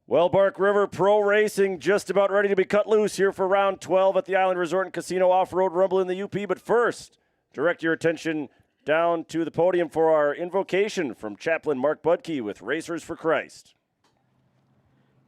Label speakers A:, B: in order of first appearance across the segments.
A: Well, Bark River Pro Racing just about ready to be cut loose here for round 12 at the Island Resort and Casino Off-Road Rumble in the UP. But first, direct your attention down to the podium for our invocation from Chaplain Mark Budke with Racers for Christ.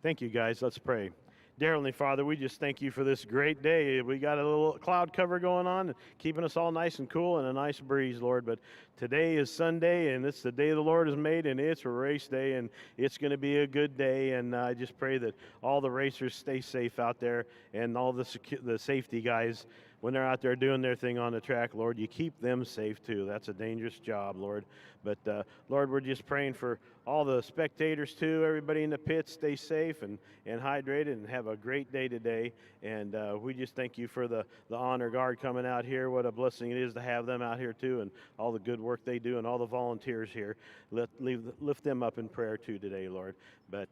B: Thank you, guys. Let's pray. Dear Heavenly Father, we just thank you for this great day. We got a little cloud cover going on, keeping us all nice and cool and a nice breeze, Lord. But today is Sunday, and it's the day the Lord has made, and it's a race day, and it's going to be a good day. And I just pray that all the racers stay safe out there, and all the safety guys, when they're out there doing their thing on the track, Lord, you keep them safe too. That's a dangerous job, Lord. But, Lord, we're just praying for all the spectators too, everybody in the pits, stay safe and hydrated and have a great day today. And we just thank you for the honor guard coming out here. What a blessing it is to have them out here too, and all the good work they do, and all the volunteers here. Lift them up in prayer too today, Lord. But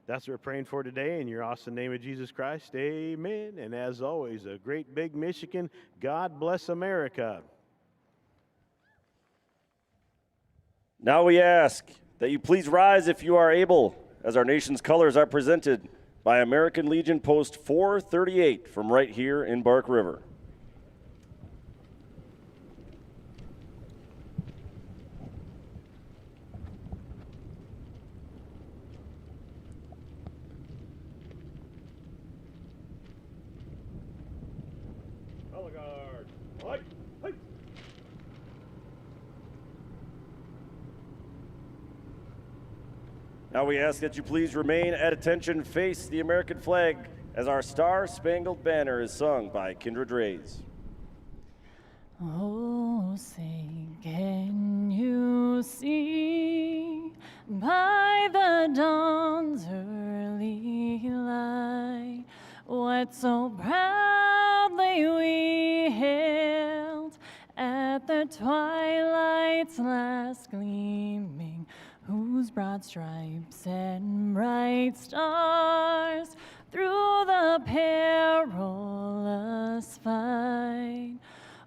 B: that's what we're praying for today. In your awesome name of Jesus Christ, amen. And as always, a great big Michigan. God bless America.
A: Now we ask that you please rise if you are able, as our nation's colors are presented by American Legion Post 438 from right here in Bark River. Now we ask that you please remain at attention, face the American flag as our Star-Spangled Banner is sung by Kindred Rays.
C: Oh, say, can you see by the dawn's early light what so proudly we hailed at the twilight's last gleaming, whose broad stripes and bright stars through the perilous fight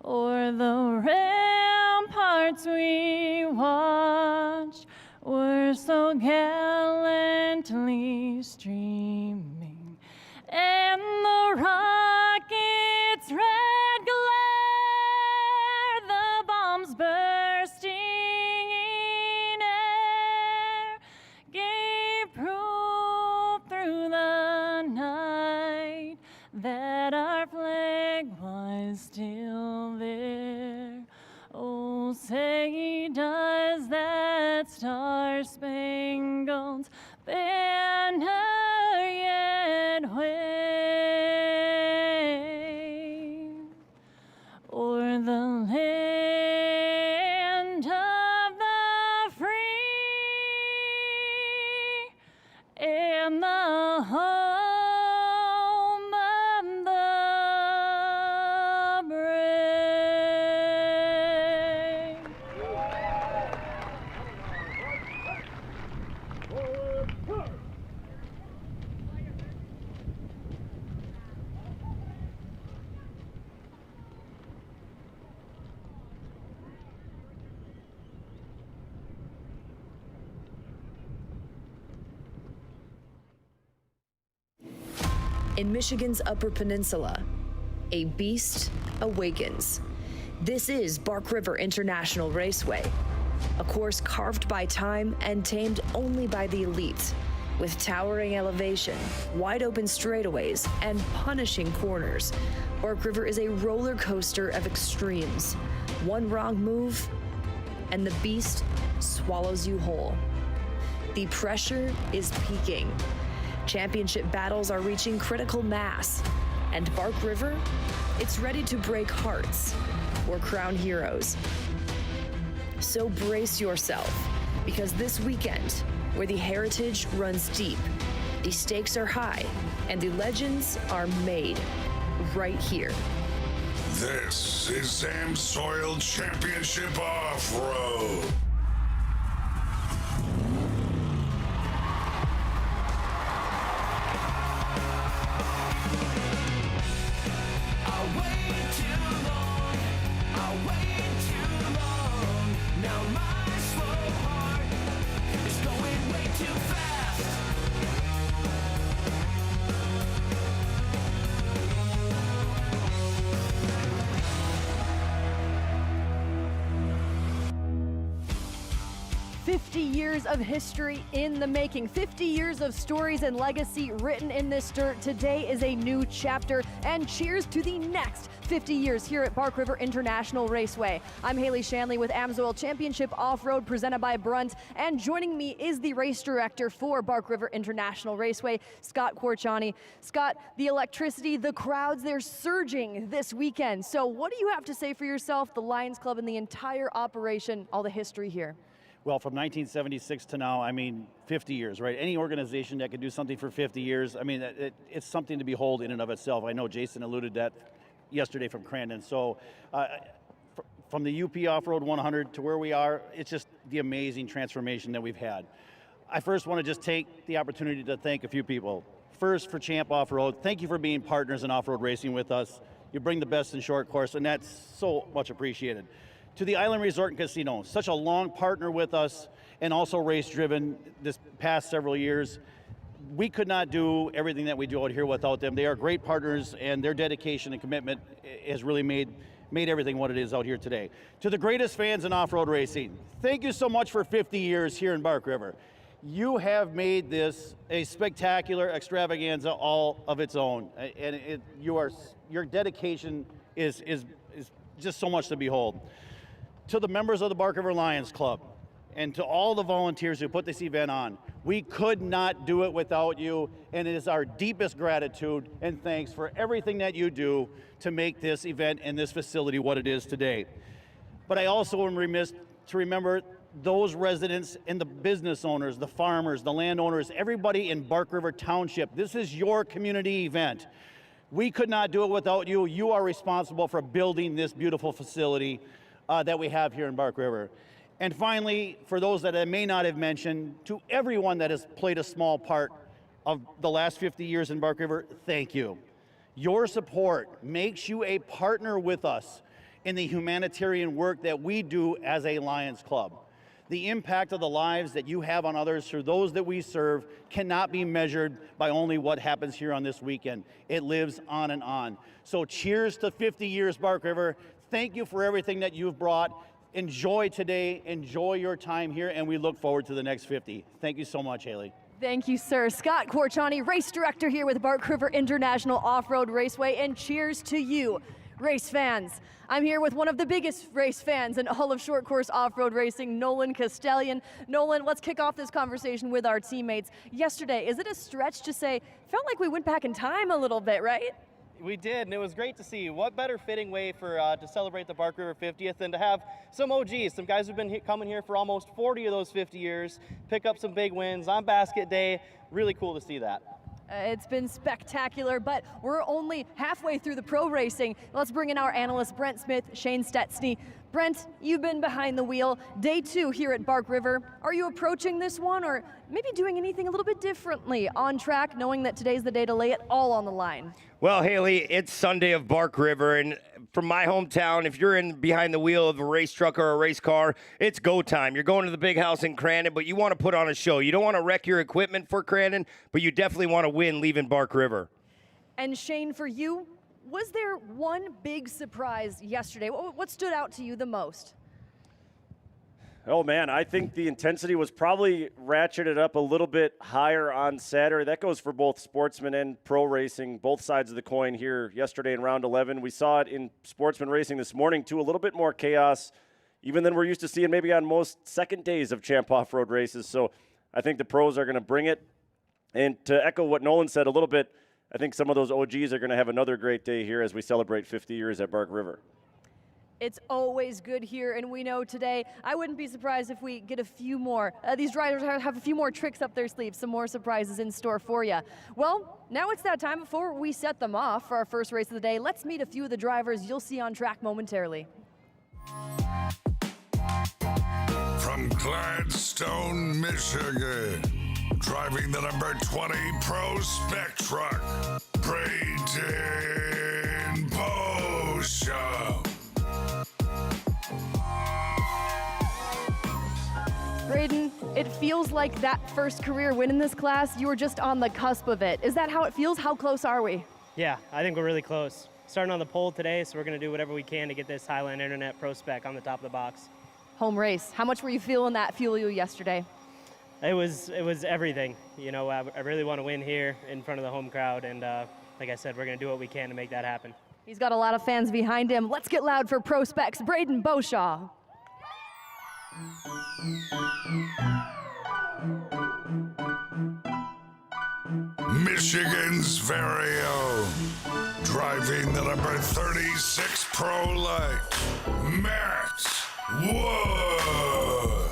C: o'er the ramparts we watched were so gallantly streaming, and the rocket's red glare, the bombs bursting in air, gave proof through the night that our flag was still there. Oh, say, does that star-spangled banner yet wave o'er the land of the free and the home of the brave?
D: In Michigan's Upper Peninsula, a beast awakens. This is Bark River International Raceway, a course carved by time and tamed only by the elite, with towering elevation, wide open straightaways, and punishing corners. Bark River is a roller coaster of extremes. One wrong move, and the beast swallows you whole. The pressure is peaking. Championship battles are reaching critical mass, and Bark River, it's ready to break hearts or crown heroes. So brace yourself, because this weekend, where the heritage runs deep, the stakes are high, and the legends are made right here.
E: This is AMSOIL Championship Off-Road.
F: Now my slow heart is going 50 years of history in the making, 50 years of stories and legacy written in this dirt. Today is a new chapter, and cheers to the next 50 years here at Bark River International Raceway. I'm Haley Shanley with AMSOIL Championship Off-Road presented by Brunt, and joining me is the race director for Bark River International Raceway, Scott Quarciani. Scott, the electricity, the crowds, they're surging this weekend. So what do you have to say for yourself, the Lions Club, and the entire operation, all the history here?
G: Well, from 1976 to now, I mean, 50 years, right? Any organization that can do something for 50 years, I mean, it's something to behold in and of itself. I know Jason alluded that yesterday from Crandon. So from the UP Off-Road 100 to where we are, it's just the amazing transformation that we've had. I first want to just take the opportunity to thank a few people. First, for Champ Off-Road, thank you for being partners in off-road racing with us. You bring the best in short course, and that's so much appreciated. To the Island Resort and Casino, such a long partner with us and also race-driven this past several years. We could not do everything that we do out here without them. They are great partners, and their dedication and commitment has really made everything what it is out here today. To the greatest fans in off-road racing, thank you so much for 50 years here in Bark River. You have made this a spectacular extravaganza all of its own, and your dedication is just so much to behold. To the members of the Bark River Lions Club, and to all the volunteers who put this event on, we could not do it without you, and it is our deepest gratitude and thanks for everything that you do to make this event and this facility what it is today. But I also am remiss to remember those residents and the business owners, the farmers, the landowners, everybody in Bark River Township. This is your community event. We could not do it without you. You are responsible for building this beautiful facility that we have here in Bark River. And finally, for those that I may not have mentioned, to everyone that has played a small part of the last 50 years in Bark River, thank you. Your support makes you a partner with us in the humanitarian work that we do as a Lions Club. The impact of the lives that you have on others through those that we serve cannot be measured by only what happens here on this weekend. It lives on and on. So cheers to 50 years, Bark River. Thank you for everything that you've brought. Enjoy today, enjoy your time here, and we look forward to the next 50. Thank you so much, Haley.
F: Thank you, sir. Scott Quarciani, race director here with Bark River International Off-Road Raceway, and cheers to you, race fans. I'm here with one of the biggest race fans in all of short course off-road racing, Nolan Castellian. Nolan, let's kick off this conversation with our teammates. Yesterday, is it a stretch to say, felt like we went back in time a little bit, right?
H: We did, and it was great to see. What better fitting way for to celebrate the Bark River 50th than to have some OGs, some guys who've been coming here for almost 40 of those 50 years, pick up some big wins on basket day. Really cool to see that.
F: It's been spectacular, but we're only halfway through the pro racing. Let's bring in our analysts, Brent Smith, Shane Stetsny. Brent, you've been behind the wheel. Day 2 here at Bark River. Are you approaching this one or maybe doing anything a little bit differently on track, knowing that today's the day to lay it all on the line?
I: Well, Haley, it's Sunday of Bark River, and from my hometown, if you're in behind the wheel of a race truck or a race car, it's go time. You're going to the big house in Crandon, but you want to put on a show. You don't want to wreck your equipment for Crandon, but you definitely want to win leaving Bark River.
F: And Shane, for you, was there one big surprise yesterday? What stood out to you the most?
A: Oh, man, I think the intensity was probably ratcheted up a little bit higher on Saturday. That goes for both sportsman and pro racing, both sides of the coin here yesterday in round 11. We saw it in sportsman racing this morning, too, a little bit more chaos, even than we're used to seeing maybe on most second days of Champ Off-Road races. So I think the pros are going to bring it. And to echo what Nolan said a little bit, I think some of those OGs are going to have another great day here as we celebrate 50 years at Bark River.
F: It's always good here, and we know today, I wouldn't be surprised if we get a few more. These drivers have a few more tricks up their sleeves, some more surprises in store for you. Well, now it's that time before we set them off for our first race of the day. Let's meet a few of the drivers you'll see on track momentarily.
E: From Gladstone, Michigan, driving the number 20 Pro Spec truck, Braden Boscia.
F: Braden, it feels like that first career win in this class, you were just on the cusp of it. Is that how it feels? How close are we?
J: Yeah, I think we're really close. Starting on the pole today, so we're going to do whatever we can to get this Highland Internet Pro Spec on the top of the box.
F: home race. How much were you feeling that fuel you yesterday?
J: It was everything. You know, I really want to win here in front of the home crowd, and like I said, we're going to do what we can to make that happen.
F: He's got a lot of fans behind him. Let's get loud for Pro Specs Braden Beauchamp.
E: Michigan's very own, driving the number 36 Pro Light, Matt Wood.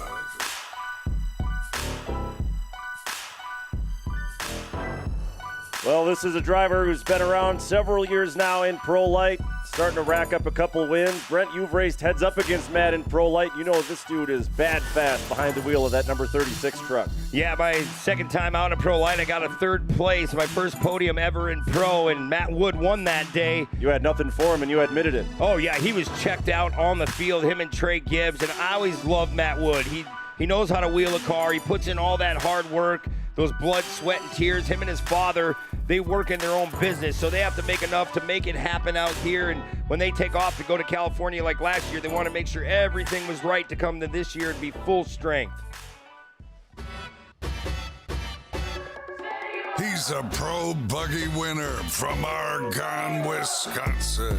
A: Well, this is a driver who's been around several years now in Pro Light, starting to rack up a couple wins. Brent, you've raced heads up against Matt in Pro Light. You know this dude is bad fast behind the wheel of that number 36 truck.
I: Yeah, my second time out in Pro Light, I got a third place, my first podium ever in Pro, and Matt Wood won that day.
A: You had nothing for him, and you admitted it.
I: Oh, yeah, he was checked out on the field, him and Trey Gibbs, and I always loved Matt Wood. He knows how to wheel a car. He puts in all that hard work, those blood, sweat, and tears. Him and his father, they work in their own business, so they have to make enough to make it happen out here. And when they take off to go to California like last year, they want to make sure everything was right to come to this year and be full strength.
E: He's a Pro Buggy winner from Argonne, Wisconsin,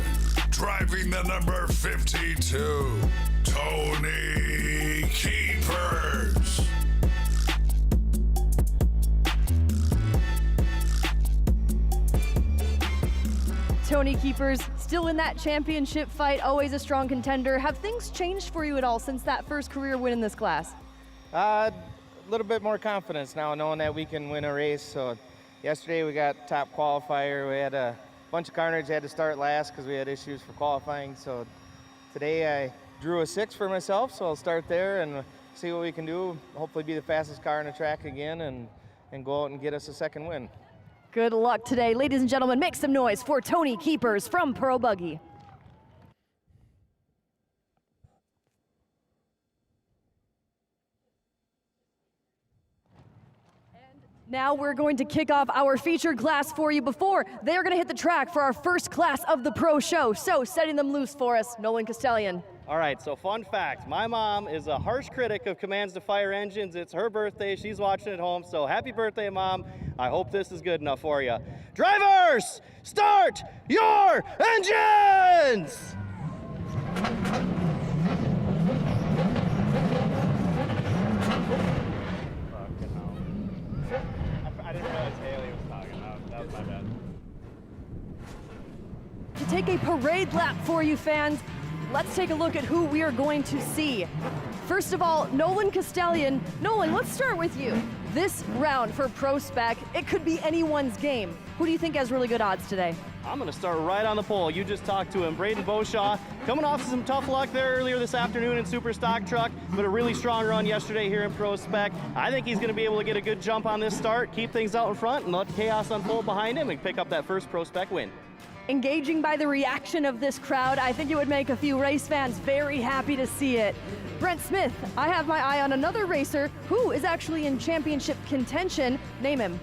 E: driving the number 52, Tony Keepers.
F: Tony Keepers, still in that championship fight, always a strong contender. Have things changed for you at all since that first career win in this class?
K: A little bit more confidence now, knowing that we can win a race. So yesterday we got top qualifier. We had a bunch of carnage, had to start last because we had issues for qualifying. So today I drew a 6 for myself, so I'll start there and see what we can do. Hopefully be the fastest car on the track again and go out and get us a second win.
F: Good luck today. Ladies and gentlemen, make some noise for Tony Keepers from Pro Buggy. Now we're going to kick off our featured class for you. Before they're going to hit the track for our first class of the Pro Show. So setting them loose for us, Nolan Castellian.
H: All right, so fun fact, my mom is a harsh critic of commands to fire engines. It's her birthday, she's watching at home, so happy birthday, Mom. I hope this is good enough for you. Drivers, start your engines!
B: I didn't realize Haley was talking. That was my bad.
F: To take a parade lap for you fans, let's take a look at who we are going to see. First of all, Nolan Castellian. Nolan, let's start with you. This round for Pro Spec, it could be anyone's game. Who do you think has really good odds today?
H: I'm going to start right on the pole. You just talked to him. Braden Beauchamp, coming off some tough luck there earlier this afternoon in Super Stock Truck, but a really strong run yesterday here in Pro Spec. I think he's going to be able to get a good jump on this start, keep things out in front, and let chaos unfold behind him and pick up that first Pro Spec win.
F: Engaging by the reaction of this crowd, I think it would make a few race fans very happy to see it. Brent Smith, I have my eye on another racer who is actually in championship contention. Name him.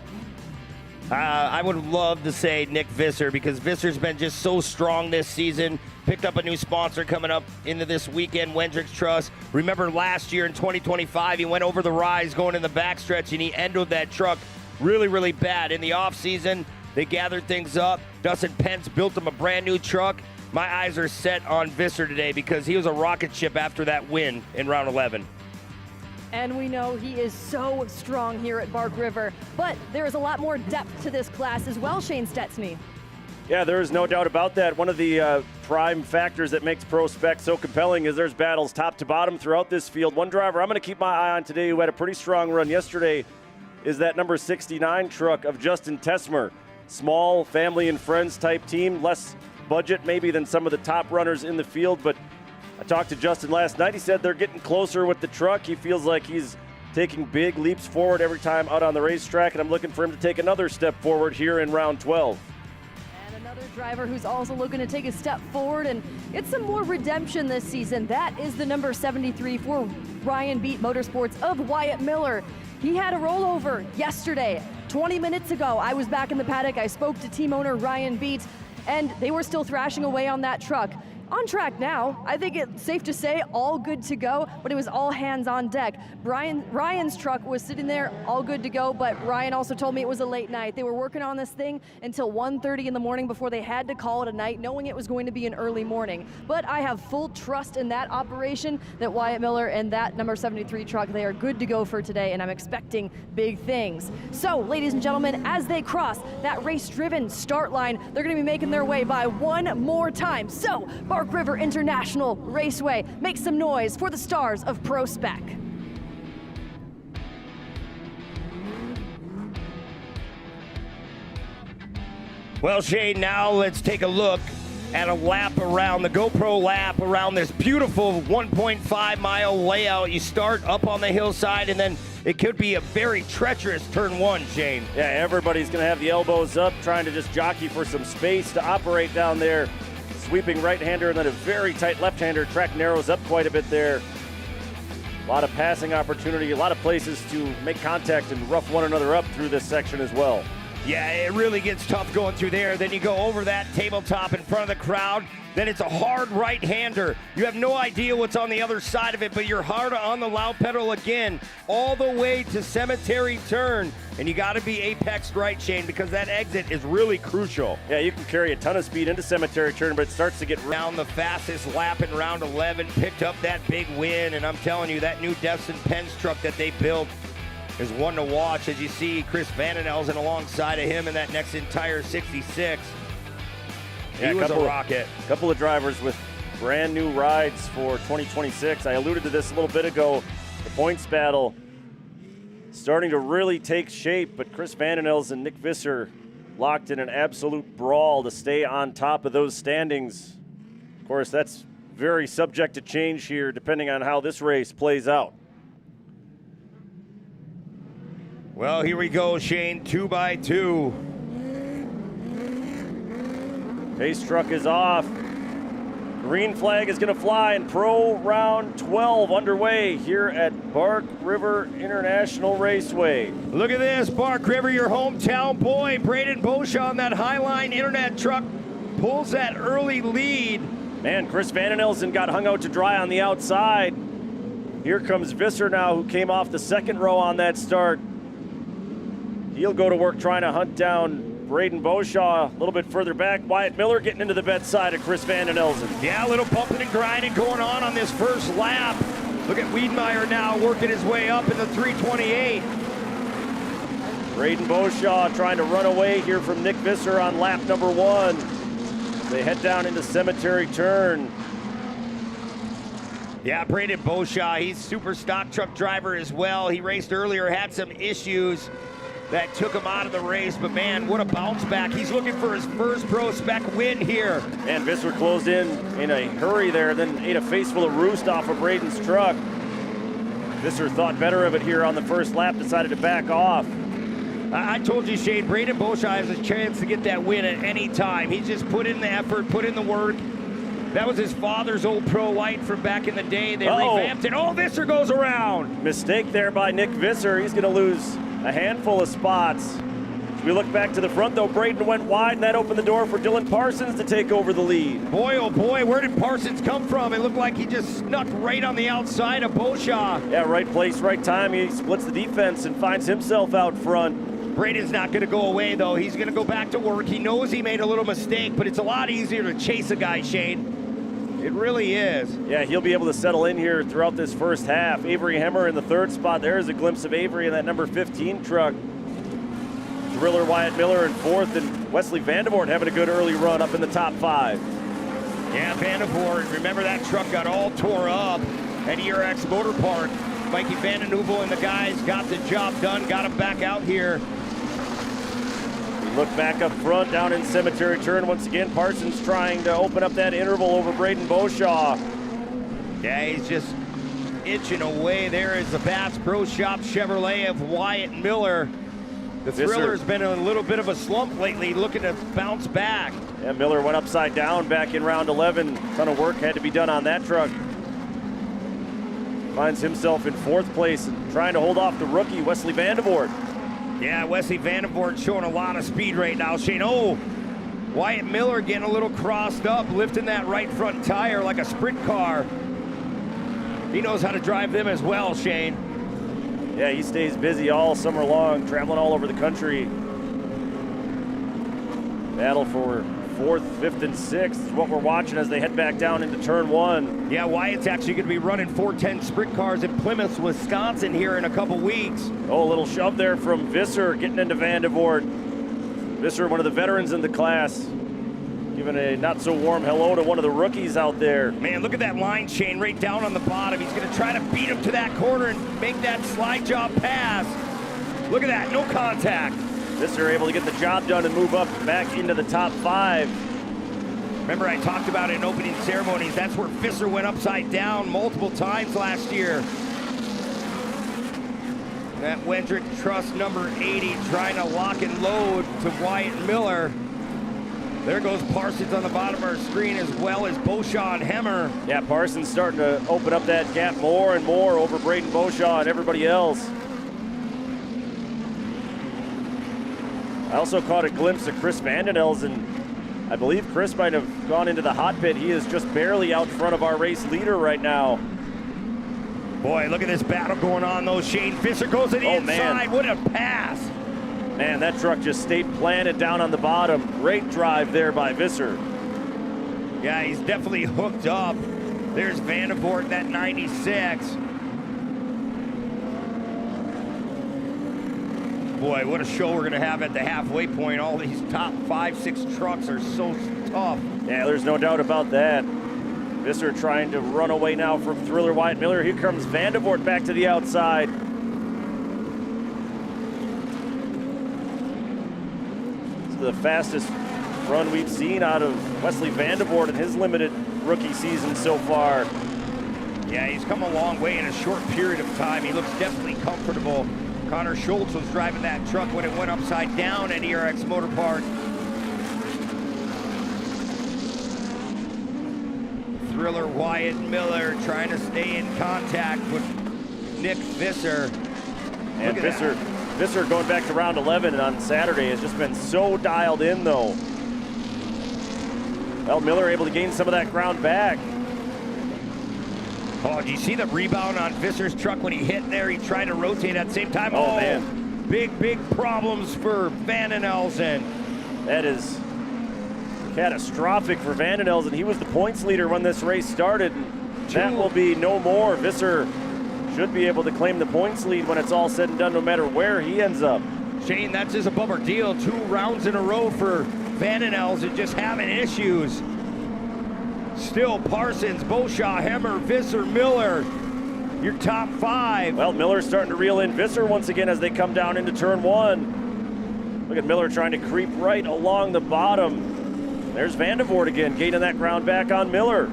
I: I would love to say Nick Visser, because Visser's been just so strong this season. Picked up a new sponsor coming up into this weekend, Wendricks Trust. Remember last year in 2025, he went over the rise going in the backstretch, and he ended that truck really, really bad. In the offseason, they gathered things up. Dustin Pence built him a brand new truck. My eyes are set on Visser today because he was a rocket ship after that win in round 11.
F: And we know he is so strong here at Bark River, but there is a lot more depth to this class as well, Shane Stetsny.
A: Yeah, there is no doubt about that. One of the prime factors that makes Pro Spec so compelling is there's battles top to bottom throughout this field. One driver I'm going to keep my eye on today who had a pretty strong run yesterday is that number 69 truck of Justin Tesmer. Small family and friends type team, less budget maybe than some of the top runners in the field, but I talked to Justin last night. He said they're getting closer with the truck. He feels like he's taking big leaps forward every time out on the racetrack, and I'm looking for him to take another step forward here in round 12.
F: And another driver who's also looking to take a step forward and get some more redemption this season. That is the number 73 for Ryan Beat Motorsports of Wyatt Miller. He had a rollover yesterday. 20 minutes ago, I was back in the paddock. I spoke to team owner Ryan Beat, and they were still thrashing away on that truck. on track now. I think it's safe to say all good to go, but it was all hands on deck. Ryan's truck was sitting there all good to go, but Ryan also told me it was a late night. They were working on this thing until 1:30 in the morning before they had to call it a night, knowing it was going to be an early morning. But I have full trust in that operation, that Wyatt Miller and that number 73 truck, they are good to go for today, and I'm expecting big things. So, ladies and gentlemen, as they cross that race-driven start line, they're going to be making their way by one more time. So, Bark River International Raceway, make some noise for the stars of Pro Spec.
I: Well, Shane, now let's take a look at a lap around, the GoPro lap around this beautiful 1.5 mile layout. You start up on the hillside, and then it could be a very treacherous turn one, Shane.
A: Yeah, everybody's going to have the elbows up, trying to just jockey for some space to operate down there. Sweeping right-hander and then a very tight left-hander. Track narrows up quite a bit there. A lot of passing opportunity, a lot of places to make contact and rough one another up through this section as well.
I: Yeah, it really gets tough going through there. Then you go over that tabletop in front of the crowd. Then it's a hard right-hander. You have no idea what's on the other side of it, but you're hard on the loud pedal again, all the way to Cemetery Turn. And you got to be apex right, Shane, because that exit is really crucial.
A: Yeah, you can carry a ton of speed into Cemetery Turn, but it starts to get
I: down the fastest lap in round 11, picked up that big win. And I'm telling you, that new Destin Penn's truck that they built is one to watch, as you see Chris Vandenelsen alongside of him in that next entire 66.
A: Yeah,
I: he was a rocket.
A: A couple of drivers with brand new rides for 2026. I alluded to this a little bit ago. The points battle starting to really take shape, but Chris Vandenelsen and Nick Visser locked in an absolute brawl to stay on top of those standings. Of course, that's very subject to change here depending on how this race plays out.
I: Well, here we go, Shane, 2 by 2.
A: Pace truck is off. Green flag is going to fly, and Pro Round 12 underway here at Bark River International Raceway.
I: Look at this, Bark River, your hometown boy, Braden Beauchamp on that Highline Internet truck pulls that early lead.
A: Man, Chris Vandenelsen got hung out to dry on the outside. Here comes Visser now, who came off the second row on that start. He'll go to work trying to hunt down Braden Beauchamp a little bit further back. Wyatt Miller getting into the bedside of Chris Vandenelsen.
I: Yeah, a little bumping and grinding going on this first lap. Look at Wiedmeyer now working his way up in the 328.
A: Braden Beauchamp trying to run away here from Nick Visser on lap number 1. They head down into Cemetery Turn.
I: Yeah, Braden Beauchamp, he's super stock truck driver as well. He raced earlier, had some issues that took him out of the race, but man, what a bounce back. He's looking for his first Pro Spec win here.
A: And Visser closed in a hurry there, then ate a face full of roost off of Braden's truck. Visser thought better of it here on the first lap, decided to back off.
I: I told you, Shane, Braden Beauchamp has a chance to get that win at any time. He just put in the effort, put in the work. That was his father's old Pro Light from back in the day. They revamped it. Oh, Visser goes around.
A: Mistake there by Nick Visser. He's going to lose a handful of spots. As we look back to the front, though, Braden went wide, and that opened the door for Dylan Parsons to take over the lead.
I: Boy, oh boy, where did Parsons come from? It looked like he just snuck right on the outside of Beauchamp.
A: Yeah, right place, right time. He splits the defense and finds himself out front.
I: Braden's not going to go away, though. He's going to go back to work. He knows he made a little mistake, but it's a lot easier to chase a guy, Shane. It really is.
A: Yeah, he'll be able to settle in here throughout this first half. Avery Hemmer in the third spot. There's a glimpse of Avery in that number 15 truck. Driller Wyatt Miller in fourth, and Wesley Vandervoort having a good early run up in the top 5.
I: Yeah, Vandervoort, remember that truck got all tore up at ERX Motor Park. Mikey Van Den Heuvel and the guys got the job done, got him back out here.
A: Look back up front down in Cemetery Turn. Once again, Parsons trying to open up that interval over Braden Beauchamp.
I: Yeah, he's just inching away. There is the Bass Pro Shop Chevrolet of Wyatt Miller. The Thriller's been in a little bit of a slump lately, looking to bounce back.
A: Yeah, Miller went upside down back in round 11. A ton of work had to be done on that truck. Finds himself in fourth place and trying to hold off the rookie, Wesley Vandervoort.
I: Yeah, Wesley Vandervoort showing a lot of speed right now, Shane. Oh, Wyatt Miller getting a little crossed up, lifting that right front tire like a sprint car. He knows how to drive them as well, Shane.
A: Yeah, he stays busy all summer long, traveling all over the country. Battle for 4th, 5th, and 6th is what we're watching as they head back down into turn 1.
I: Yeah, Wyatt's actually going to be running 410 sprint cars in Plymouth, Wisconsin here in a couple weeks.
A: Oh, a little shove there from Visser getting into Vandevort. Visser, one of the veterans in the class, giving a not-so-warm hello to one of the rookies out there.
I: Man, look at that line chain right down on the bottom. He's going to try to beat him to that corner and make that slide job pass. Look at that, no contact.
A: Visser able to get the job done and move up back into the top 5.
I: Remember, I talked about it in opening ceremonies. That's where Visser went upside down multiple times last year. That Wendrick Trust number 80 trying to lock and load to Wyatt Miller. There goes Parsons on the bottom of our screen, as well as Beauchamp and Hemmer.
A: Yeah, Parsons starting to open up that gap more and more over Braden Beauchamp and everybody else. I also caught a glimpse of Chris Vandenelsen. I believe Chris might have gone into the hot pit. He is just barely out front of our race leader right now.
I: Boy, look at this battle going on, though. Shane Visser goes to the inside.
A: Man.
I: What a pass.
A: Man, that truck just stayed planted down on the bottom. Great drive there by Visser.
I: Yeah, he's definitely hooked up. There's Vandevort, that 96. Boy, what a show we're going to have at the halfway point. All these top 5, 6 trucks are so tough.
A: Yeah, there's no doubt about that. Visser trying to run away now from Thriller Wyatt Miller. Here comes Vandevort back to the outside. This is the fastest run we've seen out of Wesley Vandevort in his limited rookie season so far.
I: Yeah, he's come a long way in a short period of time. He looks definitely comfortable. Connor Schultz was driving that truck when it went upside down at ERX Motor Park. Thriller Wyatt Miller trying to stay in contact with Nick Visser.
A: And Visser going back to round 11 on Saturday has just been so dialed in, though. Well, Miller able to gain some of that ground back.
I: Oh, do you see the rebound on Visser's truck when he hit there? He tried to rotate at the same time.
A: Oh man.
I: Big problems for Vandenelsen.
A: That is catastrophic for Vandenelsen. He was the points leader when this race started. That will be no more. Visser should be able to claim the points lead when it's all said and done, no matter where he ends up.
I: Shane, that's just a bummer deal. 2 rounds in a row for Vandenelsen, just having issues. Still Parsons, Beauchamp, Hemmer, Visser, Miller, your top 5.
A: Well, Miller's starting to reel in Visser once again as they come down into turn 1. Look at Miller trying to creep right along the bottom. There's Vandevort again, gaining that ground back on Miller.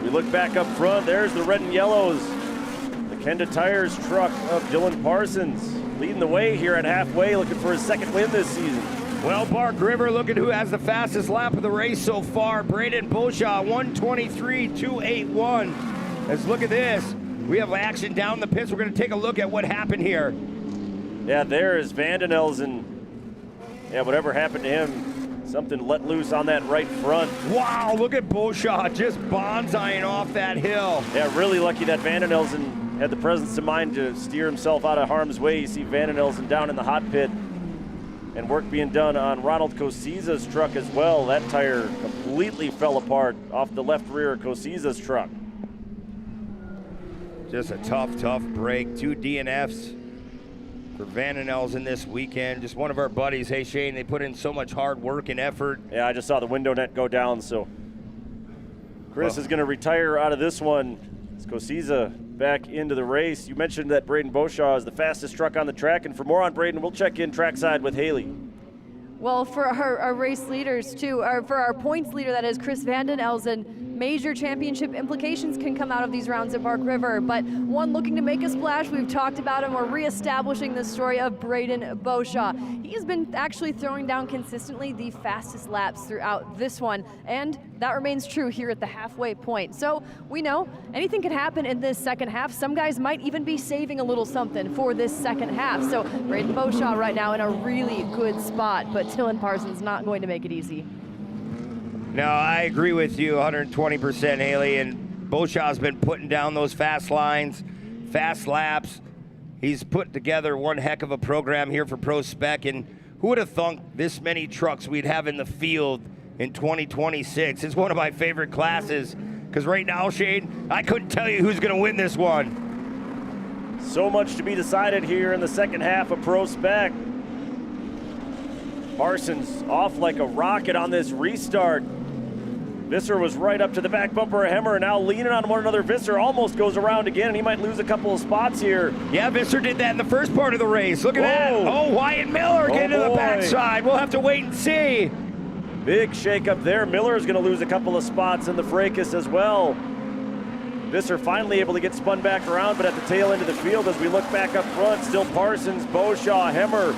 A: We look back up front, there's the red and yellows. The Kenda Tires truck of Dylan Parsons leading the way here at halfway, looking for his 2nd win this season.
I: Well, Bark River, look at who has the fastest lap of the race so far. Braden Beauchamp, 1:23.281. Let's look at this. We have action down the pits. We're going to take a look at what happened here.
A: Yeah, there is Vandenelsen. Yeah, whatever happened to him, something let loose on that right front.
I: Wow, look at Beauchamp just bonsaiing off that hill.
A: Yeah, really lucky that Vandenelsen had the presence of mind to steer himself out of harm's way. You see Vandenelsen down in the hot pit. And work being done on Ronald Cosiza's truck as well. That tire completely fell apart off the left rear of Cosiza's truck.
I: Just a tough break. 2 DNFs for Vandenelsen this weekend. Just one of our buddies. Hey, Shane, they put in so much hard work and effort.
A: Yeah, I just saw the window net go down, so Chris is going to retire out of this one. It's Cosiza back into the race. You mentioned that Braden Beauchamp is the fastest truck on the track, and for more on Braden, we'll check in trackside with Haley.
F: Well, for our race leaders too, or for our points leader, that is Chris Vandenelsen, major championship implications can come out of these rounds at Bark River, but one looking to make a splash. We've talked about him. We're reestablishing the story of Braden Beauchamp. He's been actually throwing down consistently the fastest laps throughout this one, and that remains true here at the halfway point. So we know anything can happen in this second half. Some guys might even be saving a little something for this second half. So Braden Beauchamp right now in a really good spot, but Dylan Parsons not going to make it easy.
I: No, I agree with you 120%, Haley. And Beauchamp's been putting down those fast lines, fast laps. He's put together one heck of a program here for Pro Spec. And who would have thunk this many trucks we'd have in the field in 2026? It's one of my favorite classes. Because right now, Shane, I couldn't tell you who's going to win this one.
A: So much to be decided here in the second half of Pro Spec. Parsons off like a rocket on this restart. Visser was right up to the back bumper of Hemmer, now leaning on one another. Visser almost goes around again, and he might lose a couple of spots here.
I: Yeah, Visser did that in the first part of the race. Look at that. Oh, Wyatt Miller getting to the backside. We'll have to wait and see.
A: Big shakeup there. Miller is going to lose a couple of spots in the fracas as well. Visser finally able to get spun back around, but at the tail end of the field as we look back up front, still Parsons, Beauchamp, Hemmer,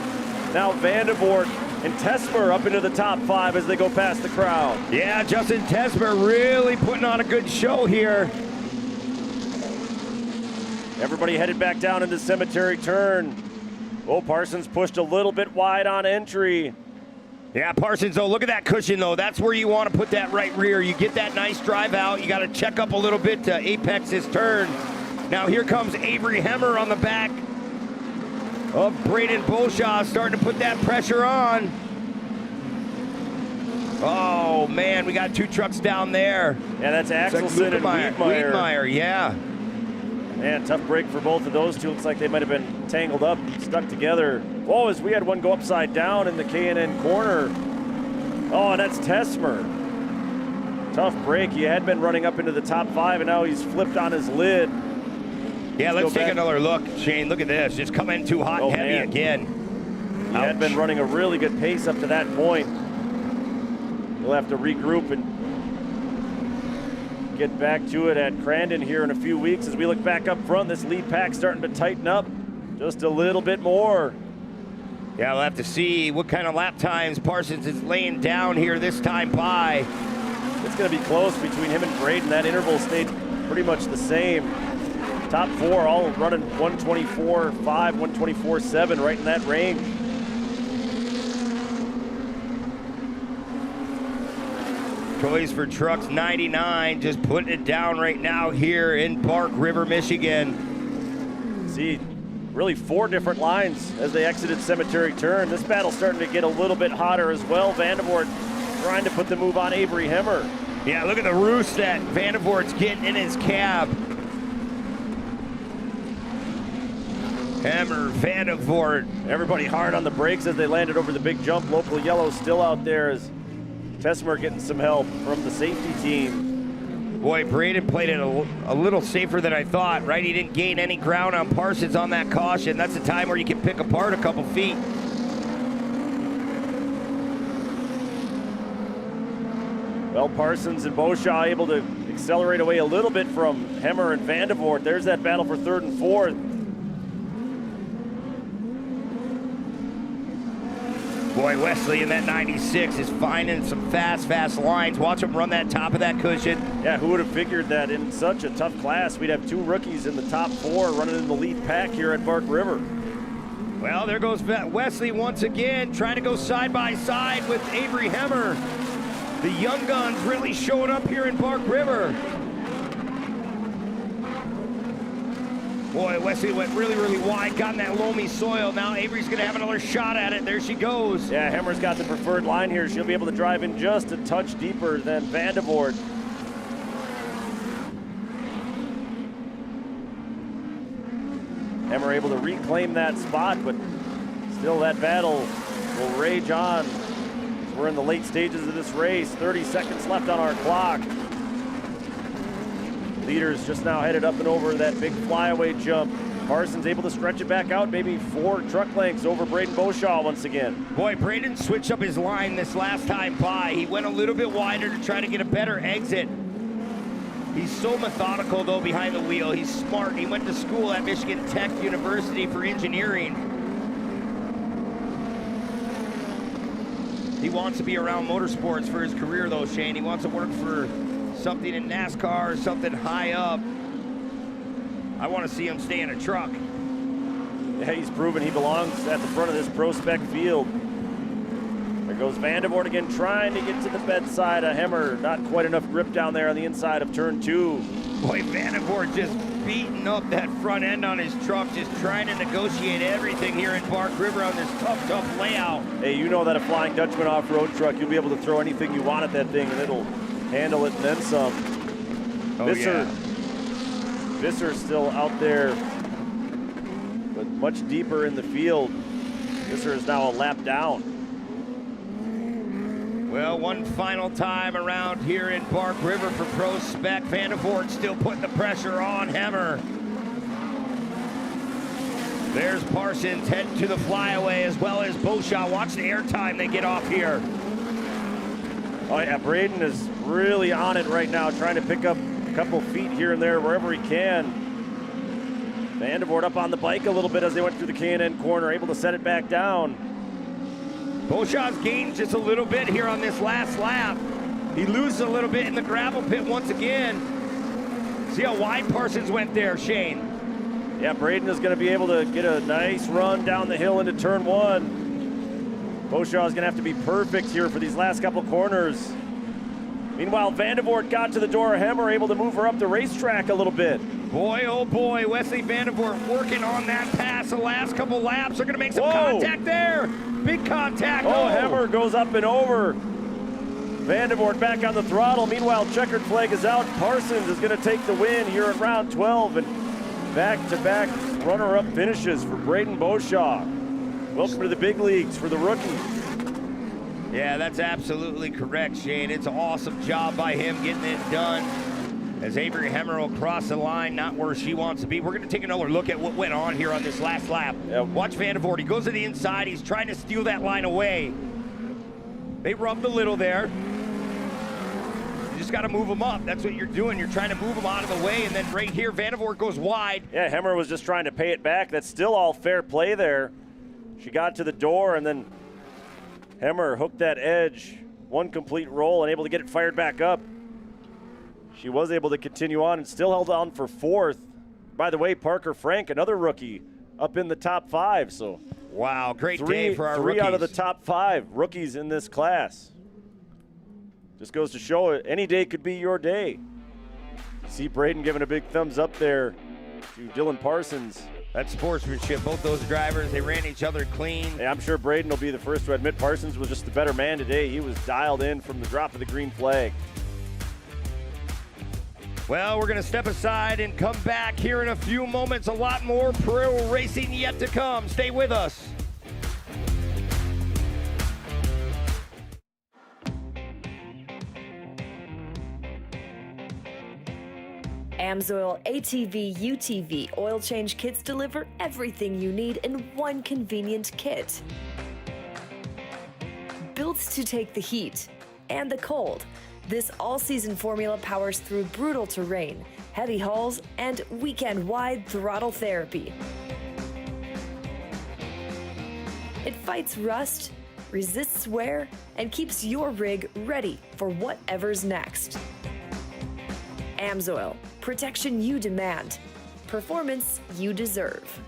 A: now Vandervoort, and Tesmer up into the top 5 as they go past the crowd.
I: Yeah, Justin Tesmer really putting on a good show here.
A: Everybody headed back down into Cemetery Turn. Oh, Parsons pushed a little bit wide on entry.
I: Yeah, Parsons, though, look at that cushion, though. That's where you want to put that right rear. You get that nice drive out. You got to check up a little bit to apex this turn. Now here comes Avery Hemmer on the back of Braden Beauchamp, starting to put that pressure on. Oh, man, we got 2 trucks down there.
A: Yeah, that's Axelson and
I: Wiedmeyer, yeah.
A: Man, tough break for both of those two. Looks like they might have been tangled up, stuck together. Oh, as we had one go upside down in the K&N corner. Oh, and that's Tesmer. Tough break. He had been running up into the top 5, and now he's flipped on his lid.
I: Yeah, let's take another look, Shane. Look at this. Just coming too hot and heavy again.
A: He had been running a really good pace up to that point. He'll have to regroup and get back to it at Crandon here in a few weeks. As we look back up front, this lead pack starting to tighten up just a little bit more.
I: Yeah, we'll have to see what kind of lap times Parsons is laying down here this time by.
A: It's going to be close between him and Braden. That interval stayed pretty much the same. Top 4 all running 124.5, 124.7, right in that range.
I: Toys for Trucks 99, just putting it down right now here in Bark River, Michigan.
A: See, really 4 different lines as they exited Cemetery Turn. This battle's starting to get a little bit hotter as well. Vandervoort trying to put the move on Avery Hemmer.
I: Yeah, look at the roost that Vandervoort's getting in his cab. Hemmer, Vandervoort.
A: Everybody hard on the brakes as they landed over the big jump. Local yellow still out there as Tesmer getting some help from the safety team.
I: Boy, Braden played it a little safer than I thought, right? He didn't gain any ground on Parsons on that caution. That's the time where you can pick apart a couple feet.
A: Well, Parsons and Beauchamp able to accelerate away a little bit from Hemmer and Vandervoort. There's that battle for 3rd and 4th.
I: Boy, Wesley in that 96 is finding some fast lines. Watch him run that top of that cushion.
A: Yeah, who would have figured that in such a tough class, we'd have 2 rookies in the top 4 running in the lead pack here at Bark River.
I: Well, there goes Wesley once again, trying to go side by side with Avery Hemmer. The young guns really showing up here in Bark River. Boy, Wesley went really wide, got in that loamy soil. Now Avery's going to have another shot at it. There she goes.
A: Yeah, Hemmer's got the preferred line here. She'll be able to drive in just a touch deeper than Vandervoort. Hemmer able to reclaim that spot, but still that battle will rage on. We're in the late stages of this race. 30 seconds left on our clock. Leaders just now headed up and over that big flyaway jump. Parsons able to stretch it back out, maybe 4 truck lengths over Braden Beauchamp once again.
I: Boy, Braden switched up his line this last time by. He went a little bit wider to try to get a better exit. He's so methodical, though, behind the wheel. He's smart. He went to school at Michigan Tech University for engineering. He wants to be around motorsports for his career, though, Shane. He wants to work for something in NASCAR, something high up. I want to see him stay in a truck.
A: Yeah, he's proven he belongs at the front of this pro spec field. There goes Vandervoort again, trying to get to the bedside of Hemmer. Not quite enough grip down there on the inside of turn 2.
I: Boy, Vandervoort just beating up that front end on his truck, just trying to negotiate everything here in Bark River on this tough layout.
A: Hey, you know that a Flying Dutchman off-road truck, you'll be able to throw anything you want at that thing and it'll handle it and then some.
I: Oh, yeah.
A: Visser's still out there, but much deeper in the field. Visser is now a lap down.
I: Well, one final time around here in Bark River for Pro Spec. Vandervoort still putting the pressure on Hemmer. There's Parsons heading to the flyaway, as well as Beauchamp. Watch the airtime they get off here.
A: Oh yeah, Braden is really on it right now, trying to pick up a couple feet here and there wherever he can. Vandervoort up on the bike a little bit as they went through the K&N corner, able to set it back down.
I: Beauchamp's gained just a little bit here on this last lap. He loses a little bit in the gravel pit once again. See how wide Parsons went there, Shane.
A: Yeah, Braden is going to be able to get a nice run down the hill into turn 1. Beauchamp is going to have to be perfect here for these last couple corners. Meanwhile, Vandervoort got to the door of Hemmer, able to move her up the racetrack a little bit.
I: Boy, oh boy, Wesley Vandervoort working on that pass the last couple laps. They're going to make some contact there. Big contact.
A: Oh, Hemmer goes up and over. Vandervoort back on the throttle. Meanwhile, checkered flag is out. Parsons is going to take the win here in round 12. And back-to-back runner-up finishes for Braden Beauchamp. Welcome to the big leagues for the rookie.
I: Yeah, that's absolutely correct, Shane. It's an awesome job by him getting it done. As Avery Hemmer will cross the line, not where she wants to be. We're going to take another look at what went on here on this last lap. Watch Vandervoort. He goes to the inside. He's trying to steal that line away. They rubbed a little there. You just got to move them up. That's what you're doing. You're trying to move them out of the way. And then right here, Vandervoort goes wide.
A: Yeah, Hemmer was just trying to pay it back. That's still all fair play there. She got to the door, and then Hemmer hooked that edge. One complete roll and able to get it fired back up. She was able to continue on and still held on for 4th. By the way, Parker Frank, another rookie, up in the top 5. So,
I: wow, great day for our rookies.
A: 3 out of the top 5 rookies in this class. Just goes to show it, any day could be your day. See Braden giving a big thumbs up there to Dylan Parsons.
I: That's sportsmanship. Both those drivers, they ran each other clean.
A: Hey, I'm sure Braden will be the first to admit Parsons was just the better man today. He was dialed in from the drop of the green flag.
I: Well, we're going to step aside and come back here in a few moments. A lot more pro racing yet to come. Stay with us.
D: AMSOIL ATV UTV oil change kits deliver everything you need in one convenient kit. Built to take the heat and the cold, this all-season formula powers through brutal terrain, heavy hauls, and weekend-wide throttle therapy. It fights rust, resists wear, and keeps your rig ready for whatever's next. AMSOIL, protection you demand, performance you deserve.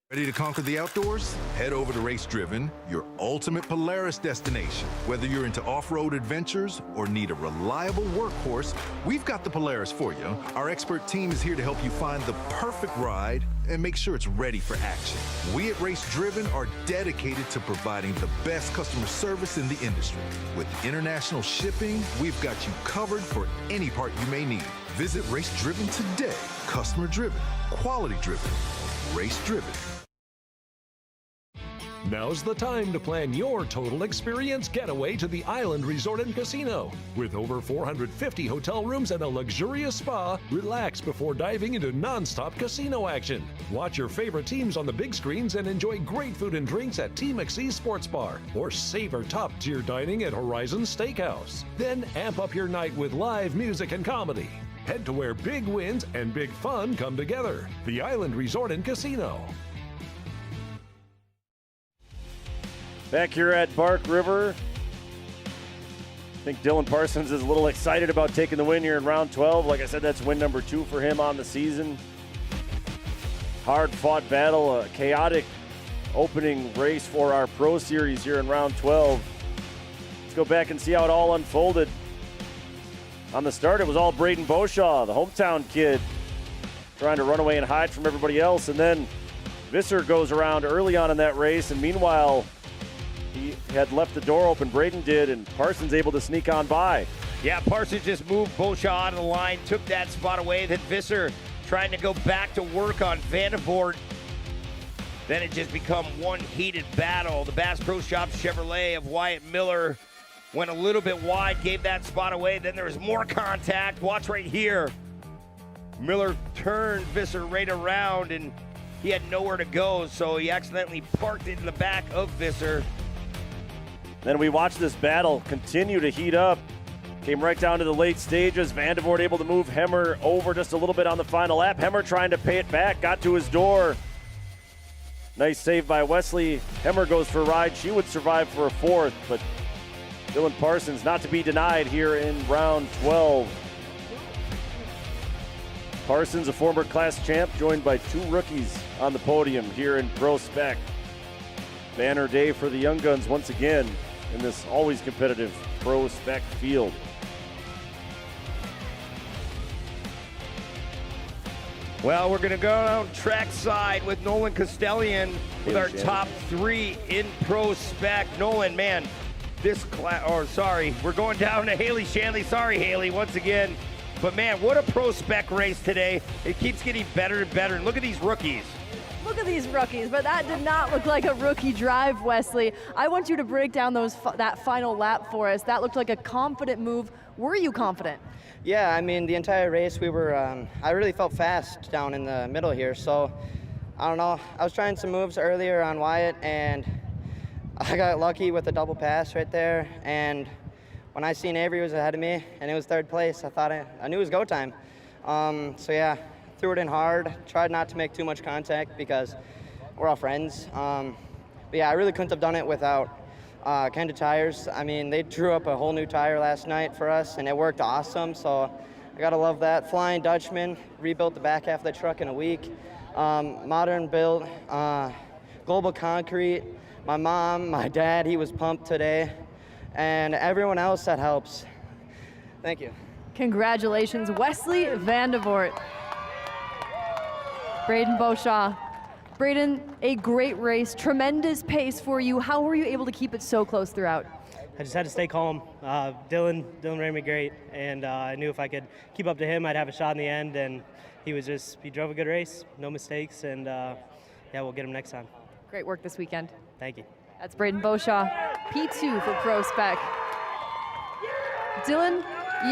L: Ready to conquer the outdoors? Head over to Race Driven, your ultimate Polaris destination. Whether you're into off-road adventures or need a reliable workhorse, we've got the Polaris for you. Our expert team is here to help you find the perfect ride and make sure it's ready for action. We at Race Driven are dedicated to providing the best customer service in the industry. With international shipping, we've got you covered for any part you may need. Visit Race Driven today. Customer driven, quality driven, Race Driven.
M: Now's the time to plan your total experience getaway to the Island Resort and Casino. With over 450 hotel rooms and a luxurious spa, relax before diving into non-stop casino action. Watch your favorite teams on the big screens and enjoy great food and drinks at T. McSee's Sports Bar, or savor top-tier dining at Horizon Steakhouse. Then amp up your night with live music and comedy. Head to where big wins and big fun come together. The Island Resort and Casino.
A: Back here at Bark River, I think Dylan Parsons is a little excited about taking the win here in round 12. Like I said, that's win number 2 for him on the season. Hard-fought battle, a chaotic opening race for our Pro Series here in round 12. Let's go back and see how it all unfolded. On the start, it was all Braden Beauchamp, the hometown kid, trying to run away and hide from everybody else. And then Visser goes around early on in that race, and meanwhile, he had left the door open, Braden did, and Parsons able to sneak on by.
I: Yeah, Parsons just moved Beauchamp out of the line, took that spot away. Then Visser trying to go back to work on Vandervoort. Then it just become one heated battle. The Bass Pro Shops Chevrolet of Wyatt Miller went a little bit wide, gave that spot away. Then there was more contact. Watch right here. Miller turned Visser right around, and he had nowhere to go, so he accidentally parked into the back of Visser.
A: Then we watched this battle continue to heat up. Came right down to the late stages. Vandervoort able to move Hemmer over just a little bit on the final lap. Hemmer trying to pay it back, got to his door. Nice save by Wesley. Hemmer goes for a ride. She would survive for a 4th, but Dylan Parsons not to be denied here in round 12. Parsons, a former class champ, joined by 2 rookies on the podium here in Pro Spec. Banner day for the Young Guns once again in this always competitive Pro Spec field.
I: Well, we're going to go down trackside with Nolan Castellian with our top 3 in Pro Spec. Nolan, man, this class, we're going down to Haley Shanley. Sorry, Haley, once again. But man, what a Pro Spec race today. It keeps getting better and better. And look at these rookies.
F: Look at these rookies, but that did not look like a rookie drive, Wesley. I want you to break down that final lap for us. That looked like a confident move. Were you confident?
N: Yeah, I mean, the entire race we were, I really felt fast down in the middle here. So, I don't know, I was trying some moves earlier on Wyatt, and I got lucky with a double pass right there. And when I seen Avery was ahead of me and it was 3rd place, I thought I knew it was go time. So yeah, threw it in hard, tried not to make too much contact because we're all friends. But yeah, I really couldn't have done it without Kenda Tires. I mean, they drew up a whole new tire last night for us, and it worked awesome, so I gotta love that. Flying Dutchman, rebuilt the back half of the truck in a week. Modern build, Global Concrete. My mom, my dad, he was pumped today, and everyone else that helps. Thank you.
F: Congratulations, Wesley Vandervoort. Braden Beauchamp. Braden, a great race, tremendous pace for you. How were you able to keep it so close throughout?
J: I just had to stay calm. Dylan ran me great, and I knew if I could keep up to him, I'd have a shot in the end, and he drove a good race, no mistakes, and yeah, we'll get him next time.
F: Great work this weekend.
J: Thank you.
F: That's Braden Beauchamp, P2 for Pro Spec. Dylan,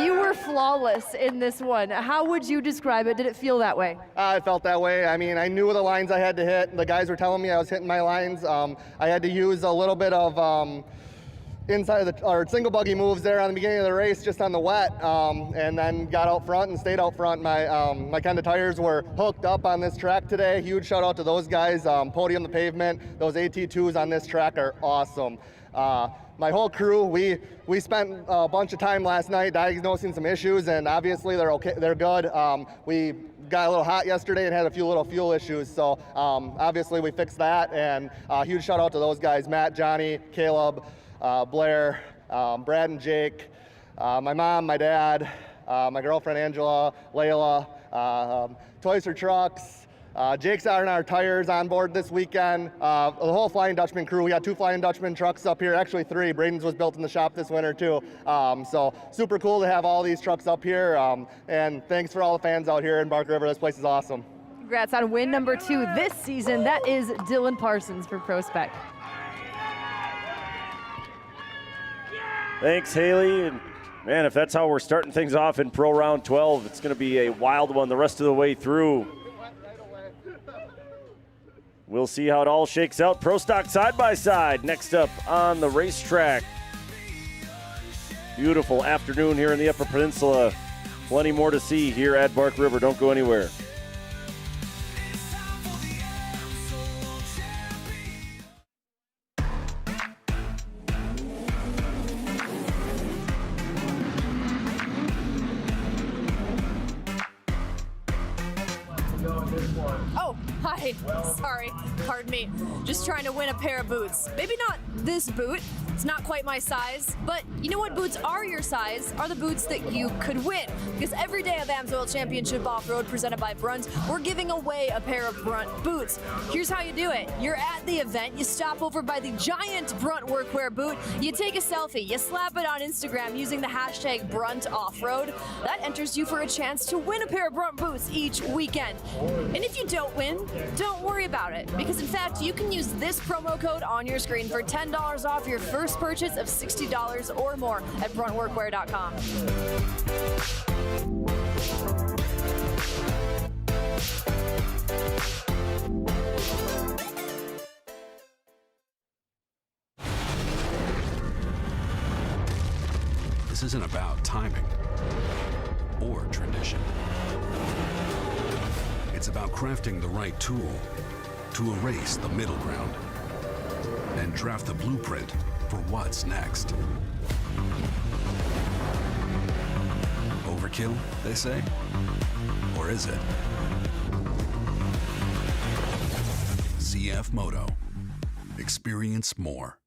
F: you were flawless in this one. How would you describe it? Did it feel that way?
O: It felt that way. I mean, I knew the lines I had to hit. The guys were telling me I was hitting my lines. I had to use a little bit of inside of our single buggy moves there on the beginning of the race, just on the wet, and then got out front and stayed out front. My kind of tires were hooked up on this track today. Huge shout out to those guys. Podium the pavement. Those AT2s on this track are awesome. My whole crew, we spent a bunch of time last night diagnosing some issues, and obviously they're okay. They're good. We got a little hot yesterday and had a few little fuel issues, so obviously we fixed that. And huge shout out to those guys: Matt, Johnny, Caleb, Blair, Brad, and Jake. My mom, my dad, my girlfriend Angela, Layla, Toys for Trucks. Jake's on our tires on board this weekend. The whole Flying Dutchman crew. We got 2 Flying Dutchman trucks up here, actually 3. Braden's was built in the shop this winter too. So super cool to have all these trucks up here. And thanks for all the fans out here in Bark River. This place is awesome.
F: Congrats on win number 2 this season. That is Dylan Parsons for Pro Spec.
A: Thanks, Haley. And man, if that's how we're starting things off in Pro Round 12, it's going to be a wild one the rest of the way through. We'll see how it all shakes out. Pro Stock side-by-side next up on the racetrack. Beautiful afternoon here in the Upper Peninsula. Plenty more to see here at Bark River. Don't go anywhere.
P: Oh, hi. Sorry. Pardon me. Just trying to win a pair of boots. Maybe not this boot. It's not quite my size. But you know what boots are your size? Are the boots that you could win. Because every day of AMSOIL Championship Off-Road presented by Brunt, we're giving away a pair of Brunt boots. Here's how you do it. You're at the event. You stop over by the giant Brunt workwear boot. You take a selfie. You slap it on Instagram using the hashtag BruntOffroad. That enters you for a chance to win a pair of Brunt boots each weekend. And if you don't win, don't worry about it, because in fact, you can use this promo code on your screen for $10 off your first purchase of $60 or more at bruntworkwear.com.
Q: This isn't about timing or tradition. It's about crafting the right tool to erase the middle ground and draft the blueprint for what's next. Overkill, they say? Or is it? ZF Moto. Experience more.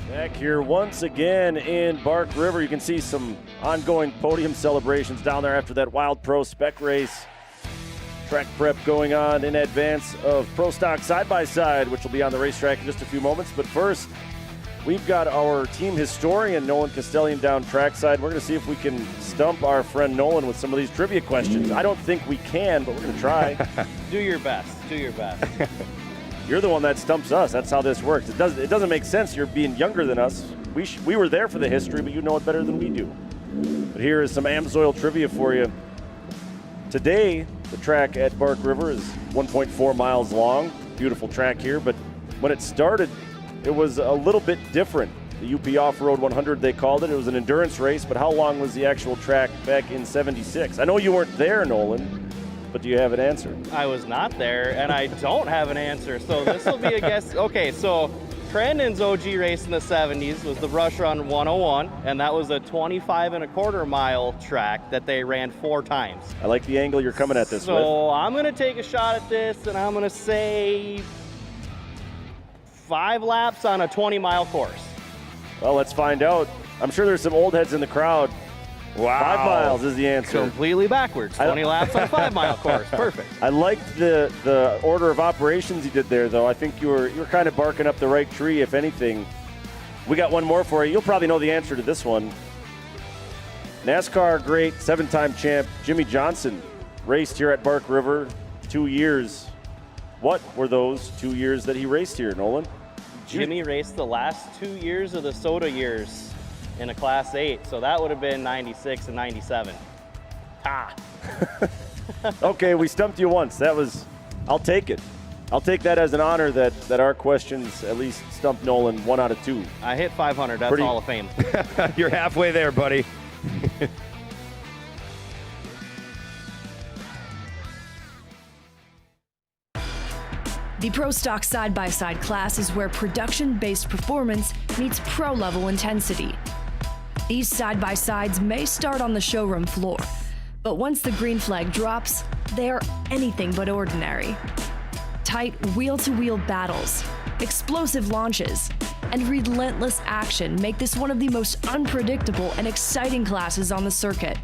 A: Back here once again in Bark River. You can see some ongoing podium celebrations down there after that Wild Pro Spec race. Track prep going on in advance of Pro Stock Side-by-Side, which will be on the racetrack in just a few moments. But first, we've got our team historian, Nolan Castellian, down trackside. We're going to see if we can stump our friend Nolan with some of these trivia questions. I don't think we can, but we're going to try.
H: Do your best. Do your best.
A: You're the one that stumps us. That's how this works. It doesn't make sense. You're being younger than us. We were there for the history, but you know it better than we do. But here is some AMSOIL trivia for you. Today, the track at Bark River is 1.4 miles long. Beautiful track here, but when it started, it was a little bit different. The UP Off-Road 100, they called it. It was an endurance race, but how long was the actual track back in '76? I know you weren't there, Nolan, but do you have an answer?
H: I was not there, and I don't have an answer, so this will be a guess. Okay, so Crandon's OG race in the 70s was the Brush Run 101, and that was a 25.25 mile track that they ran 4 times.
A: I like the angle you're coming at this with.
H: So I'm going to take a shot at this, and I'm going to say 5 laps on a 20-mile course.
A: Well, let's find out. I'm sure there's some old heads in the crowd
I: Wow.
A: 5 miles is the answer.
H: Completely backwards. 20 laps on a 5-mile course. Perfect.
A: I liked the order of operations you did there, though. I think you were kind of barking up the right tree, if anything. We got one more for you. You'll probably know the answer to this one. NASCAR great 7-time champ Jimmy Johnson raced here at Bark River 2 years. What were those 2 years that he raced here, Nolan?
H: Jimmy raced the last 2 years of the soda years in a Class 8, so that would have been 96 and 97.
A: Okay, we stumped you once. I'll take it. I'll take that as an honor that our questions at least stumped Nolan 1 out of 2.
H: I hit 500. That's Hall of Fame.
I: You're halfway there, buddy.
D: The Pro Stock side-by-side class is where production-based performance meets pro-level intensity. These side-by-sides may start on the showroom floor, but once the green flag drops, they are anything but ordinary. Tight wheel-to-wheel battles, explosive launches, and relentless action make this one of the most unpredictable and exciting classes on the circuit.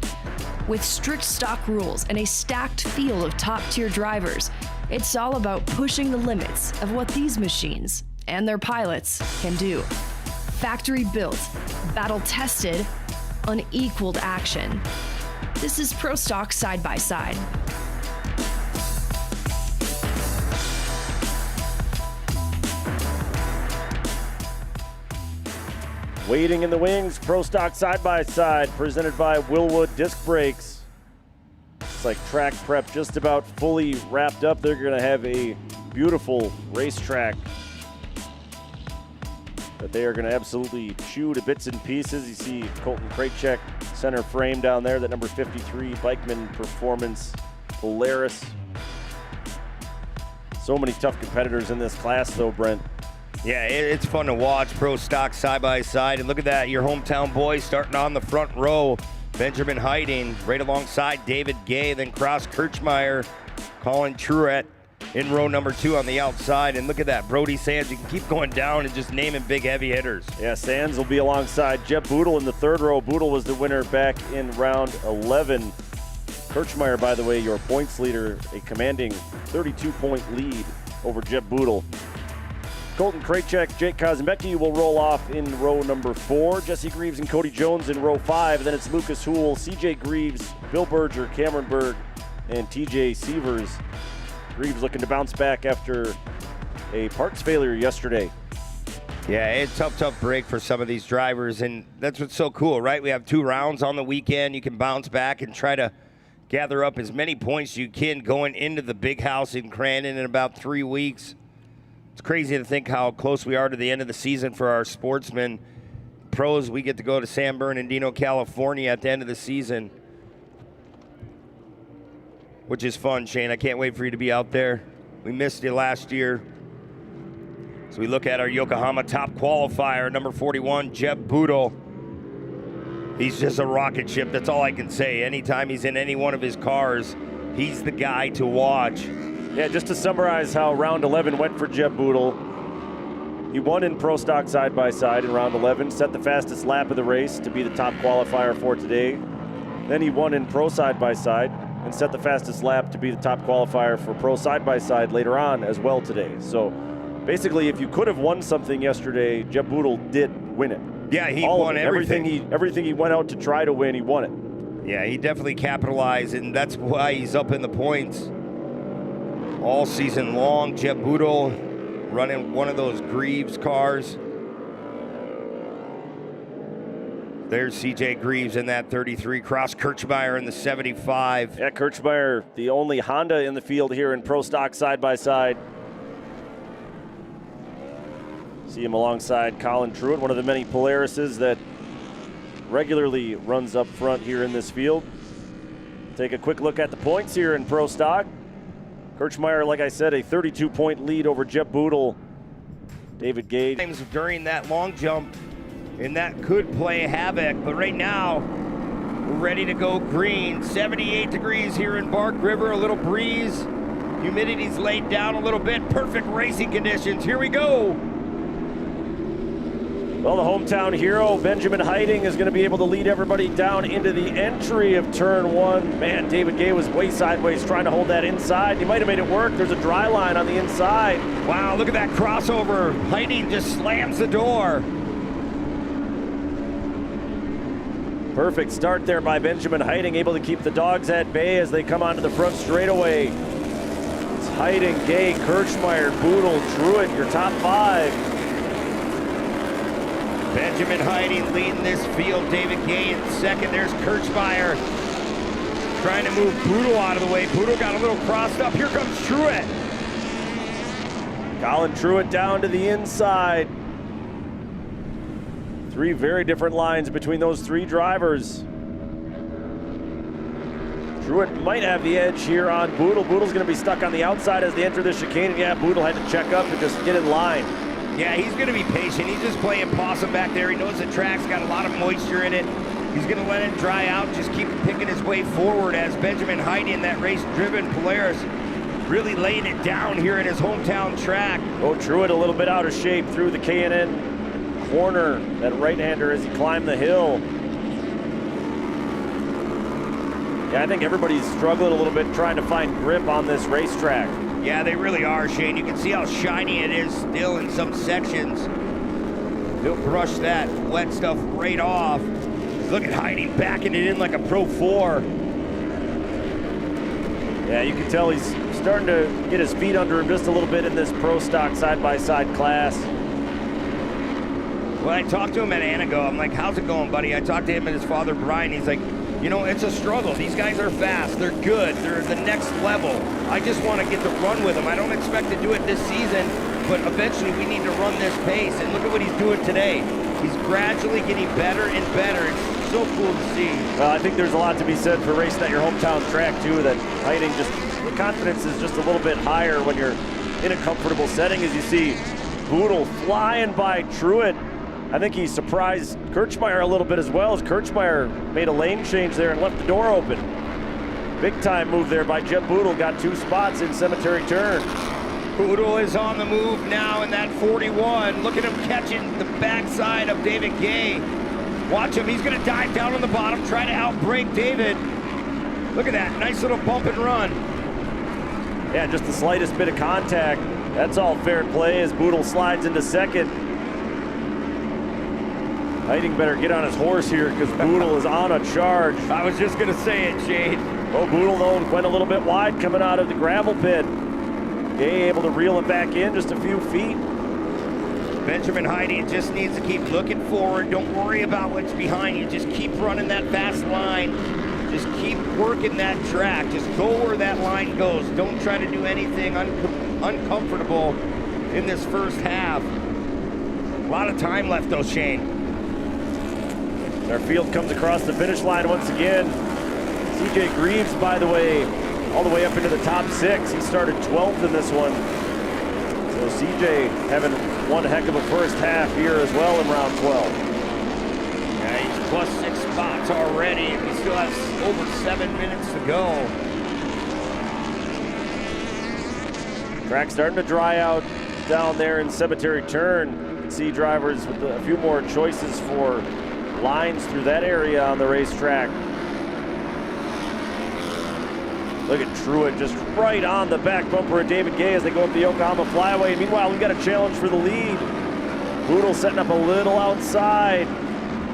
D: With strict stock rules and a stacked field of top-tier drivers, it's all about pushing the limits of what these machines and their pilots can do. Factory-built, battle-tested, unequaled action. This is Pro Stock side-by-side.
A: Waiting in the wings, Pro Stock side-by-side, presented by Willwood Disc Brakes. It's like track prep just about fully wrapped up. They're going to have a beautiful racetrack that they are going to absolutely chew to bits and pieces. You see Colton Krajcek center frame down there, that number 53 Bikeman Performance Polaris. So many tough competitors in this class, though, Brent.
I: Yeah, it's fun to watch Pro Stock side by side. And look at that, your hometown boys starting on the front row. Benjamin Heiding right alongside David Gay, then Cross Kirchmeier, Colin Truett in row number 2 on the outside. And look at that, Brody Sands. You can keep going down and just naming big heavy hitters.
A: Yeah, Sands will be alongside Jeb Boodle in the 3rd row. Boodle was the winner back in round 11. Kirchmeier, by the way, your points leader, a commanding 32-point lead over Jeb Boodle. Colton Krajcek, Jake Kazembecki will roll off in row number 4. Jesse Greaves and Cody Jones in row 5. Then it's Lucas Houle, CJ Greaves, Bill Berger, Cameron Berg, and TJ Sievers. Greaves looking to bounce back after a parts failure yesterday.
I: Yeah, it's a tough break for some of these drivers, and that's what's so cool, right? We have 2 rounds on the weekend. You can bounce back and try to gather up as many points you can going into the big house in Crandon in about 3 weeks. It's crazy to think how close we are to the end of the season for our sportsmen. Pros, we get to go to San Bernardino, California at the end of the season, which is fun, Shane. I can't wait for you to be out there. We missed you last year. So we look at our Yokohama top qualifier, number 41, Jeb Boodle. He's just a rocket ship. That's all I can say. Anytime he's in any one of his cars, he's the guy to watch.
A: Yeah, just to summarize how round 11 went for Jeb Boodle. He won in Pro Stock side-by-side in round 11, set the fastest lap of the race to be the top qualifier for today. Then he won in Pro side-by-side and set the fastest lap to be the top qualifier for Pro side-by-side later on as well today. So basically, if you could have won something yesterday, Jeb Boodle did win it.
I: Yeah, he won everything.
A: Everything he went out to try to win, he won it.
I: Yeah, he definitely capitalized, and that's why he's up in the points all season long. Jeb Boodle running one of those Greaves cars. There's CJ Greaves in that 33, Cross Kirchmeier in the 75.
A: Yeah, Kirchmeier, the only Honda in the field here in Pro Stock side-by-side. See him alongside Colin Truett, one of the many Polarises that regularly runs up front here in this field. Take a quick look at the points here in Pro Stock. Kirchmeier, like I said, a 32-point lead over Jeb Boodle. David Gage.
I: During that long jump, and that could play havoc, but right now, we're ready to go green. 78 degrees here in Bark River, a little breeze. Humidity's laid down a little bit. Perfect racing conditions. Here we go.
A: Well, the hometown hero, Benjamin Heiding, is going to be able to lead everybody down into the entry of turn 1. Man, David Gay was way sideways trying to hold that inside. He might have made it work. There's a dry line on the inside.
I: Wow, look at that crossover. Heiding just slams the door.
A: Perfect start there by Benjamin Heiding, able to keep the dogs at bay as they come onto the front straightaway. It's Heiding, Gay, Kirchmeier, Boodle, Truitt, your top 5.
I: Benjamin Heiding leading this field. David Gay in second. There's Kirchmeier trying to move Boodle out of the way. Boodle got a little crossed up. Here comes Truitt.
A: Colin Truitt down to the inside. 3 very different lines between those 3 drivers. Truitt might have the edge here on Boodle. Boodle's going to be stuck on the outside as they enter the chicane. Yeah, Boodle had to check up and just get in line.
I: Yeah, he's going to be patient. He's just playing possum back there. He knows the track's got a lot of moisture in it. He's going to let it dry out, just keep picking his way forward as Benjamin Heiding, that race-driven Polaris, really laying it down here in his hometown track.
A: Oh, Truitt a little bit out of shape through the K&N corner, that right-hander as he climbed the hill. Yeah, I think everybody's struggling a little bit trying to find grip on this racetrack.
I: Yeah, they really are, Shane. You can see how shiny it is still in some sections. He'll brush that wet stuff right off. Look at Heiding backing it in like a Pro 4.
A: Yeah, you can tell he's starting to get his feet under him just a little bit in this Pro Stock side-by-side class.
I: When I talked to him at Anago, I'm like, how's it going, buddy? I talked to him and his father, Brian. He's like, you know, it's a struggle. These guys are fast. They're good. They're the next level. I just want to get to run with them. I don't expect to do it this season, but eventually we need to run this pace. And look at what he's doing today. He's gradually getting better and better. It's so cool to see.
A: Well, I think there's a lot to be said for racing at your hometown track, too, that Heiding just, the confidence is just a little bit higher when you're in a comfortable setting, as you see Boodle flying by Truitt. I think he surprised Kirchmeier a little bit as well, as Kirchmeier made a lane change there and left the door open. Big time move there by Jeb Boodle, got 2 spots in Cemetery Turn.
I: Boodle is on the move now in that 41. Look at him catching the backside of David Gay. Watch him, he's gonna dive down on the bottom, try to outbrake David. Look at that, nice little bump and run.
A: Yeah, just the slightest bit of contact. That's all fair play as Boodle slides into second. Heiding better get on his horse here because Boodle is on a charge.
I: I was just gonna say it, Shane.
A: Oh, Boodle though went a little bit wide coming out of the gravel pit. Gay able to reel it back in just a few feet.
I: Benjamin Heiding just needs to keep looking forward. Don't worry about what's behind you. Just keep running that fast line. Just keep working that track. Just go where that line goes. Don't try to do anything uncomfortable in this first half. A lot of time left though, Shane.
A: Our field comes across the finish line once again. CJ Greaves, by the way, all the way up into the top 6. He started 12th in this one. So CJ having one heck of a first half here as well in round 12.
I: Yeah, he's plus 6 spots already. He still has over 7 minutes to go.
A: Track starting to dry out down there in Cemetery Turn. You can see drivers with a few more choices for lines through that area on the racetrack. Look at Truitt just right on the back bumper of David Gay as they go up the Yokohama Flyway. Meanwhile, we've got a challenge for the lead. Boodle setting up a little outside.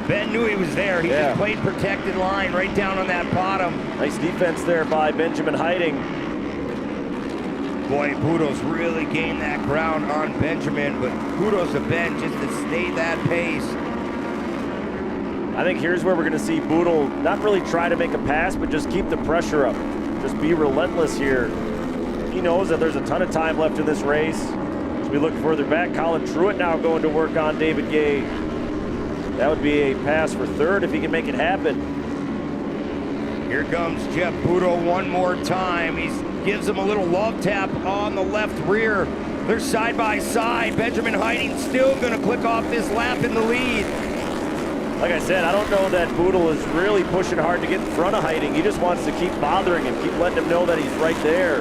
I: Ben knew he was there. He just played protected line right down on that bottom.
A: Nice defense there by Benjamin Heiding.
I: Boy, Boodle's really gained that ground on Benjamin, but kudos to Ben just to stay that pace.
A: I think here's where we're going to see Boodle not really try to make a pass, but just keep the pressure up. Just be relentless here. He knows that there's a ton of time left in this race. As we look further back, Colin Truitt now going to work on David Gay. That would be a pass for third if he can make it happen.
I: Here comes Jeff Boodle one more time. He gives him a little love tap on the left rear. They're side by side. Benjamin Heiding still going to click off this lap in the lead.
A: Like I said, I don't know that Boodle is really pushing hard to get in front of Heiding. He just wants to keep bothering him, keep letting him know that he's right there.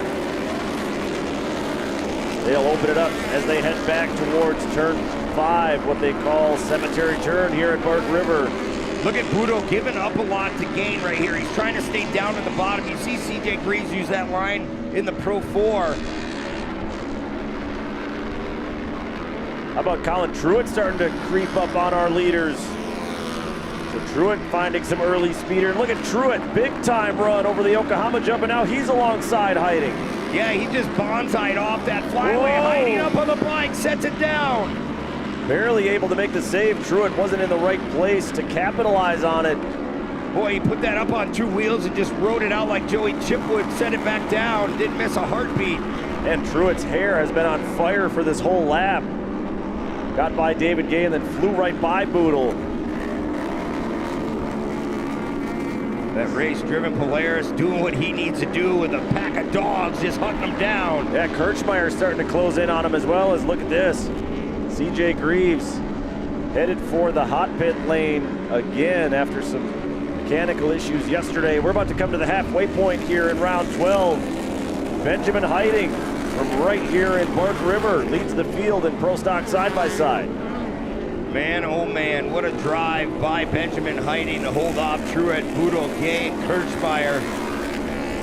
A: They'll open it up as they head back towards turn 5, what they call cemetery turn here at Bark River.
I: Look at Budo giving up a lot to gain right here. He's trying to stay down at the bottom. You see CJ Greaves use that line in the Pro 4.
A: How about Colin Truitt starting to creep up on our leaders? So Truitt finding some early speeder. Look at Truitt, big time run over the Yokohama jump, and now he's alongside Hiding.
I: Yeah, he just bonsai'd off that flyway. Hiding up on the bike, sets it down.
A: Barely able to make the save. Truitt wasn't in the right place to capitalize on it.
I: Boy, he put that up on 2 wheels and just rode it out like Joey Chipwood, set it back down, didn't miss a heartbeat.
A: And Truitt's hair has been on fire for this whole lap. Got by David Gay and then flew right by Boodle.
I: That race-driven Polaris doing what he needs to do with a pack of dogs, just hunting him down.
A: Yeah, Kirchmeyer's starting to close in on him as well. As look at this. CJ Greaves headed for the hot pit lane again after some mechanical issues yesterday. We're about to come to the halfway point here in round 12. Benjamin Hiding from right here in Bark River leads the field in Pro Stock side-by-side.
I: Man, oh man, what a drive by Benjamin Hiding to hold off Truitt, Boodle, Gay, Kirchmeyer.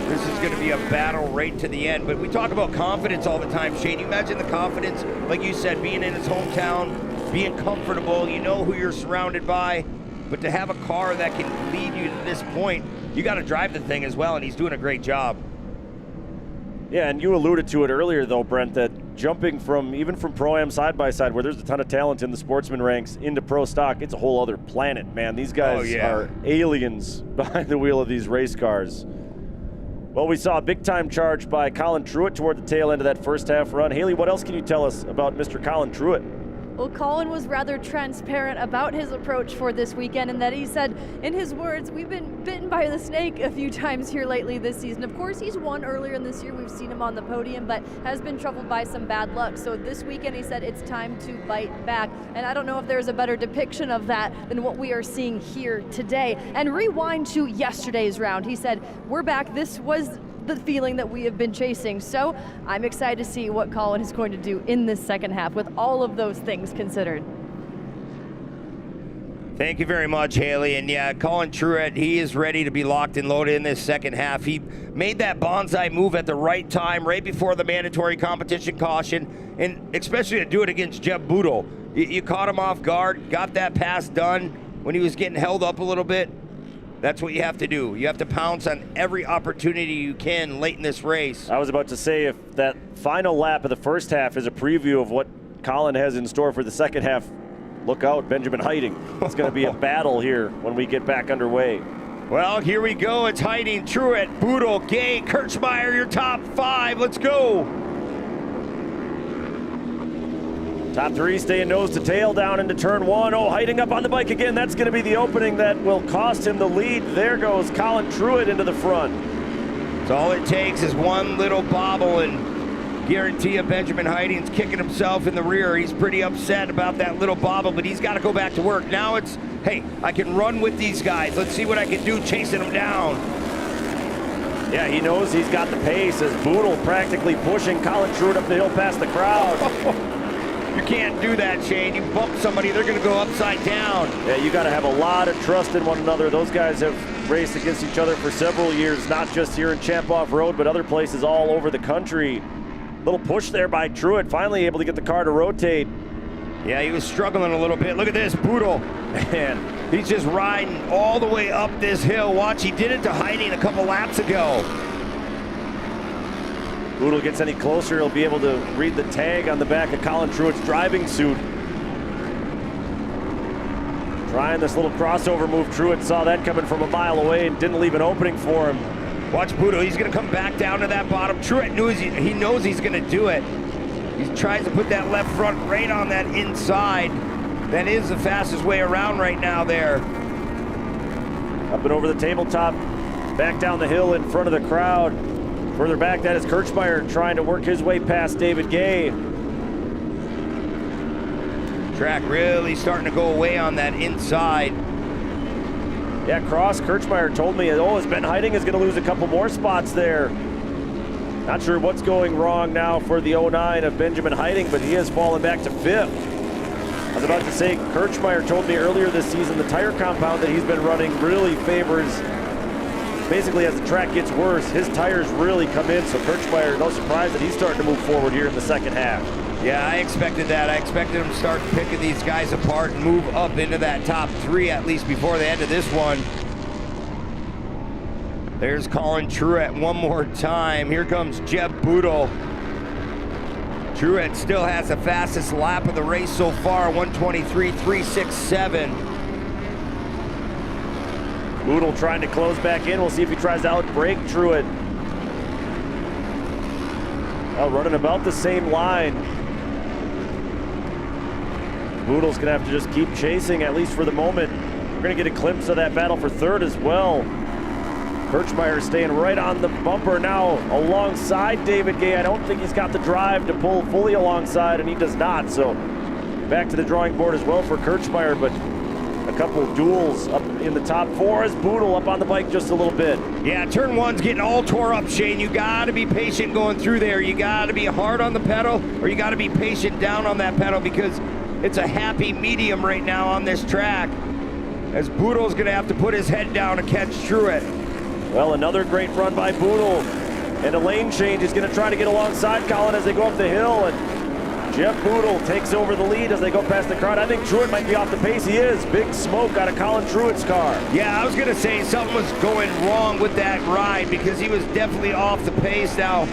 I: This is going to be a battle right to the end. But we talk about confidence all the time, Shane. You imagine the confidence, like you said, being in his hometown, being comfortable, you know who you're surrounded by. But to have a car that can lead you to this point, you got to drive the thing as well, and he's doing a great job.
A: Yeah, and you alluded to it earlier, though, Brent, that jumping from even from Pro-Am side-by-side, where there's a ton of talent in the sportsman ranks, into Pro Stock, it's a whole other planet, man. These guys are aliens behind the wheel of these race cars. Well, we saw a big-time charge by Colin Truitt toward the tail end of that first half run. Haley, what else can you tell us about Mr. Colin Truitt?
F: Well, Colin was rather transparent about his approach for this weekend, and that he said, in his words, we've been bitten by the snake a few times here lately this season. Of course, he's won earlier in this year. We've seen him on the podium, but has been troubled by some bad luck. So this weekend, he said, it's time to bite back. And I don't know if there's a better depiction of that than what we are seeing here today. And rewind to yesterday's round. He said, we're back. This was the feeling that we have been chasing. So I'm excited to see what Colin is going to do in this second half with all of those things considered.
I: Thank you very much, Haley. And yeah, Colin Truitt, he is ready to be locked and loaded in this second half. He made that bonsai move at the right time, right before the mandatory competition caution, and especially to do it against Jeb Boodle. You caught him off guard, got that pass done when he was getting held up a little bit. That's what you have to do. You have to pounce on every opportunity you can late in this race.
A: I was about to say, if that final lap of the first half is a preview of what Colin has in store for the second half, look out, Benjamin Hiding. It's going to be a battle here when we get back underway.
I: Well, here we go. It's Hiding, Truitt, Boodle, Gay, Kirchmeyer, your top 5. Let's go.
A: Top 3 staying nose to tail down into turn 1. Oh, Hiding up on the bike again. That's going to be the opening that will cost him the lead. There goes Colin Truitt into the front.
I: So all it takes is one little bobble, and guarantee you Benjamin Hiding's kicking himself in the rear. He's pretty upset about that little bobble, but he's got to go back to work. Now it's, hey, I can run with these guys. Let's see what I can do chasing them down.
A: Yeah, he knows he's got the pace as Boodle practically pushing Colin Truitt up the hill past the crowd.
I: You can't do that, Shane. You bump somebody, they're going to go upside down.
A: Yeah, you got to have a lot of trust in one another. Those guys have raced against each other for several years, not just here in Champ Off Road, but other places all over the country. Little push there by Truitt, finally able to get the car to rotate.
I: Yeah, he was struggling a little bit. Look at this, Boodle. Man, he's just riding all the way up this hill. Watch, he did it to Hiding a couple laps ago.
A: Boodle gets any closer, he'll be able to read the tag on the back of Colin Truitt's driving suit. Trying this little crossover move. Truitt saw that coming from a mile away and didn't leave an opening for him.
I: Watch Boodle, he's going to come back down to that bottom. Truitt he knows he's going to do it. He tries to put that left front right on that inside. That is the fastest way around right now there.
A: Up and over the tabletop, back down the hill in front of the crowd. Further back, that is Kirchmeyer trying to work his way past David Gay.
I: Track really starting to go away on that inside.
A: Yeah, Cross Kirchmeyer told me, oh, as Ben Hiding is going to lose a couple more spots there. Not sure what's going wrong now for the 09 of Benjamin Hiding, but he has fallen back to 5th. was about to say, Kirchmeier told me earlier this season the tire compound that he's been running really favors, basically as the track gets worse, his tires really come in, so Kirchmeier, no surprise that he's starting to move forward here in the second half.
I: Yeah, I expected that. I expected him to start picking these guys apart and move up into that top 3 at least before the end of this one. There's Colin Truett one more time. Here comes Jeb Boodle. Truett still has the fastest lap of the race so far, 1:23.367.
A: Boodle trying to close back in. We'll see if he tries to outbrake Truett. Running about the same line. Boodle's gonna have to just keep chasing, at least for the moment. We're gonna get a glimpse of that battle for third as well. Kirchmeier staying right on the bumper now alongside David Gay. I don't think he's got the drive to pull fully alongside, and he does not. So back to the drawing board as well for Kirchmeier, but a couple of duels up in the top 4 as Boodle up on the bike just a little bit.
I: Yeah, turn 1's getting all tore up, Shane. You gotta be patient going through there. You gotta be hard on the pedal, or you gotta be patient down on that pedal, because it's a happy medium right now on this track, as Boodle's gonna have to put his head down to catch Truett.
A: Well, another great run by Boodle, and a lane change. He's going to try to get alongside Colin as they go up the hill, and Jeff Boodle takes over the lead as they go past the crowd. I think Truett might be off the pace. He is. Big smoke out of Colin Truett's car.
I: Yeah, I was going to say something was going wrong with that ride, because he was definitely off the pace. Now,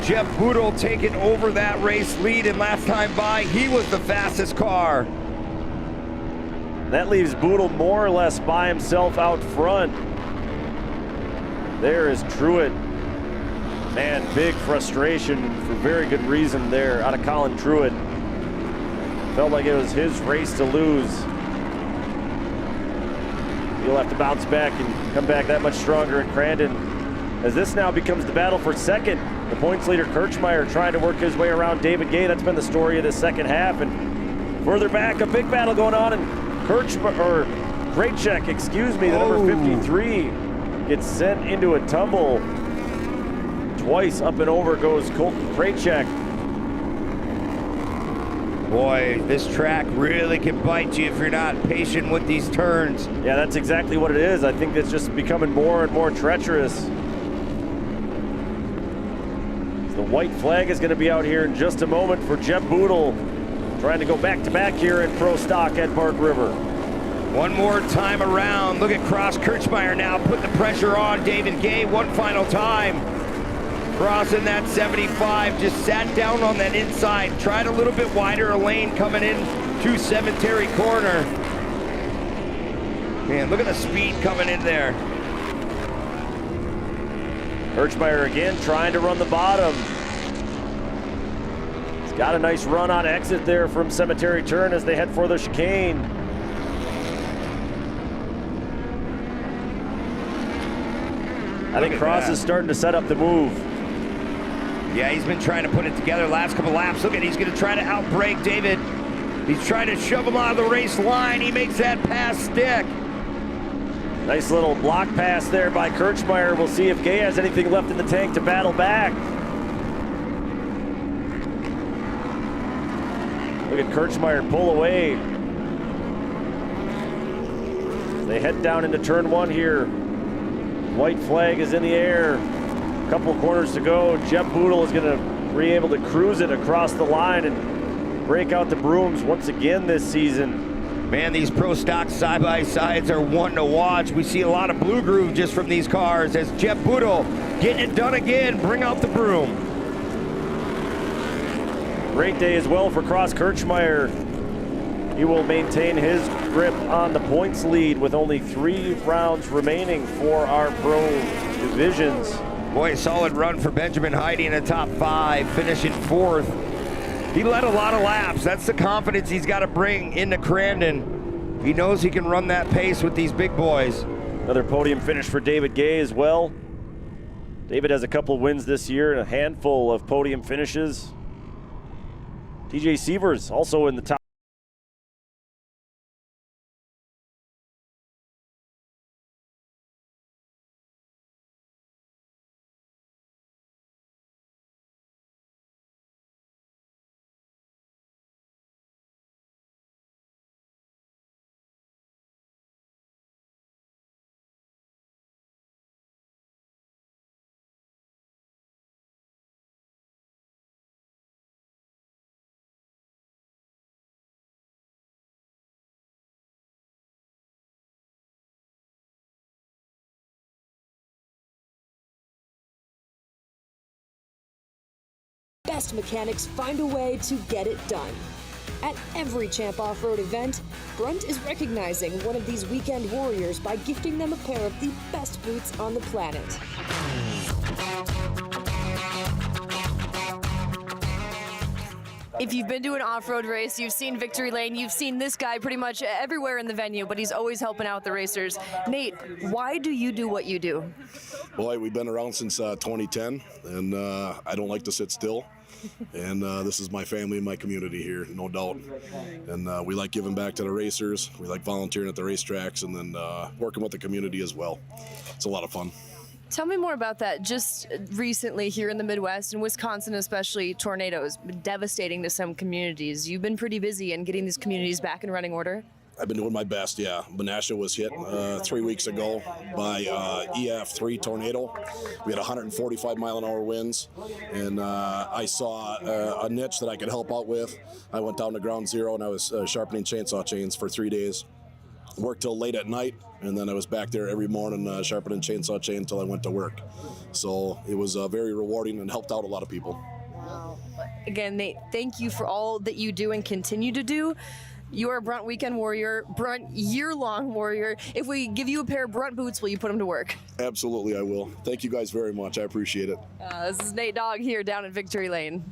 I: Jeff Boodle taking over that race lead, and last time by, he was the fastest car.
A: That leaves Boodle more or less by himself out front. There is Truett. Man, big frustration for very good reason there out of Colin Truett. Felt like it was his race to lose. He'll have to bounce back and come back that much stronger in Crandon, as this now becomes the battle for second. The points leader Kirchmeier trying to work his way around David Gay. That's been the story of this second half. And further back, a big battle going on, and Krejcik, excuse me, the number 53. Gets sent into a tumble. Twice up and over goes Colton Krejcik.
I: Boy, this track really can bite you if you're not patient with these turns.
A: Yeah, that's exactly what it is. I think it's just becoming more and more treacherous. The white flag is going to be out here in just a moment for Jeb Boodle, trying to go back-to-back here in Pro Stock at Bark River.
I: One more time around. Look at Cross Kirchmeier now putting the pressure on David Gay one final time. Crossing that 75, just sat down on that inside, tried a little bit wider a lane coming in to Cemetery Corner. Man, look at the speed coming in there.
A: Kirchmeier again trying to run the bottom. He's got a nice run on exit there from Cemetery Turn as they head for the chicane. I think Cross is starting to set up the move.
I: Yeah, he's been trying to put it together last couple laps. Look at, he's going to try to outbrake David. He's trying to shove him out of the race line. He makes that pass stick.
A: Nice little block pass there by Kirchmeier. We'll see if Gay has anything left in the tank to battle back. Look at Kirchmeier pull away. They head down into turn 1 here. White flag is in the air. A couple of corners to go. Jeb Boodle is going to be able to cruise it across the line and break out the brooms once again this season.
I: Man, these Pro Stock side-by-sides are one to watch. We see a lot of blue groove just from these cars as Jeb Boodle getting it done again. Bring out the broom.
A: Great day as well for Cross Kirchmeier. He will maintain his grip on the points lead with only 3 rounds remaining for our pro divisions.
I: Boy, a solid run for Benjamin Heide in the top 5, finishing 4th. He led a lot of laps. That's the confidence he's got to bring into Crandon. He knows he can run that pace with these big boys.
A: Another podium finish for David Gay as well. David has a couple wins this year and a handful of podium finishes. TJ Sievers also in the top
D: best mechanics find a way to get it done. At every Champ Off-Road event, Brunt is recognizing one of these weekend warriors by gifting them a pair of the best boots on the planet.
P: If you've been to an off-road race, you've seen Victory Lane, you've seen this guy pretty much everywhere in the venue, but he's always helping out the racers. Nate, why do you do what you do?
R: Boy, we've been around since 2010, and I don't like to sit still. And this is my family and my community here, no doubt. And we like giving back to the racers. We like volunteering at the racetracks, and then working with the community as well. It's a lot of fun.
P: Tell me more about that. Just recently here in the Midwest, in Wisconsin especially, tornadoes devastating to some communities. You've been pretty busy in getting these communities back in running order.
R: I've been doing my best, yeah. Menasha was hit 3 weeks ago by EF3 tornado. We had 145 mile an hour winds, and I saw a niche that I could help out with. I went down to ground zero and I was sharpening chainsaw chains for 3 days. Worked till late at night, and then I was back there every morning sharpening chainsaw chain until I went to work. So it was very rewarding and helped out a lot of people.
P: Wow. Again, Nate, thank you for all that you do and continue to do. You are a Brunt weekend warrior, Brunt year-long warrior. If we give you a pair of Brunt boots, will you put them to work?
R: Absolutely, I will. Thank you guys very much. I appreciate it.
P: This is Nate Dogg here down at Victory Lane.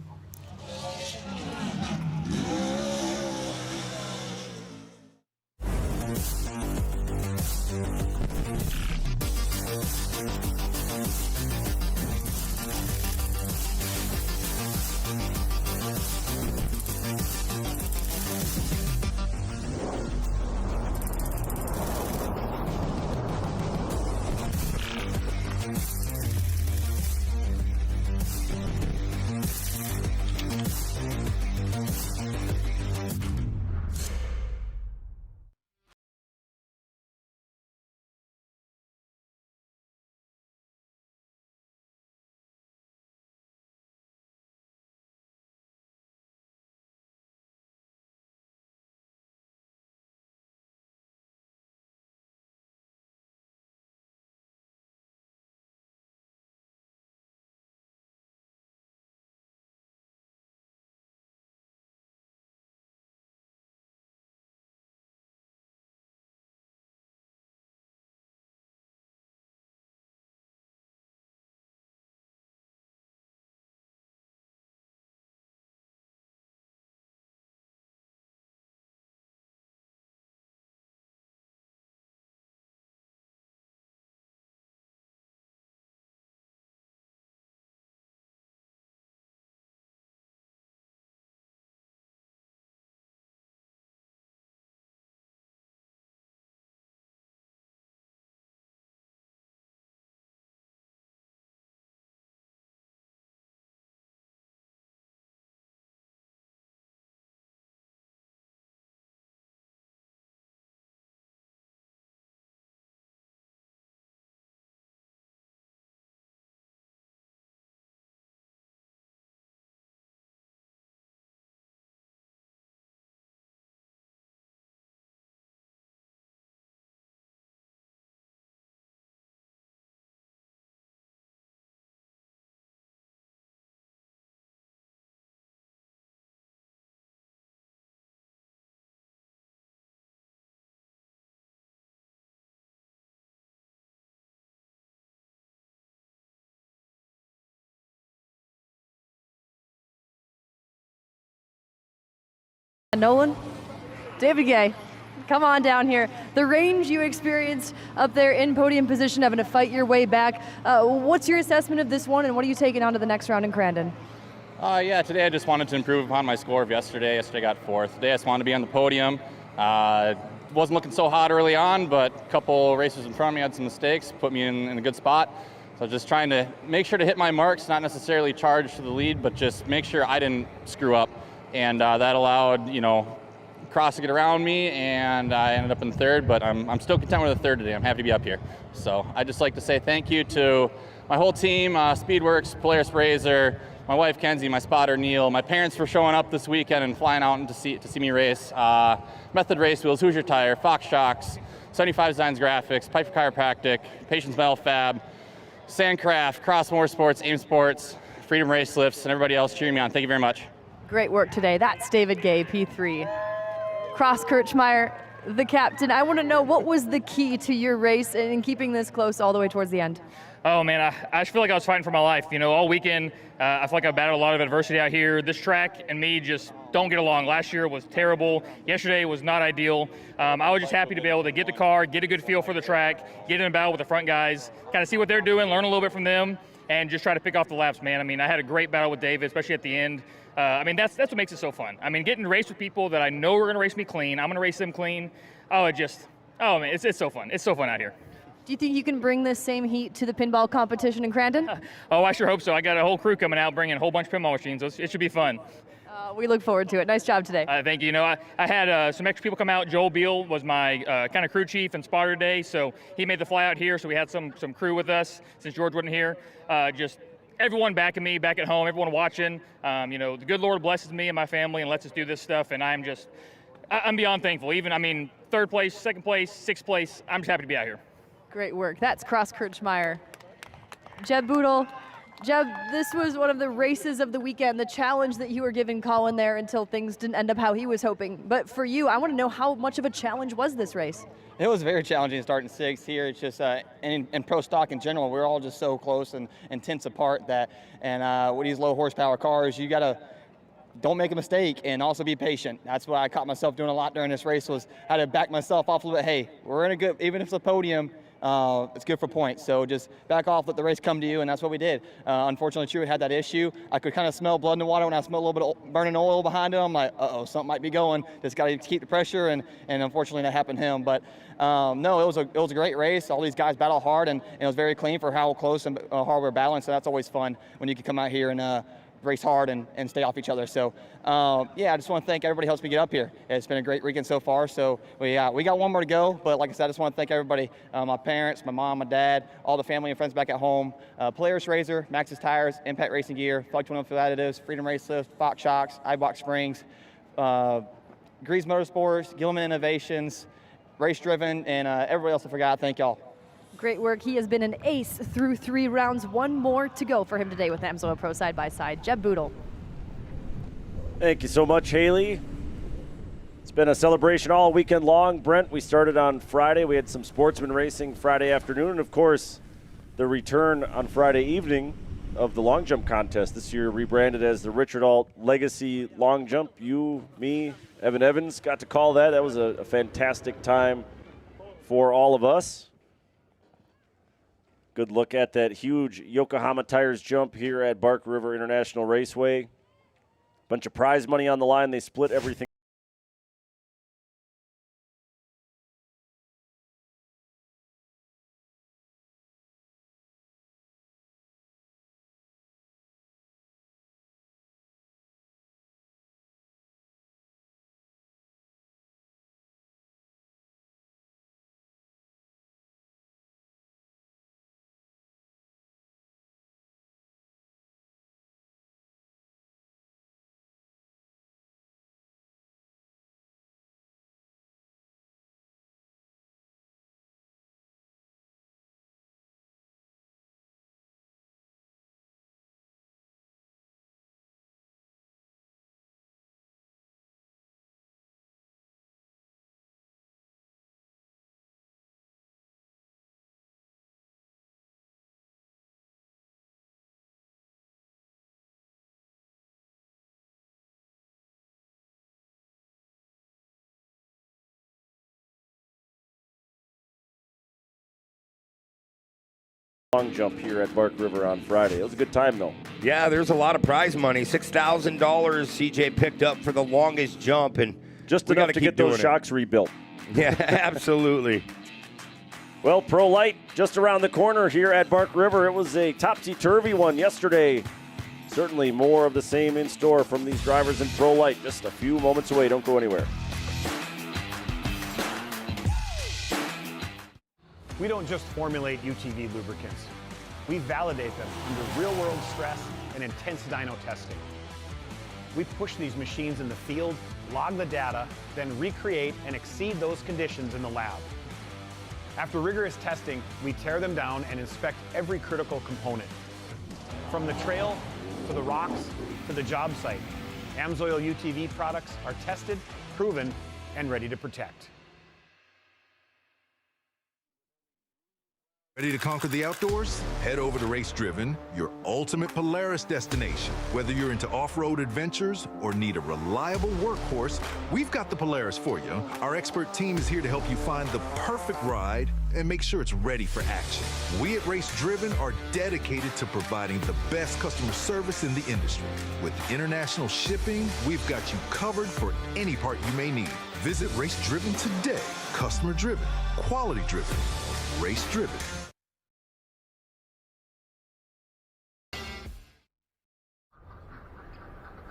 F: Nolan, David Gay, come on down here. The range you experienced up there in podium position, having to fight your way back. What's your assessment of this one, and what are you taking on to the next round in Crandon?
S: Yeah, today I just wanted to improve upon my score of yesterday. Yesterday I got 4th. Today I just wanted to be on the podium. Wasn't looking so hot early on, but a couple racers in front of me had some mistakes, put me in a good spot. So just trying to make sure to hit my marks, not necessarily charge to the lead, but just make sure I didn't screw up. And that allowed, Cross to get around me, and I ended up in 3rd, but I'm still content with the 3rd today. I'm happy to be up here. So I'd just like to say thank you to my whole team, Speedworks, Polaris Razor, my wife Kenzie, my spotter Neil, my parents for showing up this weekend and flying out and to see me race, Method Race Wheels, Hoosier Tire, Fox Shocks, 75 Designs Graphics, Piper Chiropractic, Patience Metal Fab, Sandcraft, Cross Motorsports, AIM Sports, Freedom Race Lifts, and everybody else cheering me on. Thank you very much.
F: Great work today. That's David Gay, P3. Cross Kirchmeier, the captain. I want to know, what was the key to your race and in keeping this close all the way towards the end?
T: Oh man, I just feel like I was fighting for my life. You know, all weekend, I feel like I battled a lot of adversity out here. This track and me just don't get along. Last year was terrible. Yesterday was not ideal. I was just happy to be able to get the car, get a good feel for the track, get in a battle with the front guys, kind of see what they're doing, learn a little bit from them, and just try to pick off the laps, man. I mean, I had a great battle with David, especially at the end. I mean, that's what makes it so fun. I mean, getting to race with people that I know are going to race me clean. I'm going to race them clean. Oh, man, it's so fun. It's so fun out here.
F: Do you think you can bring this same heat to the pinball competition in Crandon?
T: Oh, I sure hope so. I got a whole crew coming out bringing a whole bunch of pinball machines. So it should be fun.
F: We look forward to it. Nice job today.
T: Thank you. You know, I had some extra people come out. Joel Beal was my kind of crew chief and spotter today, so he made the fly out here. So we had some crew with us since George wasn't here. Just everyone backing me, back at home, everyone watching. You know, the good Lord blesses me and my family and lets us do this stuff, and I'm beyond thankful. Even, I mean, 3rd place, 2nd place, 6th place, I'm just happy to be out here.
F: Great work. That's Cross Kirchmeier. Jeb Boodle. Jeb, this was one of the races of the weekend, the challenge that you were giving Colin there until things didn't end up how he was hoping. But for you, I want to know, how much of a challenge was this race?
U: It was very challenging starting 6th here. It's just, in pro stock in general, we're all just so close and tense apart that, and with these low horsepower cars, you got to don't make a mistake and also be patient. That's what I caught myself doing a lot during this race, was how to back myself off a little bit. Hey, we're in a good, even if it's a podium, it's good for points. So just back off, let the race come to you, and that's what we did. Unfortunately, Truett had that issue. I could kind of smell blood in the water when I smelled a little bit of burning oil behind him. I'm like, uh-oh, something might be going. Just got to keep the pressure, and unfortunately that happened to him. But no, it was a great race. All these guys battled hard, and it was very clean for how close and hard we're battling. So that's always fun when you can come out here and race hard and stay off each other. So yeah, I just want to thank everybody who helps me get up here. It's been a great weekend so far. So we got one more to go, but like I said, I just want to thank everybody, my parents, my mom, my dad, all the family and friends back at home, Polaris Razor, Maxxis Tires, Impact Racing Gear, Flight 21 Fuel Additives, Freedom Race Lift, Fox Shocks, iBox Springs, Grease Motorsports, Gilman Innovations, Race Driven, and everybody else I forgot. Thank y'all.
F: Great work. He has been an ace through 3 rounds. One more to go for him today with AMSOIL Pro Side by Side. Jeb Boodle.
A: Thank you so much, Haley. It's been a celebration all weekend long. Brent, we started on Friday. We had some sportsman racing Friday afternoon, and of course, the return on Friday evening of the long jump contest, this year rebranded as the Richard Alt Legacy Long Jump. You, me, Evan Evans got to call that. That was a fantastic time for all of us. Good look at that huge Yokohama Tires jump here at Bark River International Raceway. Bunch of prize money on the line. They split everything. Long jump here at Bark River on Friday. It was a good time, though.
I: Yeah, there's a lot of prize money. $6,000 CJ picked up for the longest jump, and
A: just enough to get those shocks rebuilt.
I: Yeah, absolutely.
A: Well, Pro Light just around the corner here at Bark River. It was a topsy-turvy one yesterday. Certainly more of the same in store from these drivers in Pro Light. Just a few moments away. Don't go anywhere.
V: We don't just formulate UTV lubricants. We validate them under real-world stress and intense dyno testing. We push these machines in the field, log the data, then recreate and exceed those conditions in the lab. After rigorous testing, we tear them down and inspect every critical component. From the trail for the rocks to the job site, AMSOIL UTV products are tested, proven, and ready to protect.
L: Ready to conquer the outdoors? Head over to Race Driven, your ultimate Polaris destination. Whether you're into off-road adventures or need a reliable workhorse, we've got the Polaris for you. Our expert team is here to help you find the perfect ride and make sure it's ready for action. We at Race Driven are dedicated to providing the best customer service in the industry. With international shipping, we've got you covered for any part you may need. Visit Race Driven today. Customer driven, quality driven, Race Driven.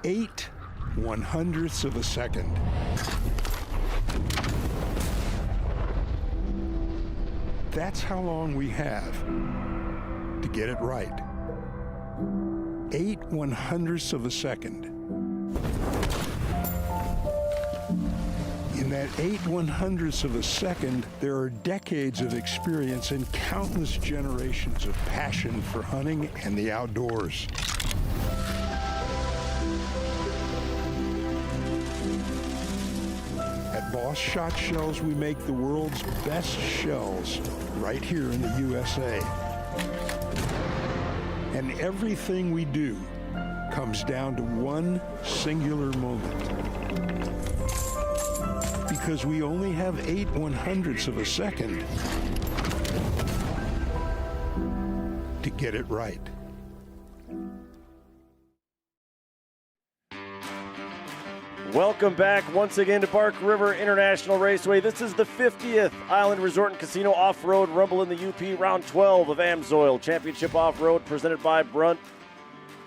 C: 8/100ths of a second. That's how long we have to get it right. 8/100ths of a second. In that 8/100ths of a second, there are decades of experience and countless generations of passion for hunting and the outdoors. At Boss Shot Shells, we make the world's best shells right here in the USA. And everything we do comes down to one singular moment. Because we only have 8/100ths of a second to get it right.
A: Welcome back once again to Bark River International Raceway. This is the 50th Island Resort and Casino Off-Road Rumble in the UP, round 12 of AMSOIL Championship Off-Road, presented by Brunt.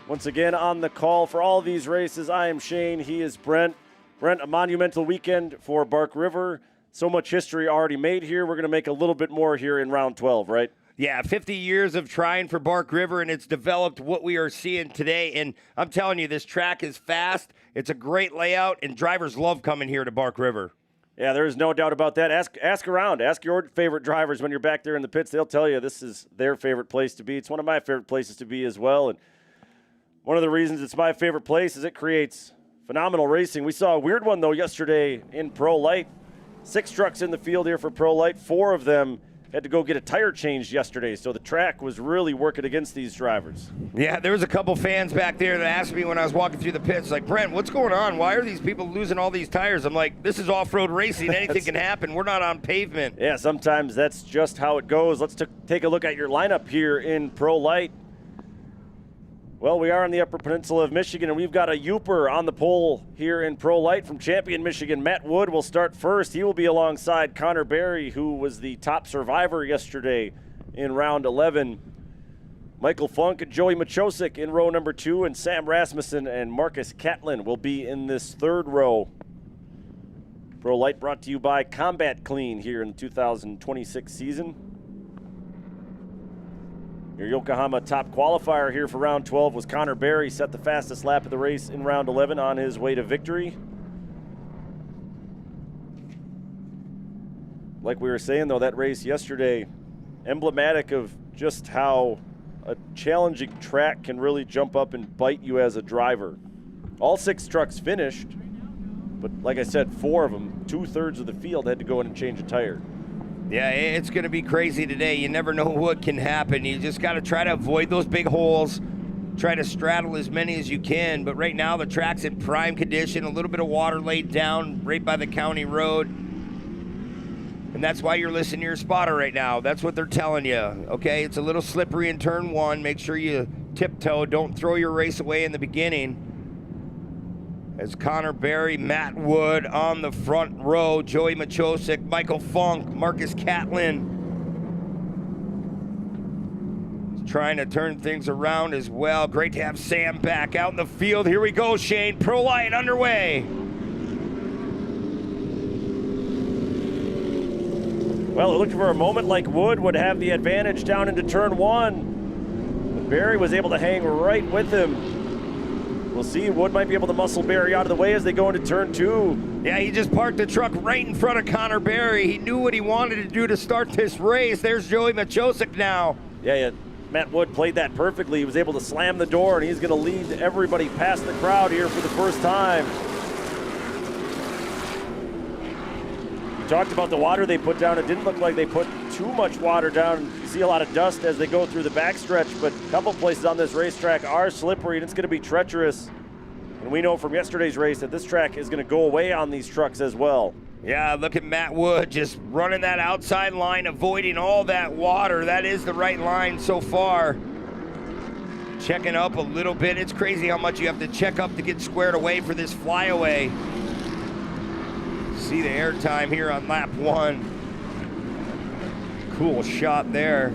A: Once again on the call for all these races, I am Shane, he is Brent. Brent, a monumental weekend for Bark River. So much history already made here. We're going to make a little bit more here in round 12, right?
I: Yeah, 50 years of trying for Bark River, and it's developed what we are seeing today. And I'm telling you, this track is fast. It's a great layout, and drivers love coming here to Bark River.
A: Yeah, there is no doubt about that. Ask around. Ask your favorite drivers when you're back there in the pits. They'll tell you this is their favorite place to be. It's one of my favorite places to be as well. And one of the reasons it's my favorite place is it creates phenomenal racing. We saw a weird one, though, yesterday in Pro Light. 6 trucks in the field here for Pro Light. 4 of them had to go get a tire changed yesterday, so the track was really working against these drivers.
I: Yeah, there was a couple fans back there that asked me when I was walking through the pits, like, Brent, what's going on? Why are these people losing all these tires? I'm like, this is off-road racing. Anything can happen. We're not on pavement.
A: Yeah, sometimes that's just how it goes. Let's take a look at your lineup here in Pro Light. Well, we are on the Upper Peninsula of Michigan, and we've got a Youper on the pole here in Pro Light from Champion, Michigan. Matt Wood will start first. He will be alongside Connor Berry, who was the top survivor yesterday in round 11. Michael Funk and Joey Machosik in row number 2, and Sam Rasmussen and Marcus Catlin will be in this third row. Pro Light brought to you by Combat Clean here in the 2026 season. Your Yokohama top qualifier here for round 12 was Connor Berry. Set the fastest lap of the race in round 11 on his way to victory. Like we were saying, though, that race yesterday, emblematic of just how a challenging track can really jump up and bite you as a driver. All 6 trucks finished, but like I said, 4 of them, 2/3 of the field, had to go in and change a tire.
I: Yeah, it's going to be crazy today. You never know what can happen. You just got to try to avoid those big holes, try to straddle as many as you can. But right now, the track's in prime condition, a little bit of water laid down right by the county road. And that's why you're listening to your spotter right now. That's what they're telling you, okay? It's a little slippery in turn 1. Make sure you tiptoe. Don't throw your race away in the beginning. As Connor Berry, Matt Wood on the front row, Joey Machosik, Michael Funk, Marcus Catlin. Trying to turn things around as well. Great to have Sam back out in the field. Here we go, Shane. Pro Light underway.
A: Well, it looked for a moment like Wood would have the advantage down into turn 1. But Berry was able to hang right with him. We'll see. Wood might be able to muscle Berry out of the way as they go into turn 2.
I: Yeah, he just parked the truck right in front of Connor Berry. He knew what he wanted to do to start this race. There's Joey Machosik now.
A: Yeah. Matt Wood played that perfectly. He was able to slam the door, and he's going to lead everybody past the crowd here for the first time. We talked about the water they put down. It didn't look like they put too much water down. You see a lot of dust as they go through the backstretch, but a couple places on this racetrack are slippery, and it's going to be treacherous. And we know from yesterday's race that this track is going to go away on these trucks as well.
I: Yeah, look at Matt Wood just running that outside line, avoiding all that water. That is the right line so far. Checking up a little bit. It's crazy how much you have to check up to get squared away for this flyaway. See the air time here on lap 1. Cool shot there.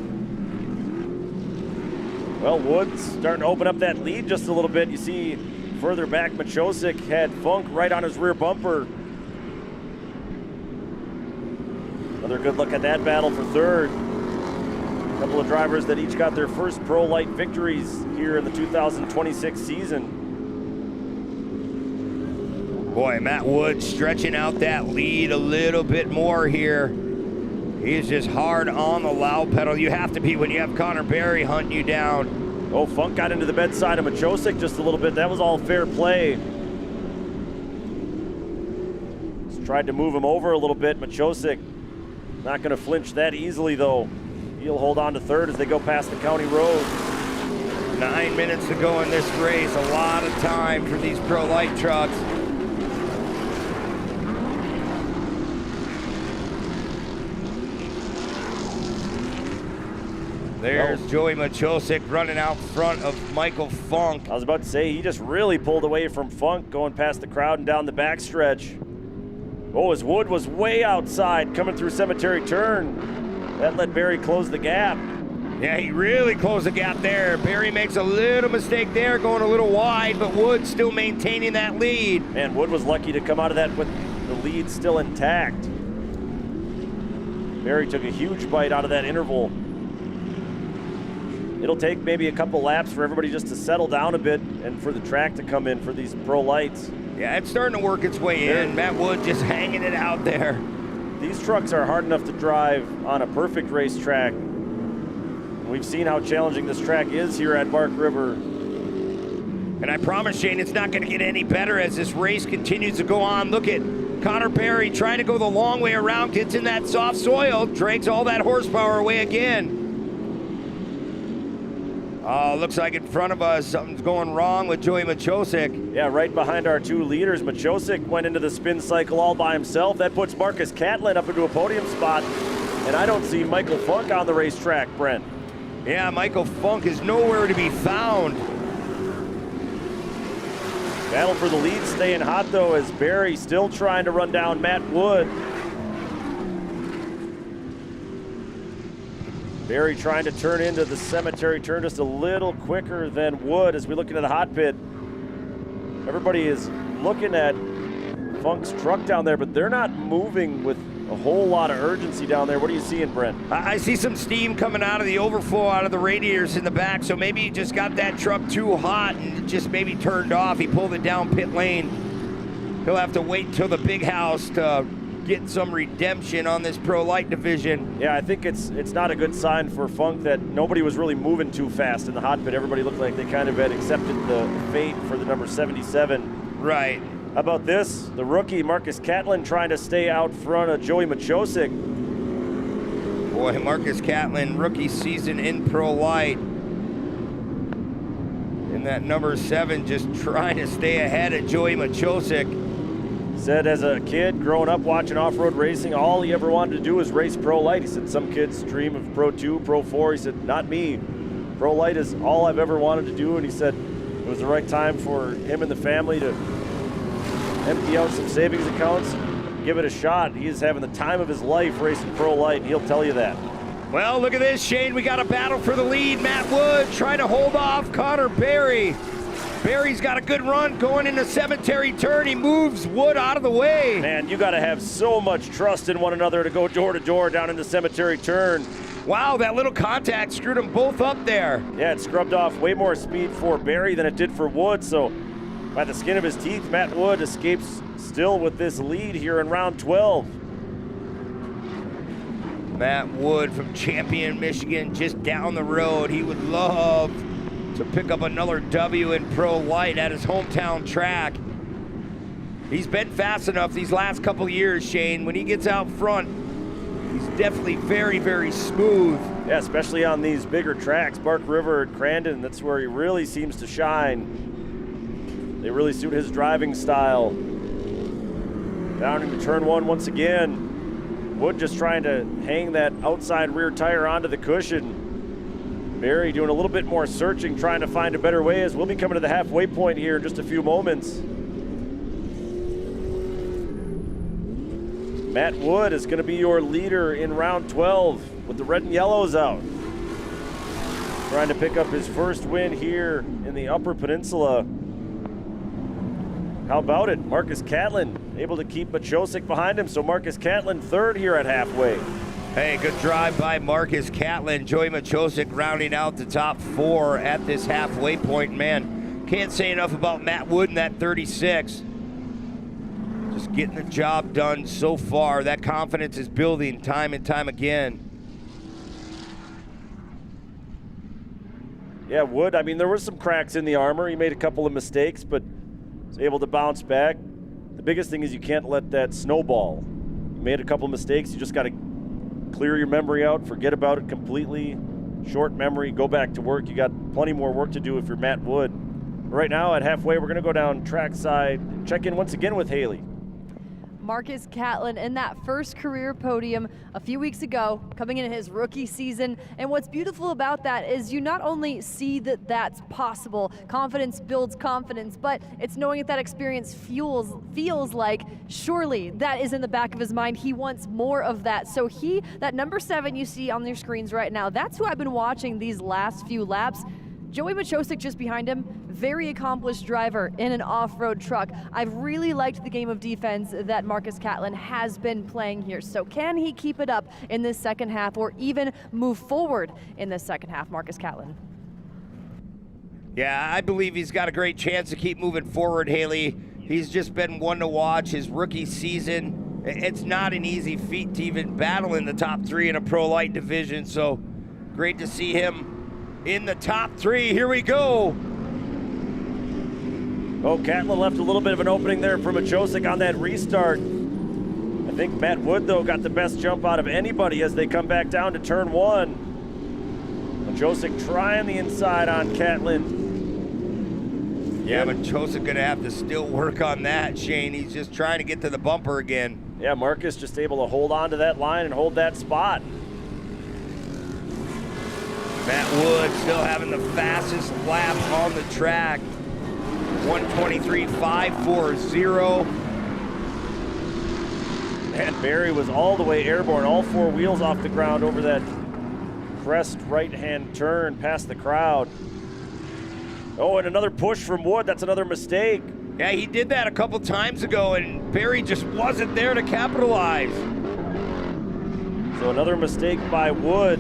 A: Well, Wood's starting to open up that lead just a little bit. You see further back, Machosik had Funk right on his rear bumper. Another good look at that battle for third. A couple of drivers that each got their first Pro Light victories here in the 2026 season.
I: Boy, Matt Wood stretching out that lead a little bit more here. He's just hard on the loud pedal. You have to be when you have Connor Berry hunting you down.
A: Oh, Funk got into the bedside of Machosik just a little bit. That was all fair play. Just tried to move him over a little bit. Machosik not going to flinch that easily, though. He'll hold on to third as they go past the county road.
I: 9 minutes to go in this race. A lot of time for these Pro Light trucks. There's Joey Machosik running out front of Michael Funk.
A: I was about to say, he just really pulled away from Funk going past the crowd and down the backstretch. Oh, as Wood was way outside coming through Cemetery Turn. That let Berry close the gap.
I: Yeah, he really closed the gap there. Berry makes a little mistake there, going a little wide, but Wood still maintaining that lead.
A: And Wood was lucky to come out of that with the lead still intact. Berry took a huge bite out of that interval. It'll take maybe a couple laps for everybody just to settle down a bit and for the track to come in for these Pro Lights.
I: Yeah, it's starting to work its way in. Matt Wood just hanging it out there.
A: These trucks are hard enough to drive on a perfect racetrack. We've seen how challenging this track is here at Bark River.
I: And I promise, Shane, it's not going to get any better as this race continues to go on. Look at Connor Berry trying to go the long way around, gets in that soft soil, drags all that horsepower away again. Oh, looks like in front of us, something's going wrong with Joey Machosik.
A: Yeah, right behind our two leaders. Machosik went into the spin cycle all by himself. That puts Marcus Catlin up into a podium spot. And I don't see Michael Funk on the racetrack, Brent.
I: Yeah, Michael Funk is nowhere to be found.
A: Battle for the lead staying hot, though, as Berry still trying to run down Matt Wood. Berry trying to turn into the Cemetery Turn just a little quicker than Wood as we look into the hot pit. Everybody is looking at Funk's truck down there, but they're not moving with a whole lot of urgency down there. What are you seeing, Brent?
I: I see some steam coming out of the overflow out of the radiators in the back, so maybe he just got that truck too hot and just maybe turned off. He pulled it down pit lane. He'll have to wait until the big house to get some redemption on this Pro Light division.
A: Yeah, I think it's not a good sign for Funk that nobody was really moving too fast in the hot pit. Everybody looked like they kind of had accepted the fate for the number 77.
I: Right.
A: How about this? The rookie, Marcus Catlin, trying to stay out front of Joey Machosik.
I: Boy, Marcus Catlin, rookie season in Pro Light. And that number 7 just trying to stay ahead of Joey Machosik.
A: Said as a kid growing up watching off-road racing, all he ever wanted to do was race Pro Light. He said some kids dream of Pro 2, Pro 4. He said, not me. Pro Light is all I've ever wanted to do. And he said it was the right time for him and the family to empty out some savings accounts, give it a shot. He is having the time of his life racing Pro Light, and he'll tell you that.
I: Well, look at this, Shane. We got a battle for the lead. Matt Wood trying to hold off Connor Berry. Berry's got a good run going into Cemetery Turn. He moves Wood out of the way.
A: Man, you got to have so much trust in one another to go door to door down into Cemetery Turn.
I: Wow, that little contact screwed them both up there.
A: Yeah, it scrubbed off way more speed for Berry than it did for Wood, so by the skin of his teeth, Matt Wood escapes still with this lead here in round 12.
I: Matt Wood from Champion, Michigan, just down the road. He would love to pick up another W in Pro Light at his hometown track. He's been fast enough these last couple years, Shane. When he gets out front, he's definitely very, very smooth.
A: Yeah, especially on these bigger tracks. Bark River at Crandon, that's where he really seems to shine. They really suit his driving style. Down into turn one once again. Wood just trying to hang that outside rear tire onto the cushion. Barry doing a little bit more searching, trying to find a better way, as we'll be coming to the halfway point here in just a few moments. Matt Wood is going to be your leader in round 12 with the red and yellows out. Trying to pick up his first win here in the Upper Peninsula. How about it? Marcus Catlin able to keep Machosik behind him, so Marcus Catlin third here at halfway.
I: Hey, good drive by Marcus Catlin. Joey Machosik rounding out the top 4 at this halfway point. Man, can't say enough about Matt Wood in that 36. Just getting the job done so far. That confidence is building time and time again.
A: Yeah, Wood, I mean, there were some cracks in the armor. He made a couple of mistakes, but was able to bounce back. The biggest thing is you can't let that snowball. You made a couple of mistakes. You just got to clear your memory out, forget about it completely. Short memory, go back to work. You got plenty more work to do if you're Matt Wood. Right now at halfway, we're going to go down trackside and check in once again with Haley.
F: Marcus Catlin in that first career podium a few weeks ago, coming in his rookie season. And what's beautiful about that is you not only see that that's possible, confidence builds confidence, but it's knowing that that experience feels like surely that is in the back of his mind. He wants more of that. So that number 7 you see on your screens right now, that's who I've been watching these last few laps. Joey Machosik just behind him, very accomplished driver in an off-road truck. I've really liked the game of defense that Marcus Catlin has been playing here. So can he keep it up in this second half or even move forward in this second half, Marcus Catlin?
I: Yeah, I believe he's got a great chance to keep moving forward, Haley. He's just been one to watch his rookie season. It's not an easy feat to even battle in the top 3 in a Pro Light division, so great to see him in the top 3. Here we go.
A: Oh, Catlin left a little bit of an opening there for Machosik on that restart. I think Matt Wood, though, got the best jump out of anybody as they come back down to turn 1. Machosik trying the inside on Catlin.
I: Yeah, Machosik gonna have to still work on that, Shane. He's just trying to get to the bumper again.
A: Yeah, Marcus just able to hold on to that line and hold that spot.
I: Matt Wood still having the fastest lap on the track. 1:23.540.
A: And Barry was all the way airborne, all 4 wheels off the ground over that crest right-hand turn past the crowd. Oh, and another push from Wood. That's another mistake.
I: Yeah, he did that a couple times ago, and Barry just wasn't there to capitalize.
A: So another mistake by Wood.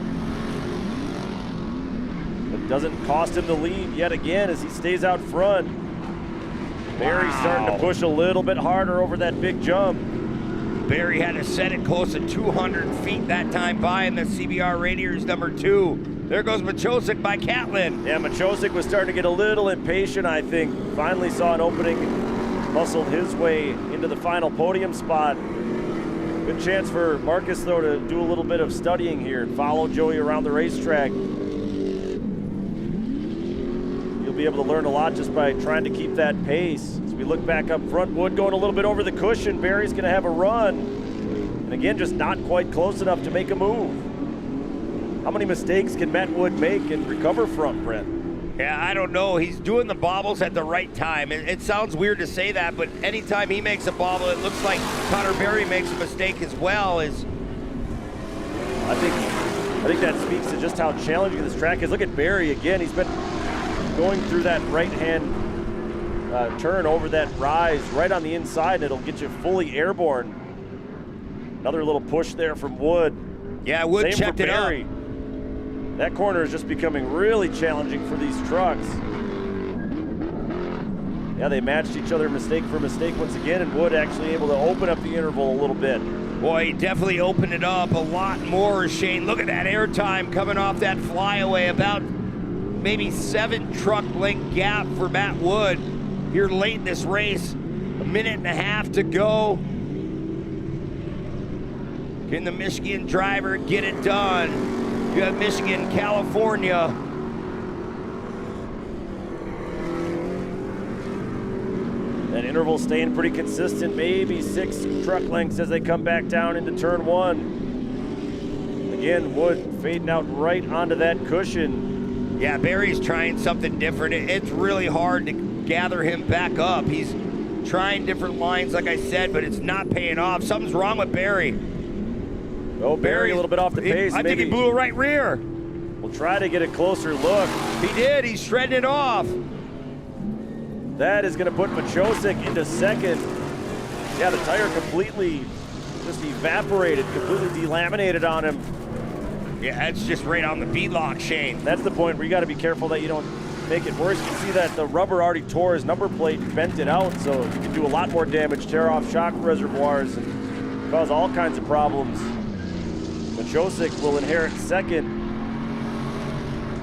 A: It doesn't cost him the lead yet again as he stays out front. Barry's starting to push a little bit harder over that big jump.
I: Barry had to set it close to 200 feet that time by in the CBR Radiators number 2. There goes Machosik by Catlin.
A: Yeah, Machosik was starting to get a little impatient, I think. Finally saw an opening, muscled his way into the final podium spot. Good chance for Marcus, though, to do a little bit of studying here and follow Joey around the racetrack. You'll be able to learn a lot just by trying to keep that pace. As we look back up front, Wood going a little bit over the cushion. Barry's going to have a run. And again, just not quite close enough to make a move. How many mistakes can Matt Wood make and recover from, Brent?
I: Yeah, I don't know. He's doing the bobbles at the right time. It sounds weird to say that, but anytime he makes a bobble, it looks like Connor Barry makes a mistake as well.
A: I think that speaks to just how challenging this track is. Look at Barry again. He's been going through that right-hand turn over that rise right on the inside, and it'll get you fully airborne. Another little push there from Wood.
I: Yeah, Wood
A: Same
I: checked
A: for
I: it
A: Barry.
I: up.
A: That corner is just becoming really challenging for these trucks. Yeah, they matched each other mistake for mistake once again, and Wood actually able to open up the interval a little bit.
I: Boy, he definitely opened it up a lot more, Shane. Look at that airtime coming off that flyaway. About maybe 7 truck length gap for Matt Wood here late in this race. 1.5 minutes to go. Can the Michigan driver get it done? You have Michigan, California.
A: That interval staying pretty consistent, maybe 6 truck lengths as they come back down into turn 1. Again, Wood fading out right onto that cushion.
I: Yeah, Barry's trying something different. It's really hard to gather him back up. He's trying different lines, like I said, but it's not paying off. Something's wrong with Barry.
A: Oh, Barry a little bit off the pace.
I: I think he blew a right rear.
A: We'll try to get a closer look.
I: He did. He's shredding it off.
A: That is going to put Machosik into second. Yeah, the tire completely just evaporated, completely delaminated on him.
I: Yeah, that's just right on the beadlock, Shane.
A: That's the point where you got to be careful that you don't make it worse. You can see that the rubber already tore his number plate and bent it out, so you can do a lot more damage, tear off shock reservoirs, and cause all kinds of problems. Machosik will inherit second.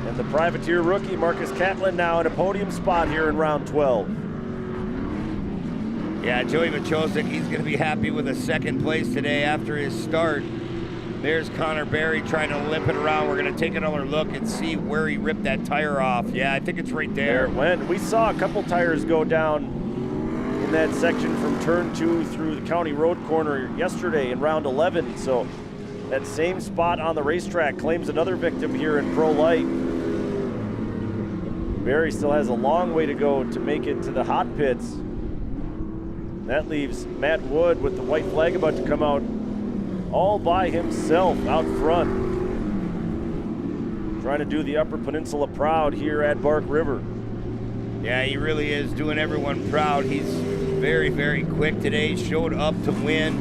A: And the privateer rookie, Marcus Catlin, now in a podium spot here in round 12.
I: Yeah, Joey Machosik, he's going to be happy with a second place today after his start. There's Connor Berry trying to limp it around. We're going to take another look and see where he ripped that tire off. Yeah, I think it's right there.
A: There it went. We saw a couple tires go down in that section from turn 2 through the county road corner yesterday in round 11. So that same spot on the racetrack claims another victim here in Pro Light. Barry still has a long way to go to make it to the hot pits. That leaves Matt Wood with the white flag about to come out all by himself out front. Trying to do the Upper Peninsula proud here at Bark River.
I: Yeah, he really is doing everyone proud. He's very, very quick today. Showed up to win.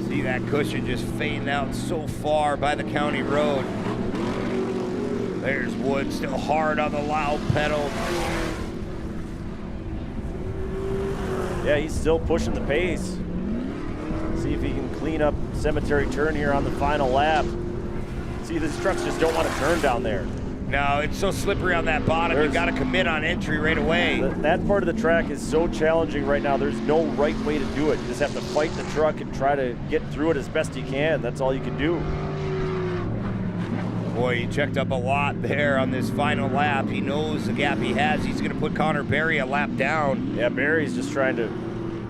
I: See that cushion just fading out so far by the county road. There's Wood still hard on the loud pedal.
A: Yeah, he's still pushing the pace. See if he can clean up Cemetery Turn here on the final lap. See, these trucks just don't want to turn down there.
I: No, it's so slippery on that bottom. You've got to commit on entry right away.
A: That part of the track is so challenging right now. There's no right way to do it. You just have to fight the truck and try to get through it as best you can. That's all you can do.
I: Boy, he checked up a lot there on this final lap. He knows the gap he has. He's going to put Connor Berry a lap down.
A: Yeah, Berry's just trying to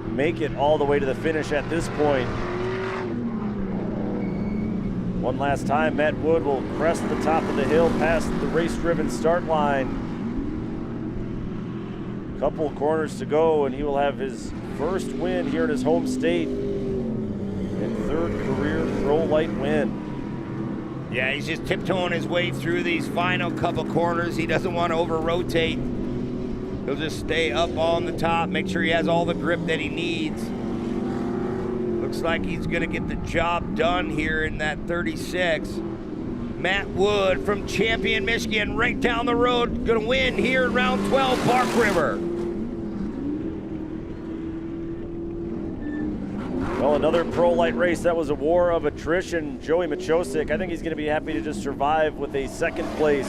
A: make it all the way to the finish at this point. One last time, Matt Wood will crest the top of the hill past the race-driven start line. Couple corners to go, and he will have his first win here in his home state and 3rd career Pro Light win.
I: Yeah, he's just tiptoeing his way through these final couple corners. He doesn't want to over-rotate. He'll just stay up on the top, make sure he has all the grip that he needs. Looks like he's going to get the job done here in that 36. Matt Wood from Champion, Michigan, right down the road, going to win here in round 12, Bark River.
A: Well, another Pro Light race. That was a war of attrition. Joey Machosik, I think he's going to be happy to just survive with a second place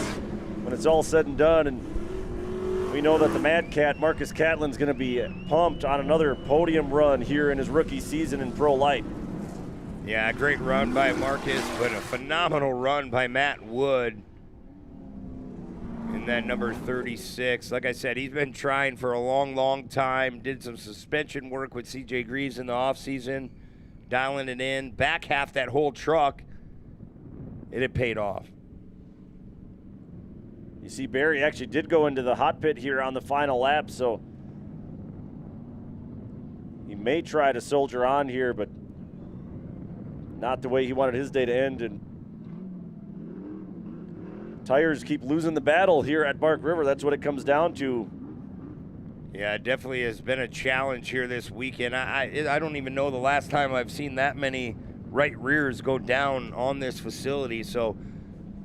A: when it's all said and done. And we know that the Mad Cat, Marcus Catlin's going to be pumped on another podium run here in his rookie season in Pro Light.
I: Yeah, great run by Marcus, but a phenomenal run by Matt Wood in that number 36. Like I said, he's been trying for a long, long time. Did some suspension work with CJ Greaves in the offseason, dialing it in. Back half that whole truck, it had paid off.
A: You see, Barry actually did go into the hot pit here on the final lap, so he may try to soldier on here, but not the way he wanted his day to end. And tires keep losing the battle here at Bark River. That's what it comes down to.
I: Yeah, it definitely has been a challenge here this weekend. I don't even know the last time I've seen that many right rears go down on this facility. So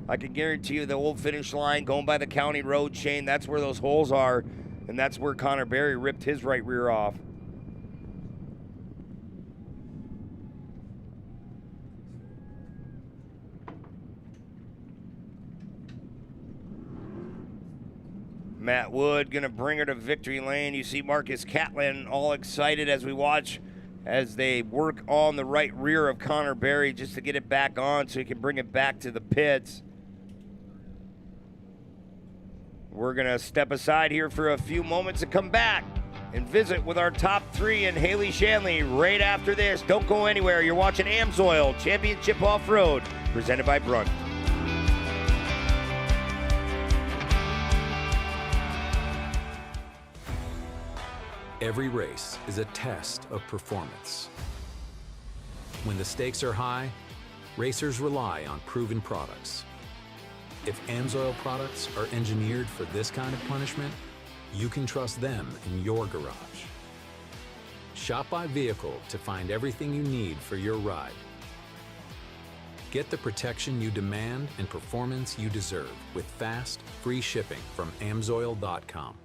I: I can guarantee you the old finish line going by the county road, Shane, that's where those holes are, and that's where Connor Berry ripped his right rear off. Matt Wood going to bring her to victory lane. You see Marcus Catlin all excited as we watch as they work on the right rear of Connor Berry just to get it back on so he can bring it back to the pits. We're going to step aside here for a few moments and come back and visit with our top three and Haley Shanley right after this. Don't go anywhere. You're watching AMSOIL Championship Off-Road, presented by Brunt.
E: Every race is a test of performance. When the stakes are high, racers rely on proven products. If AMSOIL products are engineered for this kind of punishment, you can trust them in your garage. Shop by vehicle to find everything you need for your ride. Get the protection you demand and performance you deserve with fast, free shipping from AMSOIL.com.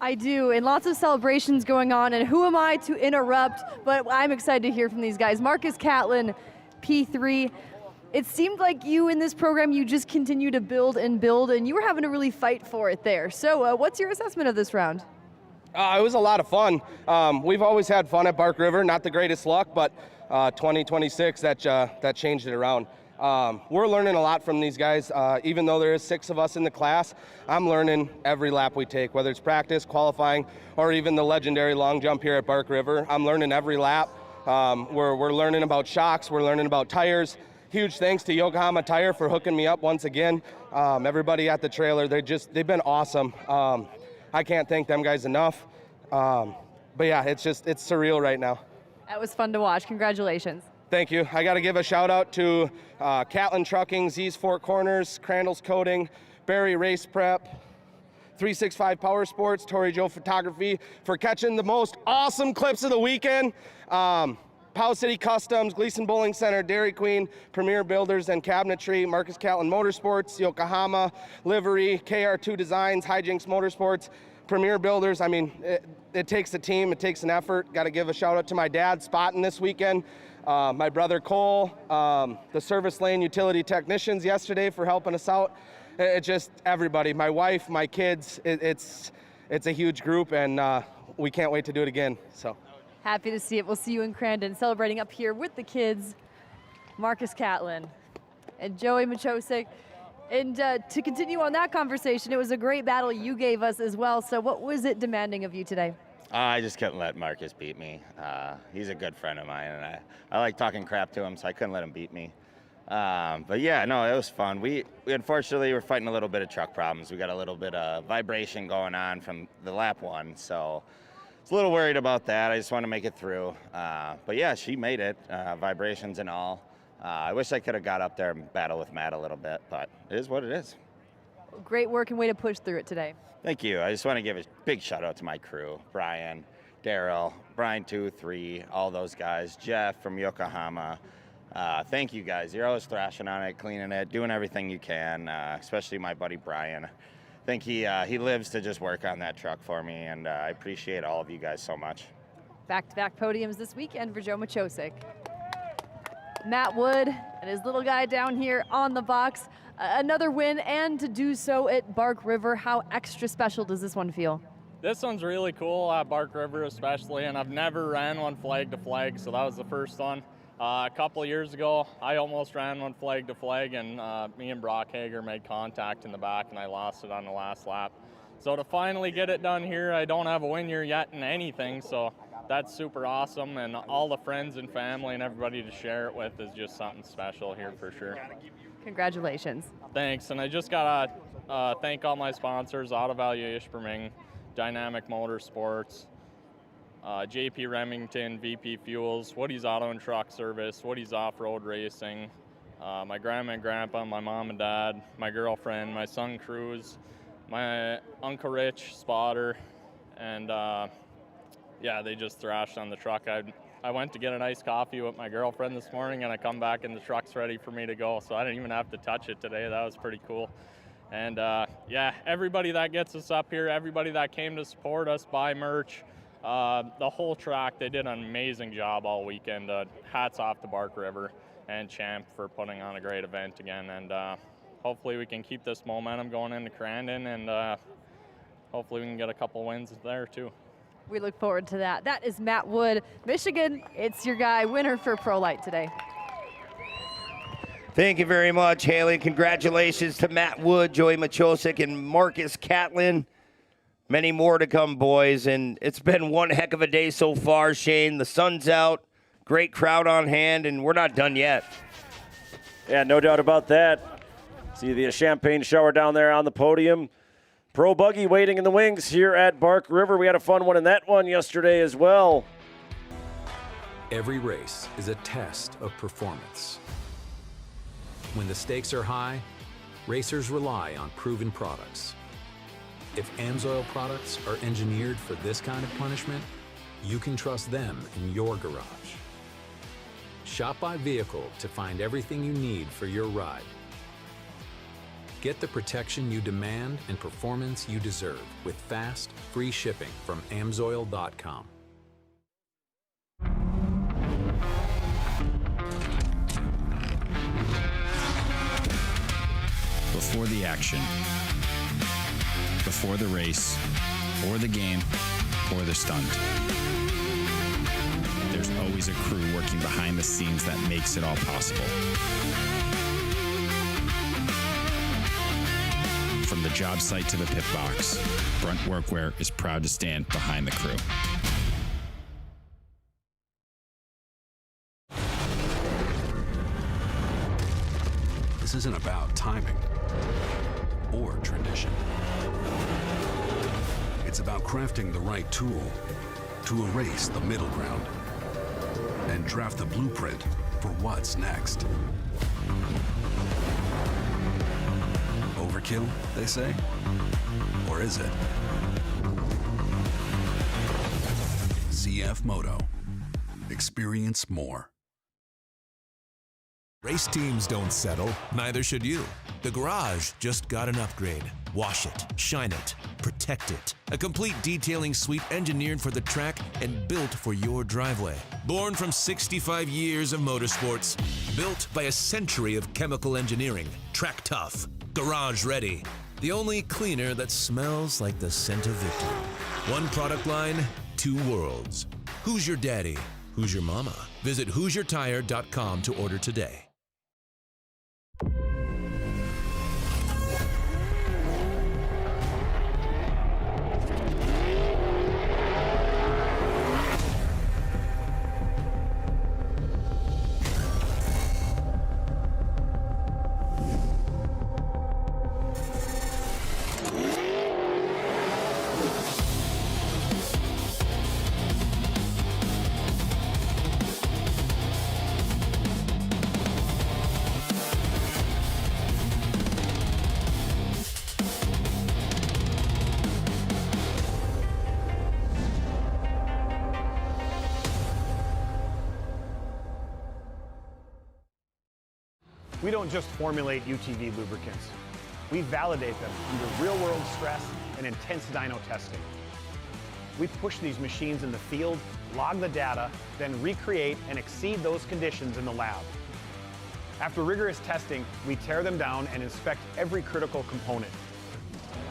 F: I do, and lots of celebrations going on, and who am I to interrupt, but I'm excited to hear from these guys. Marcus Catlin, P3. It seemed like you in this program, you just continue to build, and you were having to really fight for it there. So what's your assessment of this round?
K: It was a lot of fun. We've always had fun at Bark River, not the greatest luck, but 2026, that changed it around. We're learning a lot from these guys. Even though there is 6 of us in the class, I'm learning every lap we take, whether it's practice, qualifying, or even the legendary long jump here at Bark River. I'm learning every lap. We're learning about shocks, we're learning about tires. Huge thanks to Yokohama Tire for hooking me up once again. Everybody at the trailer, they've been awesome. I can't thank them guys enough. But yeah, it's surreal right now.
F: That was fun to watch. Congratulations.
K: Thank you. I got to give a shout out to Catlin Trucking, Z's Four Corners, Crandall's Coating, Barry Race Prep, 365 Power Sports, Tori Joe Photography for catching the most awesome clips of the weekend. Powell City Customs, Gleason Bowling Center, Dairy Queen, Premier Builders and Cabinetry, Marcus Catlin Motorsports, Yokohama Livery, KR2 Designs, Hijinks Motorsports, Premier Builders. I mean, it takes a team, it takes an effort. Got to give a shout out to my dad spotting this weekend. My brother Cole, the service lane utility technicians yesterday for helping us out. It's just everybody, my wife, my kids. it's a huge group, and we can't wait to do it again. So
F: Happy to see it. We'll see you in Crandon celebrating up here with the kids, Marcus Catlin and Joey Machosik. And to continue on that conversation, it was a great battle you gave us as well. So what was it demanding of you today?
B: I just couldn't let Marcus beat me. He's a good friend of mine, and I like talking crap to him, so I couldn't let him beat me. But yeah, no, it was fun. We unfortunately were fighting a little bit of truck problems. We got a little bit of vibration going on from the lap one, so I was a little worried about that. I just want to make it through. But yeah, she made it, vibrations and all. I wish I could have got up there and battled with Matt a little bit, but it is what it is.
F: Great work and way to push through it today.
B: Thank you. I just want to give a big shout out to my crew, Brian, Daryl, Brian 2, 3, all those guys, Jeff from Yokohama. Thank you guys. You're always thrashing on it, cleaning it, doing everything you can, especially my buddy Brian. I think he lives to just work on that truck for me, and I appreciate all of you guys so much.
F: Back-to-back podiums this weekend for Joe Machosik. Matt Wood and his little guy down here on the box. Another win, and to do so at Bark River. How extra special does this one feel?
G: This one's really cool at Bark River especially, and I've never ran one flag to flag, so that was the first one. A couple of years ago, I almost ran one flag to flag, and me and Brock Hager made contact in the back, and I lost it on the last lap. So to finally get it done here, I don't have a win year yet in anything, so that's super awesome, and all the friends and family and everybody to share it with is just something special here for sure.
F: Congratulations.
G: Thanks, and I just gotta thank all my sponsors, Auto Value Ishpeming, Dynamic Motorsports, JP Remington, VP Fuels, Woody's Auto and Truck Service, Woody's Off-Road Racing, my grandma and grandpa, my mom and dad, my girlfriend, my son Cruz, my Uncle Rich, Spotter, and yeah, they just thrashed on the truck. I went to get an iced coffee with my girlfriend this morning, and I come back and the truck's ready for me to go, so I didn't even have to touch it today. That was pretty cool. And yeah, everybody that gets us up here, everybody that came to support us, buy merch, the whole track, they did an amazing job all weekend. Hats off to Bark River and Champ for putting on a great event again, and hopefully we can keep this momentum going into Crandon, and hopefully we can get a couple wins there too.
F: We look forward to that. That is Matt Wood. Michigan, it's your guy, winner for ProLite today.
I: Thank you very much, Haley. Congratulations to Matt Wood, Joey Machosik, and Marcus Catlin. Many more to come, boys, and it's been one heck of a day so far, Shane. The sun's out, great crowd on hand, and we're not done yet.
A: Yeah, no doubt about that. See the champagne shower down there on the podium. Pro Buggy waiting in the wings here at Bark River. We had a fun one in that one yesterday as well.
E: Every race is a test of performance. When the stakes are high, racers rely on proven products. If AMSOIL products are engineered for this kind of punishment, you can trust them in your garage. Shop by vehicle to find everything you need for your ride. Get the protection you demand and performance you deserve with fast, free shipping from AMSOIL.com.
W: Before the action, before the race, or the game, or the stunt, there's always a crew working behind the scenes that makes it all possible. From the job site to the pit box, Brunt Workwear is proud to stand behind the crew.
Q: This isn't about timing or tradition. It's about crafting the right tool to erase the middle ground and draft the blueprint for what's next. Overkill, they say? Or is it? ZF Moto. Experience more.
X: Race teams don't settle, neither should you. The garage just got an upgrade. Wash it, shine it, protect it. A complete detailing suite engineered for the track and built for your driveway. Born from 65 years of motorsports, built by a century of chemical engineering. Track tough, garage ready. The only cleaner that smells like the scent of victory. One product line, two worlds. Who's your daddy? Who's your mama? Visit who'syourtire.com to order today.
V: We don't just formulate UTV lubricants. We validate them under real-world stress and intense dyno testing. We push these machines in the field, log the data, then recreate and exceed those conditions in the lab. After rigorous testing, we tear them down and inspect every critical component.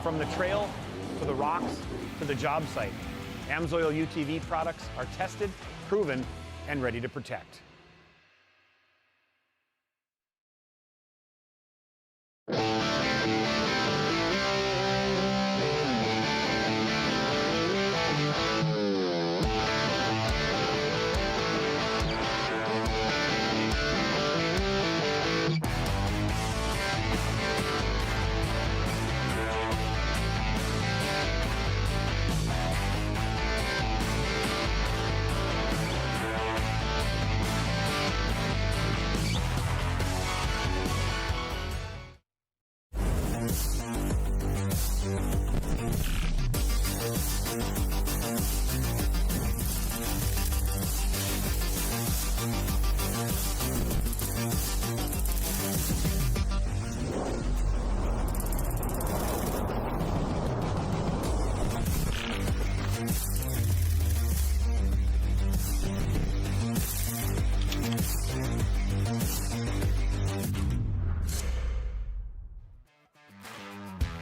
V: From the trail, to the rocks, to the job site, AMSOIL UTV products are tested, proven, and ready to protect.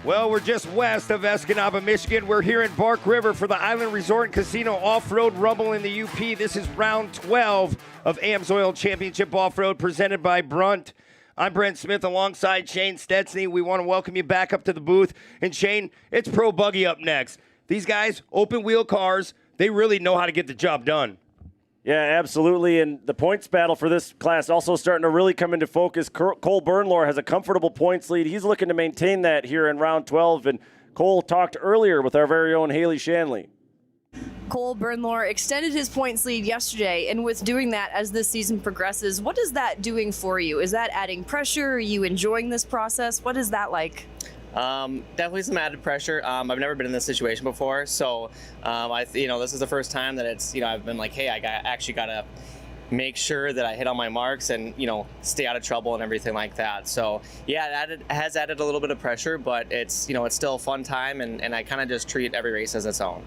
I: Well, we're just west of Escanaba, Michigan. We're here in Bark River for the Island Resort and Casino Off-Road Rumble in the UP. This is round 12 of AMSOIL Championship Off-Road presented by Brunt. I'm Brent Smith alongside Shane Stetsny. We want to welcome you back up to the booth. And Shane, it's Pro Buggy up next. These guys, open wheel cars, they really know how to get the job done.
A: Yeah, absolutely. And the points battle for this class also starting to really come into focus. Cole Bernlohr has a comfortable points lead. He's looking to maintain that here in round 12. And Cole talked earlier with our very own Haley Shanley.
P: Cole Bernlohr extended his points lead yesterday, and with doing that as this season progresses, what is that doing for you? Is that adding pressure? Are you enjoying this process? What is that like?
J: Definitely some added pressure. I've never been in this situation before, so this is the first time that it's I've been like, hey, I actually got to make sure that I hit on my marks and stay out of trouble and everything like that. So yeah, it has added a little bit of pressure, but it's it's still a fun time, and I kind of just treat every race as its own.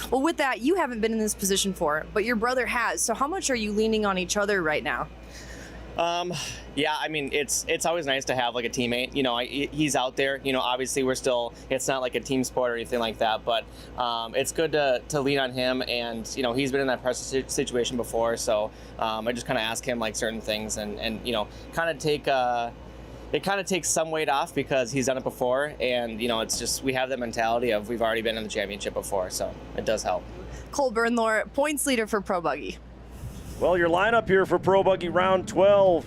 P: Well, with that, you haven't been in this position for, but your brother has. So how much are you leaning on each other right now?
J: Yeah, I mean, it's always nice to have like a teammate. He's out there. Obviously it's not like a team sport or anything like that, but it's good to lean on him, and he's been in that pressure situation before, so I just kind of ask him like certain things, and kind of take it kind of takes some weight off because he's done it before, and it's just we have that mentality of we've already been in the championship before, so it does help.
P: Cole Bernlohr, points leader for Pro Buggy.
A: Well, your lineup here for Pro Buggy round 12.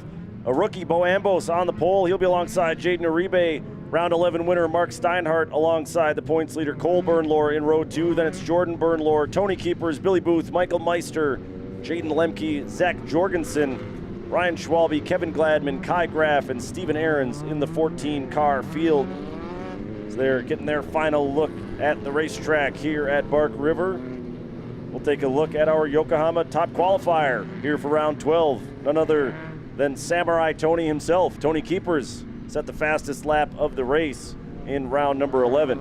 A: A rookie, Bo Ambos, on the pole. He'll be alongside Jaden Uribe. Round 11 winner, Mark Steinhardt, alongside the points leader, Cole Bernlohr, in row 2. Then it's Jordan Bernlohr, Tony Keepers, Billy Booth, Michael Meister, Jaden Lemke, Zach Jorgensen, Ryan Schwalbe, Kevin Gladman, Kai Graff, and Steven Ahrens in the 14-car field. So they're getting their final look at the racetrack here at Bark River. We'll take a look at our Yokohama top qualifier here for round 12. None other than Samurai Tony himself. Tony Keepers set the fastest lap of the race in round number 11.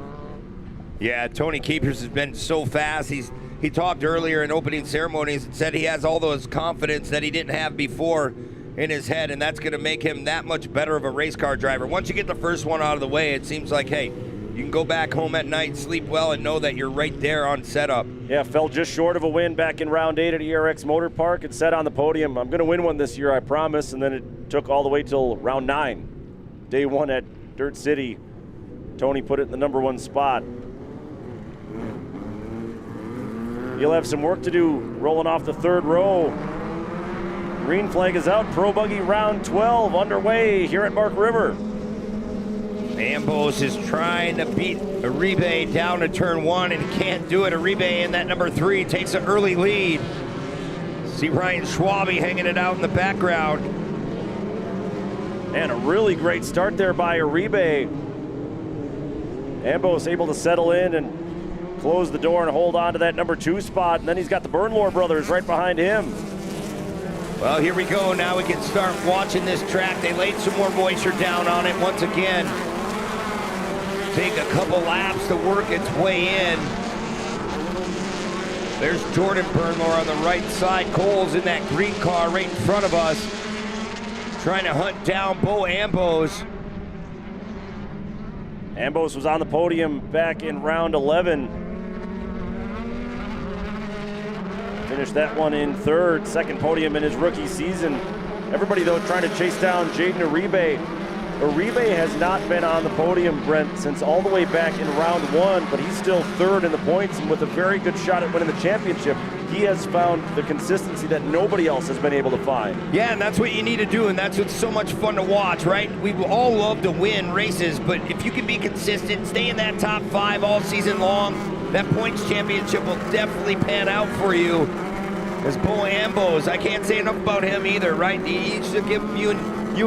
I: Yeah, Tony Keepers has been so fast. He talked earlier in opening ceremonies and said he has all those confidence that he didn't have before. in his head, and that's going to make him that much better of a race car driver. Once you get the first one out of the way, it seems like, hey, you can go back home at night, sleep well, and know that you're right there on setup.
A: Yeah, fell just short of a win back in round 8 at ERX Motor Park and set on the podium. I'm going to win one this year, I promise. And then it took all the way till round 9. Day 1 at Dirt City. Tony put it in the number 1 spot. He'll have some work to do rolling off the 3rd row. Green flag is out. Pro Buggy round 12 underway here at Bark River.
I: Ambos is trying to beat Uribe down to turn 1 and can't do it. Uribe in that number 3 takes an early lead. See Ryan Schwabe hanging it out in the background.
A: And a really great start there by Uribe. Ambos able to settle in and close the door and hold on to that number 2 spot. And then he's got the Burnlore brothers right behind him.
I: Well, here we go. Now we can start watching this track. They laid some more moisture down on it once again. Take a couple laps to work its way in. There's Jordan Burnlore on the right side. Cole's in that green car right in front of us, trying to hunt down Bo Ambos.
A: Ambos was on the podium back in round 11. Finished that one in 3rd, 2nd podium in his rookie season. Everybody, though, trying to chase down Jaden Uribe. Uribe has not been on the podium, Brent, since all the way back in round 1, but he's still 3rd in the points, and with a very good shot at winning the championship, he has found the consistency that nobody else has been able to find.
I: Yeah, and that's what you need to do, and that's what's so much fun to watch, right? We all love to win races, but if you can be consistent, stay in that top 5 all season long, that points championship will definitely pan out for you. As Bo Ambos, I can't say enough about him either, right? He used to give you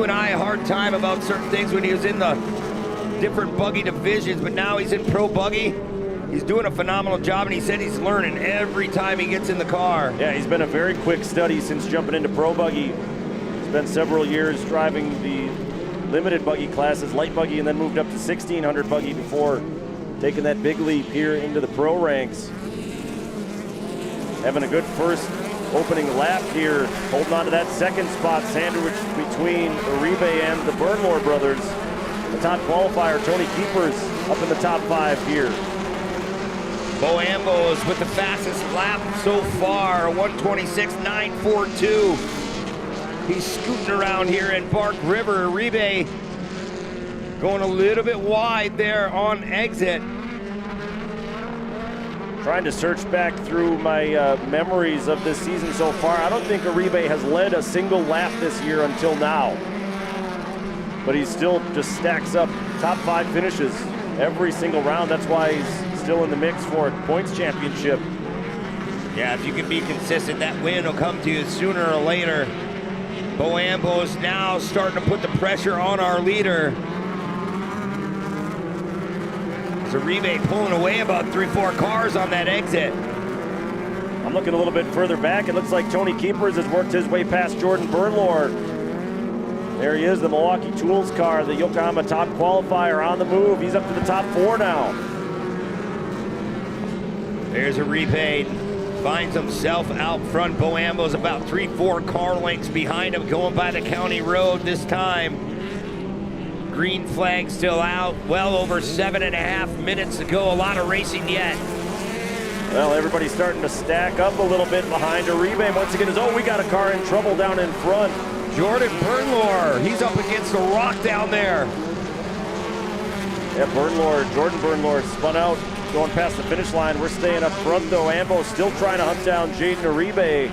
I: and I a hard time about certain things when he was in the different buggy divisions, but now he's in pro buggy. He's doing a phenomenal job, and he said he's learning every time he gets in the car.
A: Yeah, he's been a very quick study since jumping into pro buggy. Spent several years driving the limited buggy classes, light buggy, and then moved up to 1600 buggy before taking that big leap here into the pro ranks. Having a good first opening lap here, holding on to that 2nd spot, sandwiched between Uribe and the Burnlore brothers. The top qualifier, Tony Keepers, up in the top 5 here.
I: Bo Ambos with the fastest lap so far, 126.942. He's scooting around here in Bark River. Uribe going a little bit wide there on exit.
A: Trying to search back through my memories of this season so far. I don't think Uribe has led a single lap this year until now. But he still just stacks up top 5 finishes every single round. That's why he's still in the mix for a points championship.
I: Yeah, if you can be consistent, that win will come to you sooner or later. Bo Ambos now starting to put the pressure on our leader. Uribe pulling away about 3-4 cars on that exit.
A: I'm looking a little bit further back. It looks like Tony Keepers has worked his way past Jordan Burnlore. There he is, the Milwaukee Tools car, the Yokohama top qualifier on the move. He's up to the top 4 now.
I: There's Uribe, finds himself out front. Bo Ambos about 3-4 car lengths behind him, going by the county road this time. Green flag still out, well over 7.5 minutes to go. A lot of racing yet.
A: Well, everybody's starting to stack up a little bit behind Uribe. Once again, we got a car in trouble down in front.
I: Jordan Burnlore, he's up against the rock down there.
A: Yeah, Jordan Burnlore spun out, going past the finish line. We're staying up front though. Ambo still trying to hunt down Jaden Uribe.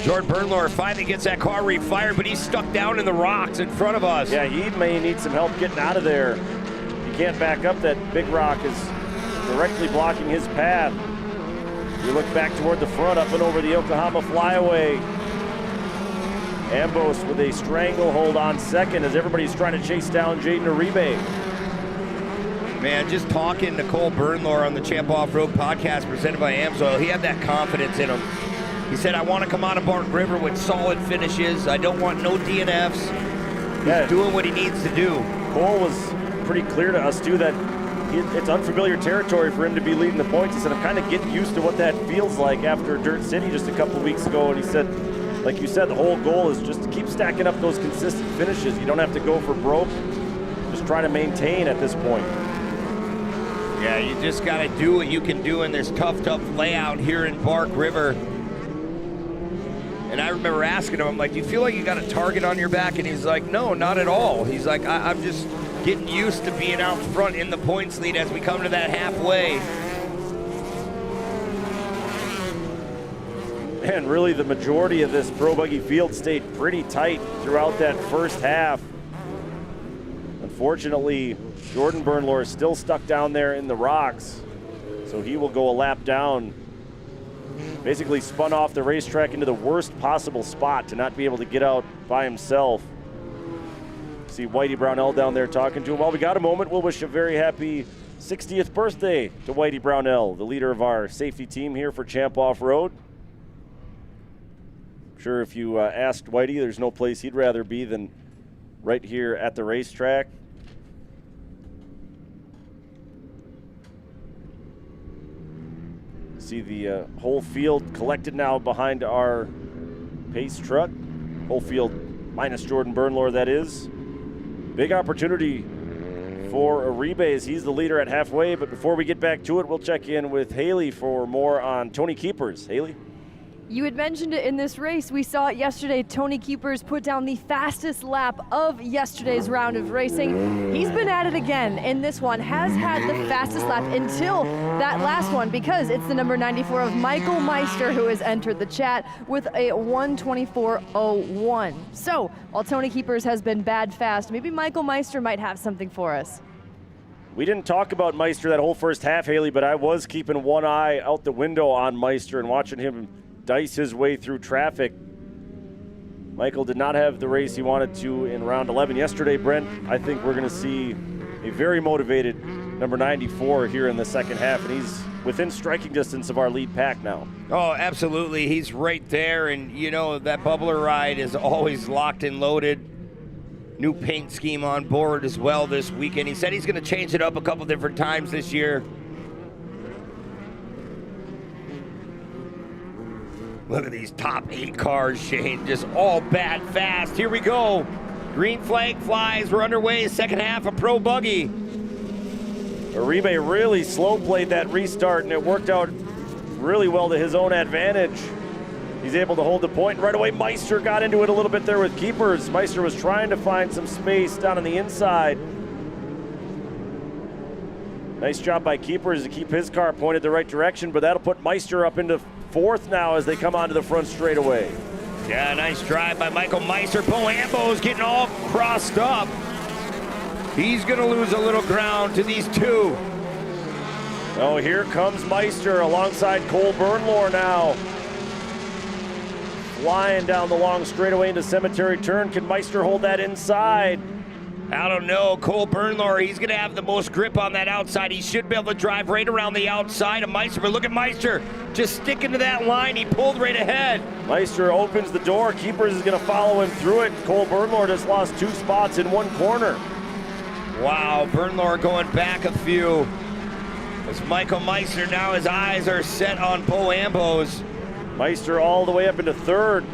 I: Jordan Burnlore finally gets that car refired, but he's stuck down in the rocks in front of us.
A: Yeah, he may need some help getting out of there. He can't back up. That big rock is directly blocking his path. You look back toward the front, up and over the Yokohama flyaway. Ambos with a stranglehold on second as everybody's trying to chase down Jaden Uribe.
I: Man, just talking to Cole Burnlore on the Champ Off-Road podcast presented by AMSOIL, he had that confidence in him. He said, I want to come out of Bark River with solid finishes. I don't want no DNFs. He's doing what he needs to do.
A: Cole was pretty clear to us, too, that it's unfamiliar territory for him to be leading the points. He said, I'm kind of getting used to what that feels like after Dirt City just a couple weeks ago. And he said, like you said, the whole goal is just to keep stacking up those consistent finishes. You don't have to go for broke. Just try to maintain at this point.
I: Yeah, you just got to do what you can do in this tough layout here in Bark River. And I remember asking him, I'm like, do you feel like you got a target on your back? And he's like, no, not at all. He's like, I'm just getting used to being out front in the points lead as we come to that halfway.
A: And really the majority of this Pro Buggy field stayed pretty tight throughout that first half. Unfortunately, Jordan Bernlohr is still stuck down there in the rocks, so he will go a lap down. Basically spun off the racetrack into the worst possible spot to not be able to get out by himself. See Whitey Brownell down there talking to him. While we got a moment, we'll wish a very happy 60th birthday to Whitey Brownell, the leader of our safety team here for Champ Off-Road. I'm sure if you asked Whitey, there's no place he'd rather be than right here at the racetrack. See the whole field collected now behind our pace truck. Whole field minus Jordan Bernlohr, that is. Big opportunity for Uribe as he's the leader at halfway, but before we get back to it, we'll check in with Haley for more on Tony Keepers. Haley?
F: You had mentioned it in this race. We saw it yesterday. Tony Keepers put down the fastest lap of yesterday's round of racing. He's been at it again in this one, has had the fastest lap until that last one because it's the number 94 of Michael Meister who has entered the chat with a 1:24.01. So while Tony Keepers has been bad fast, maybe Michael Meister might have something for us.
A: We didn't talk about Meister that whole first half, Haley, but I was keeping one eye out the window on Meister and watching him dice his way through traffic. Michael did not have the race he wanted to in round 11 yesterday, Brent. I think we're going to see a very motivated number 94 here in the second half, and he's within striking distance of our lead pack now.
I: Oh, absolutely. He's right there, and you know that bubbler ride is always locked and loaded. New paint scheme on board as well this weekend. He said he's going to change it up a couple different times this year. Look at these top 8 cars, Shane, just all bad fast. Here we go. Green flag flies. We're underway. Second half of Pro Buggy.
A: Uribe really slow played that restart, and it worked out really well to his own advantage. He's able to hold the point right away. Meister got into it a little bit there with Keepers. Meister was trying to find some space down on the inside. Nice job by Keepers to keep his car pointed the right direction, but that'll put Meister up into fourth now as they come onto the front straightaway.
I: Yeah, nice drive by Michael Meister. Bo Ambo's getting all crossed up. He's going to lose a little ground to these two.
A: Oh, here comes Meister alongside Cole Bernlohr now. Flying down the long straightaway into Cemetery Turn. Can Meister hold that inside?
I: I don't know. Cole Bernlohr, he's going to have the most grip on that outside. He should be able to drive right around the outside of Meister. But look at Meister just sticking to that line. He pulled right ahead.
A: Meister opens the door. Keepers is going to follow him through it. Cole Bernlohr just lost 2 spots in one corner.
I: Wow, Bernlohr going back a few. As Michael Meister, now his eyes are set on Bo Ambos.
A: Meister all the way up into third.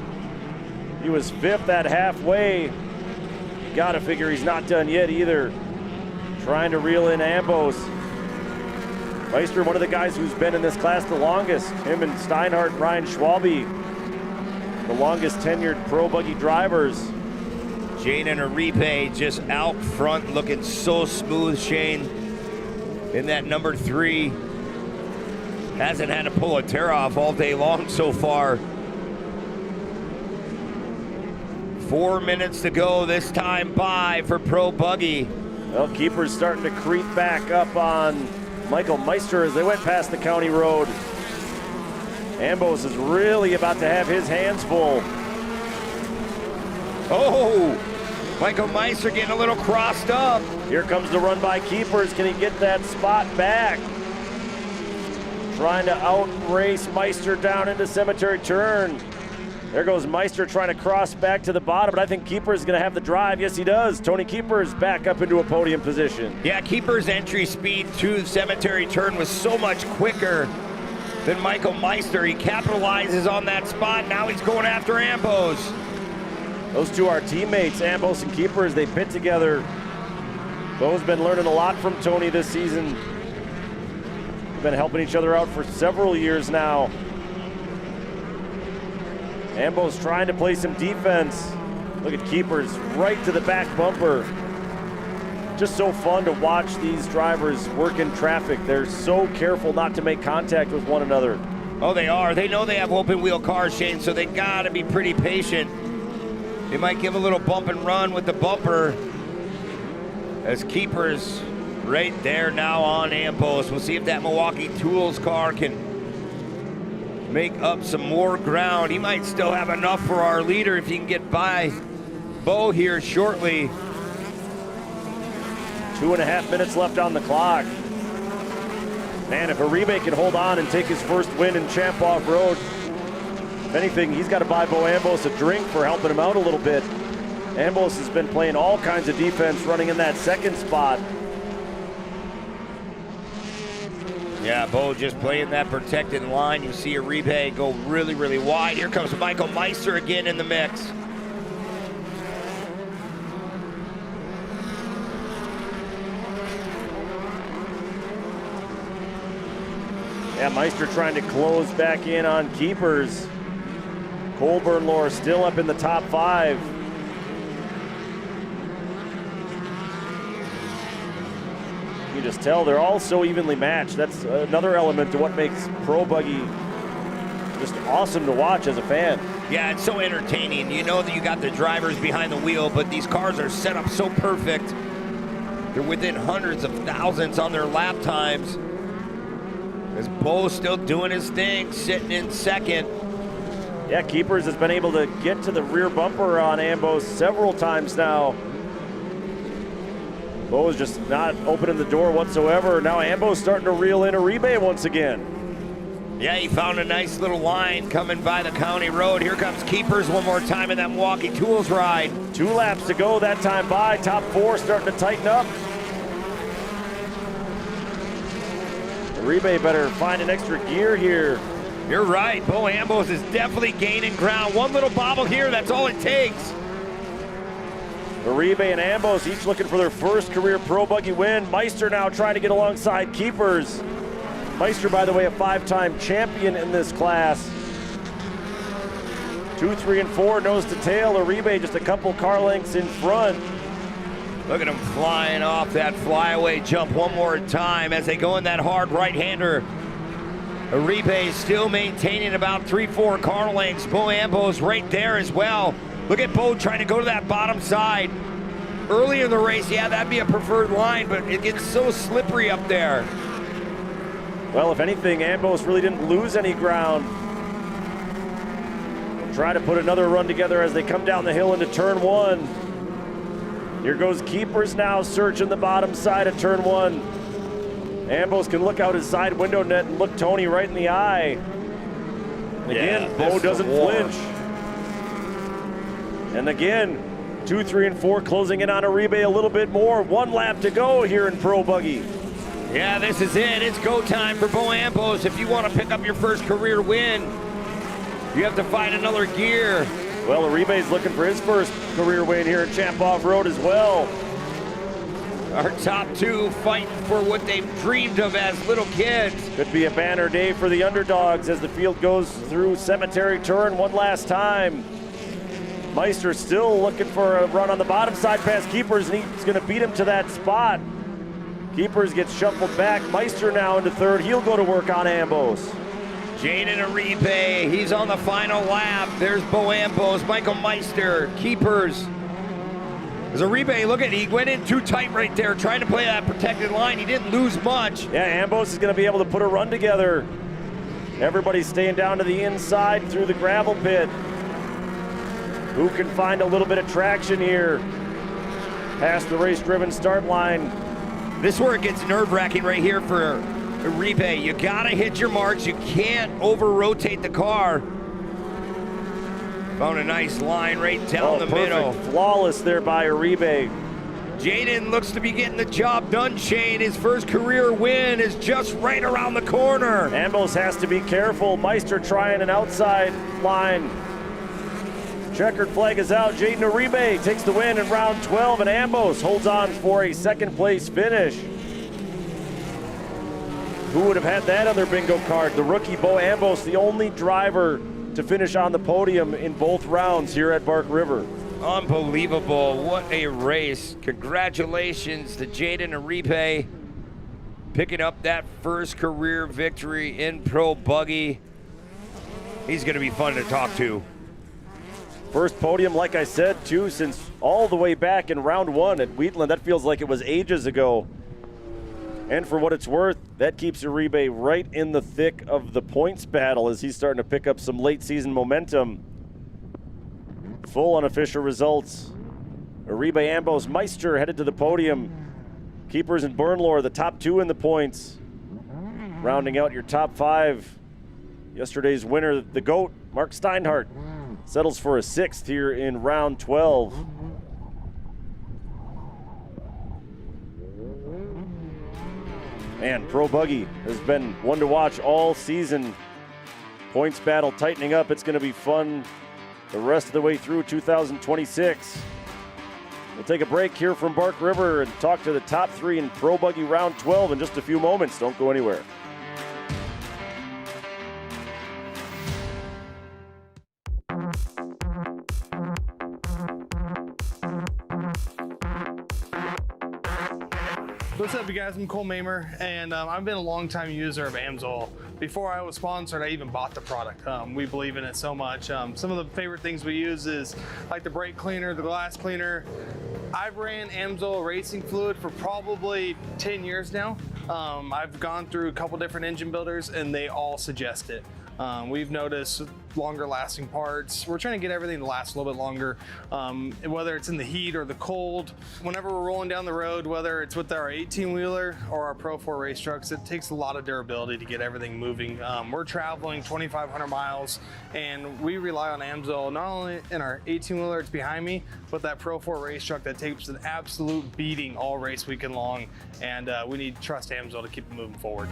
A: He was 5th at halfway. Gotta figure he's not done yet either. Trying to reel in Ambos. Meister, one of the guys who's been in this class the longest. Him and Steinhardt, Brian Schwalbe, the longest tenured Pro Buggy drivers.
I: Shane and Uribe just out front looking so smooth, Shane. In that number 3. Hasn't had to pull a tear off all day long so far. 4 minutes to go this time by for Pro Buggy.
A: Well, Keeper's starting to creep back up on Michael Meister as they went past the county road. Ambos is really about to have his hands full.
I: Oh, Michael Meister getting a little crossed up.
A: Here comes the run by Keepers. Can he get that spot back? Trying to outrace Meister down into Cemetery Turn. There goes Meister trying to cross back to the bottom, but I think Keepers is going to have the drive. Yes, he does. Tony Keepers back up into a podium position.
I: Yeah, Keepers' entry speed to Cemetery Turn was so much quicker Then Michael Meister, he capitalizes on that spot. Now he's going after Ambos.
A: Those two are teammates, Ambos and Keepers. They pit together. Bo's been learning a lot from Tony this season. Been helping each other out for several years now. Ambos trying to play some defense. Look at Keepers right to the back bumper. Just so fun to watch these drivers work in traffic. They're so careful not to make contact with one another.
I: Oh, they are. They know they have open wheel cars, Shane, so they gotta be pretty patient. They might give a little bump and run with the bumper. As Keepers right there now on Ambos. We'll see if that Milwaukee Tools car can make up some more ground. He might still have enough for our leader if he can get by Bo here shortly.
A: 2.5 minutes left on the clock. Man, if Uribe can hold on and take his first win in Champ Off-Road, if anything, he's got to buy Bo Ambos a drink for helping him out a little bit. Ambos has been playing all kinds of defense, running in that second spot.
I: Yeah, Bo just playing that protected line. You see Uribe go really, really wide. Here comes Michael Meister again in the mix.
A: Yeah, Meister trying to close back in on Keepers. Colburn Lore still up in the top 5. You just tell they're all so evenly matched. That's another element to what makes Pro Buggy just awesome to watch as a fan.
I: Yeah, it's so entertaining. You know that you got the drivers behind the wheel, but these cars are set up so perfect. They're within hundreds of thousands on their lap times. As Bo's still doing his thing, sitting in second.
A: Yeah, Keepers has been able to get to the rear bumper on Ambos several times now. Bo is just not opening the door whatsoever. Now Ambo's starting to reel in Uribe once again.
I: Yeah, he found a nice little line coming by the county road. Here comes Keepers one more time in that Milwaukee Tools ride.
A: 2 laps to go that time by. Top 4 starting to tighten up. Uribe better find an extra gear here.
I: You're right, Bo Ambos is definitely gaining ground. One little bobble here, that's all it takes.
A: Uribe and Ambos each looking for their first career Pro Buggy win. Meister now trying to get alongside Keepers. Meister, by the way, a 5-time champion in this class. 2, 3, and 4 nose to tail. Uribe just a couple car lengths in front.
I: Look at him flying off that flyaway jump one more time as they go in that hard right-hander. Uribe still maintaining about 3-4 car lengths. Bo Ambos right there as well. Look at Bo trying to go to that bottom side. Early in the race, yeah, that'd be a preferred line, but it gets so slippery up there.
A: Well, if anything, Ambos really didn't lose any ground. We'll try to put another run together as they come down the hill into turn 1. Here goes Keepers now searching the bottom side of turn 1. Ambos can look out his side window net and look Tony right in the eye. And again, Bo doesn't flinch. And again, 2, 3, and 4 closing in on Uribe a little bit more. 1 lap to go here in Pro Buggy.
I: Yeah, this is it. It's go time for Bo Ambos. If you want to pick up your first career win, you have to find another gear.
A: Well, Uribe's looking for his first career win here at Champ Off-Road as well.
I: Our top 2 fighting for what they've dreamed of as little kids.
A: Could be a banner day for the underdogs as the field goes through Cemetery Turn one last time. Meister still looking for a run on the bottom side past Keepers, and he's going to beat him to that spot. Keepers gets shuffled back. Meister now into 3rd. He'll go to work on Ambos.
I: Jane and Uribe, he's on the final lap. There's Bo Ambos, Michael Meister, Keepers. As Uribe, look at, he went in too tight right there, trying to play that protected line. He didn't lose much.
A: Yeah, Ambos is going to be able to put a run together. Everybody's staying down to the inside through the gravel pit. Who can find a little bit of traction here past the race-driven start line?
I: This is where it gets nerve-wracking right here for Uribe. You gotta hit your marks. You can't over-rotate the car. Found a nice line right down the middle.
A: Flawless there by Uribe.
I: Jaden looks to be getting the job done, Shane. His first career win is just right around the corner.
A: Ambos has to be careful. Meister trying an outside line. Checkered flag is out. Jaden Uribe takes the win in round 12, and Ambos holds on for a second place finish. Who would have had that on their bingo card? The rookie Bo Ambos, the only driver to finish on the podium in both rounds here at Bark River.
I: Unbelievable. What a race. Congratulations to Jaden Uribe picking up that first career victory in Pro Buggy. He's going to be fun to talk to.
A: First podium, like I said, too, since all the way back in round 1 at Wheatland. That feels like it was ages ago. And for what it's worth, that keeps Uribe right in the thick of the points battle as he's starting to pick up some late season momentum. Full unofficial results. Uribe, Ambos, Meister headed to the podium. Keepers and Bernlohr, the top 2 in the points. Rounding out your top 5. Yesterday's winner, the GOAT, Mark Steinhardt, settles for a 6th here in round 12. Man, Pro Buggy has been one to watch all season. Points battle tightening up. It's going to be fun the rest of the way through 2026. We'll take a break here from Bark River and talk to the top 3 in Pro Buggy round 12 in just a few moments. Don't go anywhere.
H: What's up, you guys? I'm Cole Mamer, and I've been a long-time user of AMSOIL. Before I was sponsored, I even bought the product. We believe in it so much. Some of the favorite things we use is like the brake cleaner, the glass cleaner. I've ran AMSOIL racing fluid for probably 10 years now. I've gone through a couple different engine builders, and they all suggest it. We've noticed longer lasting parts. We're trying to get everything to last a little bit longer, whether it's in the heat or the cold. Whenever we're rolling down the road, whether it's with our 18-wheeler or our Pro 4 race trucks, it takes a lot of durability to get everything moving. We're traveling 2,500 miles, and we rely on AMSOIL, not only in our 18-wheeler, it's behind me, but that Pro 4 race truck that takes an absolute beating all race weekend long, and we need to trust AMSOIL to keep it moving forward.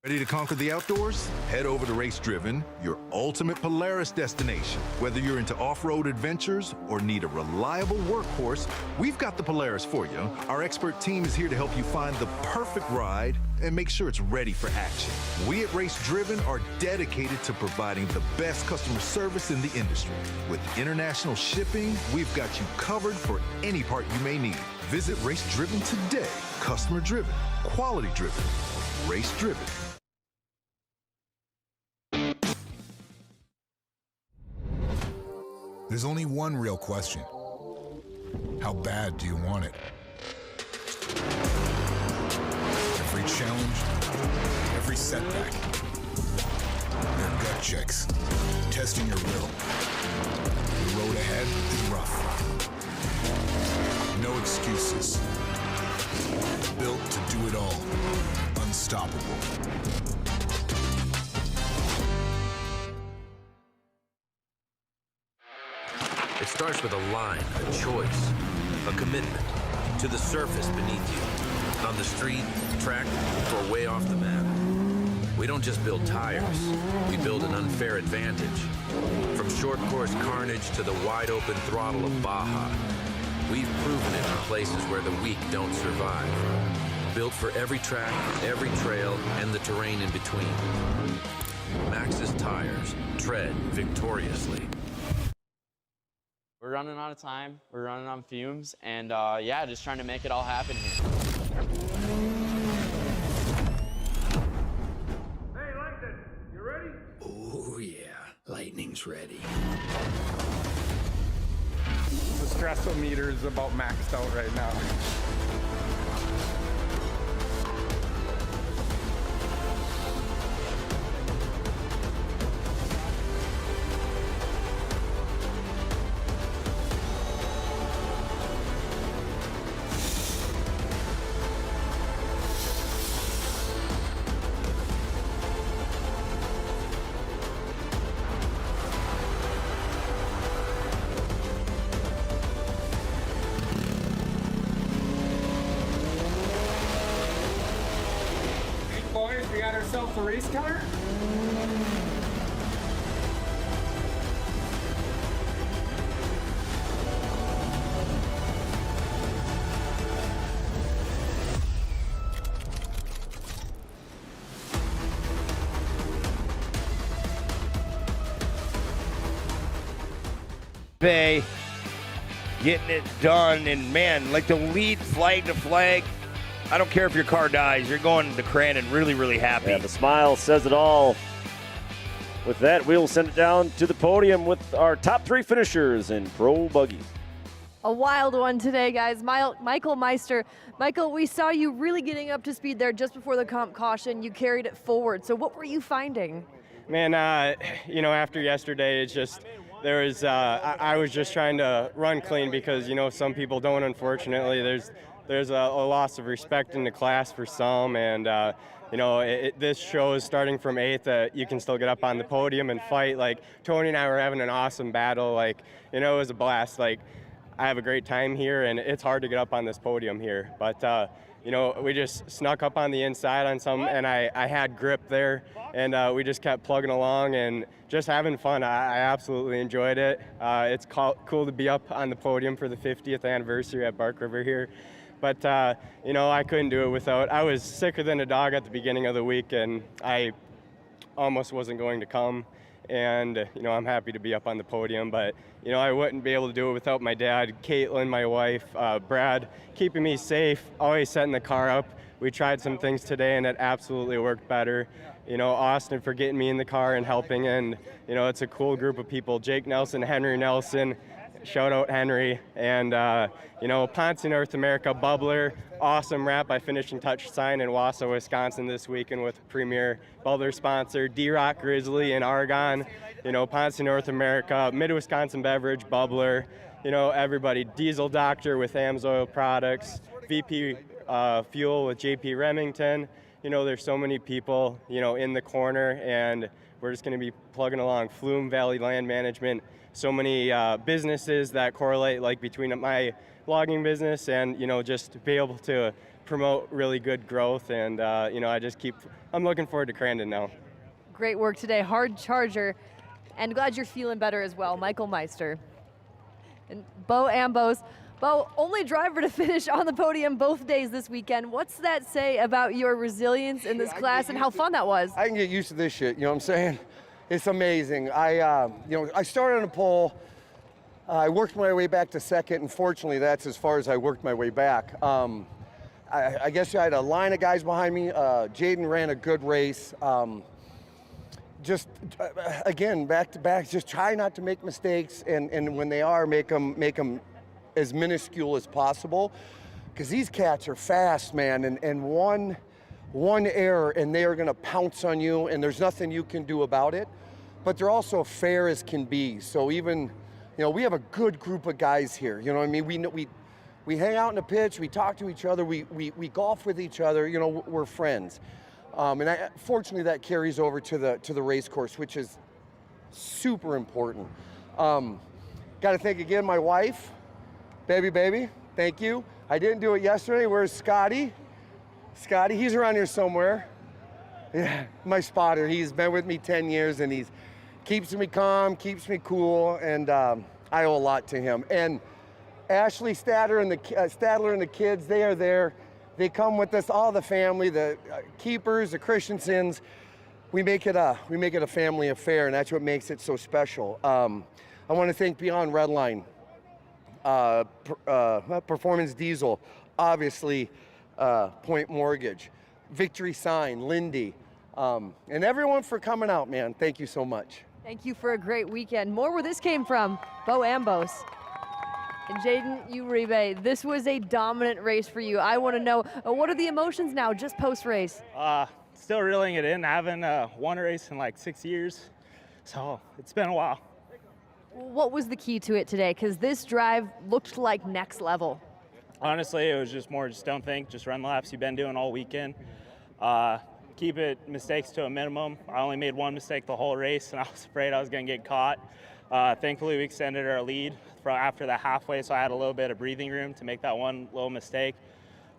L: Ready to conquer the outdoors? Head over to Race Driven, your ultimate Polaris destination. Whether you're into off-road adventures or need a reliable workhorse, we've got the Polaris for you. Our expert team is here to help you find the perfect ride and make sure it's ready for action. We at Race Driven are dedicated to providing the best customer service in the industry. With international shipping, we've got you covered for any part you may need. Visit Race Driven today. Customer driven, quality driven, Race Driven.
M: There's only one real question. How bad do you want it? Every challenge, every setback, they're gut checks, testing your will. The road ahead is rough. No excuses. Built to do it all. Unstoppable.
X: It starts with a line, a choice, a commitment to the surface beneath you, on the street, track, or way off the map. We don't just build tires, we build an unfair advantage. From short course carnage to the wide open throttle of Baja, we've proven it in places where the weak don't survive. Built for every track, every trail, and the terrain in between. Maxxis tires, tread victoriously.
N: We're running out of time, we're running on fumes, and yeah, just trying to make it all happen here.
O: Hey, Lightning, you ready?
Y: Oh yeah, Lightning's ready.
Z: The stressometer is about maxed out right now. yourself a race car?
I: Bay getting it done, and man, like the lead flag to flag, I don't care if your car dies, you're going to Crandon really, really happy.
A: Yeah, the smile says it all. With that, we'll send it down to the podium with our top 3 finishers in Pro Buggy.
F: A wild one today, guys. Michael Meister. Michael, we saw you really getting up to speed there just before the comp caution. You carried it forward. So what were you finding?
C: Man, after yesterday, it's just, I was just trying to run clean because, some people don't, unfortunately. There's a loss of respect in the class for some, and, this shows starting from 8th that you can still get up on the podium and fight. Like, Tony and I were having an awesome battle. Like, it was a blast. Like, I have a great time here, and it's hard to get up on this podium here. But, we just snuck up on the inside on some, and I had grip there, and we just kept plugging along and just having fun. I absolutely enjoyed it. It's cool to be up on the podium for the 50th anniversary at Bark River here. But, I couldn't do it without. I was sicker than a dog at the beginning of the week, and I almost wasn't going to come. And, I'm happy to be up on the podium, but, I wouldn't be able to do it without my dad, Caitlin, my wife, Brad, keeping me safe, always setting the car up. We tried some things today, and it absolutely worked better. Austin for getting me in the car and helping, and, it's a cool group of people. Jake Nelson, Henry Nelson, shout out Henry, and, Ponce North America, Bubbler, awesome wrap. I finished in touch sign in Wausau, Wisconsin this weekend with Premier Bubbler sponsor, D-Rock Grizzly in Argonne, Ponce North America, Mid-Wisconsin Beverage, Bubbler, everybody, Diesel Doctor with AMSOIL products, VP Fuel with JP Remington. There's so many people, in the corner, and we're just going to be plugging along. Flume Valley Land Management, so many businesses that correlate, like between my logging business and, just be able to promote really good growth. And, I'm looking forward to Crandon now.
F: Great work today, hard charger, and glad you're feeling better as well, Michael Meister. And Bo Ambos. Bo, only driver to finish on the podium both days this weekend. What's that say about your resilience in this class and how fun that was?
D: I can get used to this shit, you know what I'm saying? It's amazing. I started on a pole. I worked my way back to second, and fortunately, that's as far as I worked my way back. I guess I had a line of guys behind me. Jaden ran a good race. Again, back to back, just try not to make mistakes, and when they are, make them as minuscule as possible, because these cats are fast, man, and one error and they are going to pounce on you, and there's nothing you can do about it. But they're also fair as can be. So even, we have a good group of guys here. You know what I mean? We hang out in the pitch, we talk to each other, we golf with each other. We're friends, and fortunately that carries over to the race course, which is super important. Got to thank again my wife. Baby, thank you. I didn't do it yesterday. Where's Scotty? Scotty, he's around here somewhere. Yeah, my spotter. He's been with me 10 years, and he keeps me calm, keeps me cool, and I owe a lot to him. And Ashley Stadler and the kids, they are there. They come with us, all the family, the keepers, the Christensens. We make it a family affair, and that's what makes it so special. I want to thank Beyond Redline. Performance Diesel, obviously Point Mortgage, Victory Sign, Lindy, and everyone for coming out, man. Thank you so much.
F: Thank you for a great weekend. More where this came from, Bo Ambos. And Jaden Uribe, this was a dominant race for you. I want to know, what are the emotions now, just post-race?
R: Still reeling it in. I haven't won a race in like 6 years, so it's been a while.
F: What was the key to it today? Because this drive looked like next level.
R: Honestly, it was just don't think, just run the laps you've been doing all weekend. Keep mistakes to a minimum. I only made one mistake the whole race, and I was afraid I was going to get caught. Thankfully, we extended our lead after the halfway, so I had a little bit of breathing room to make that one little mistake.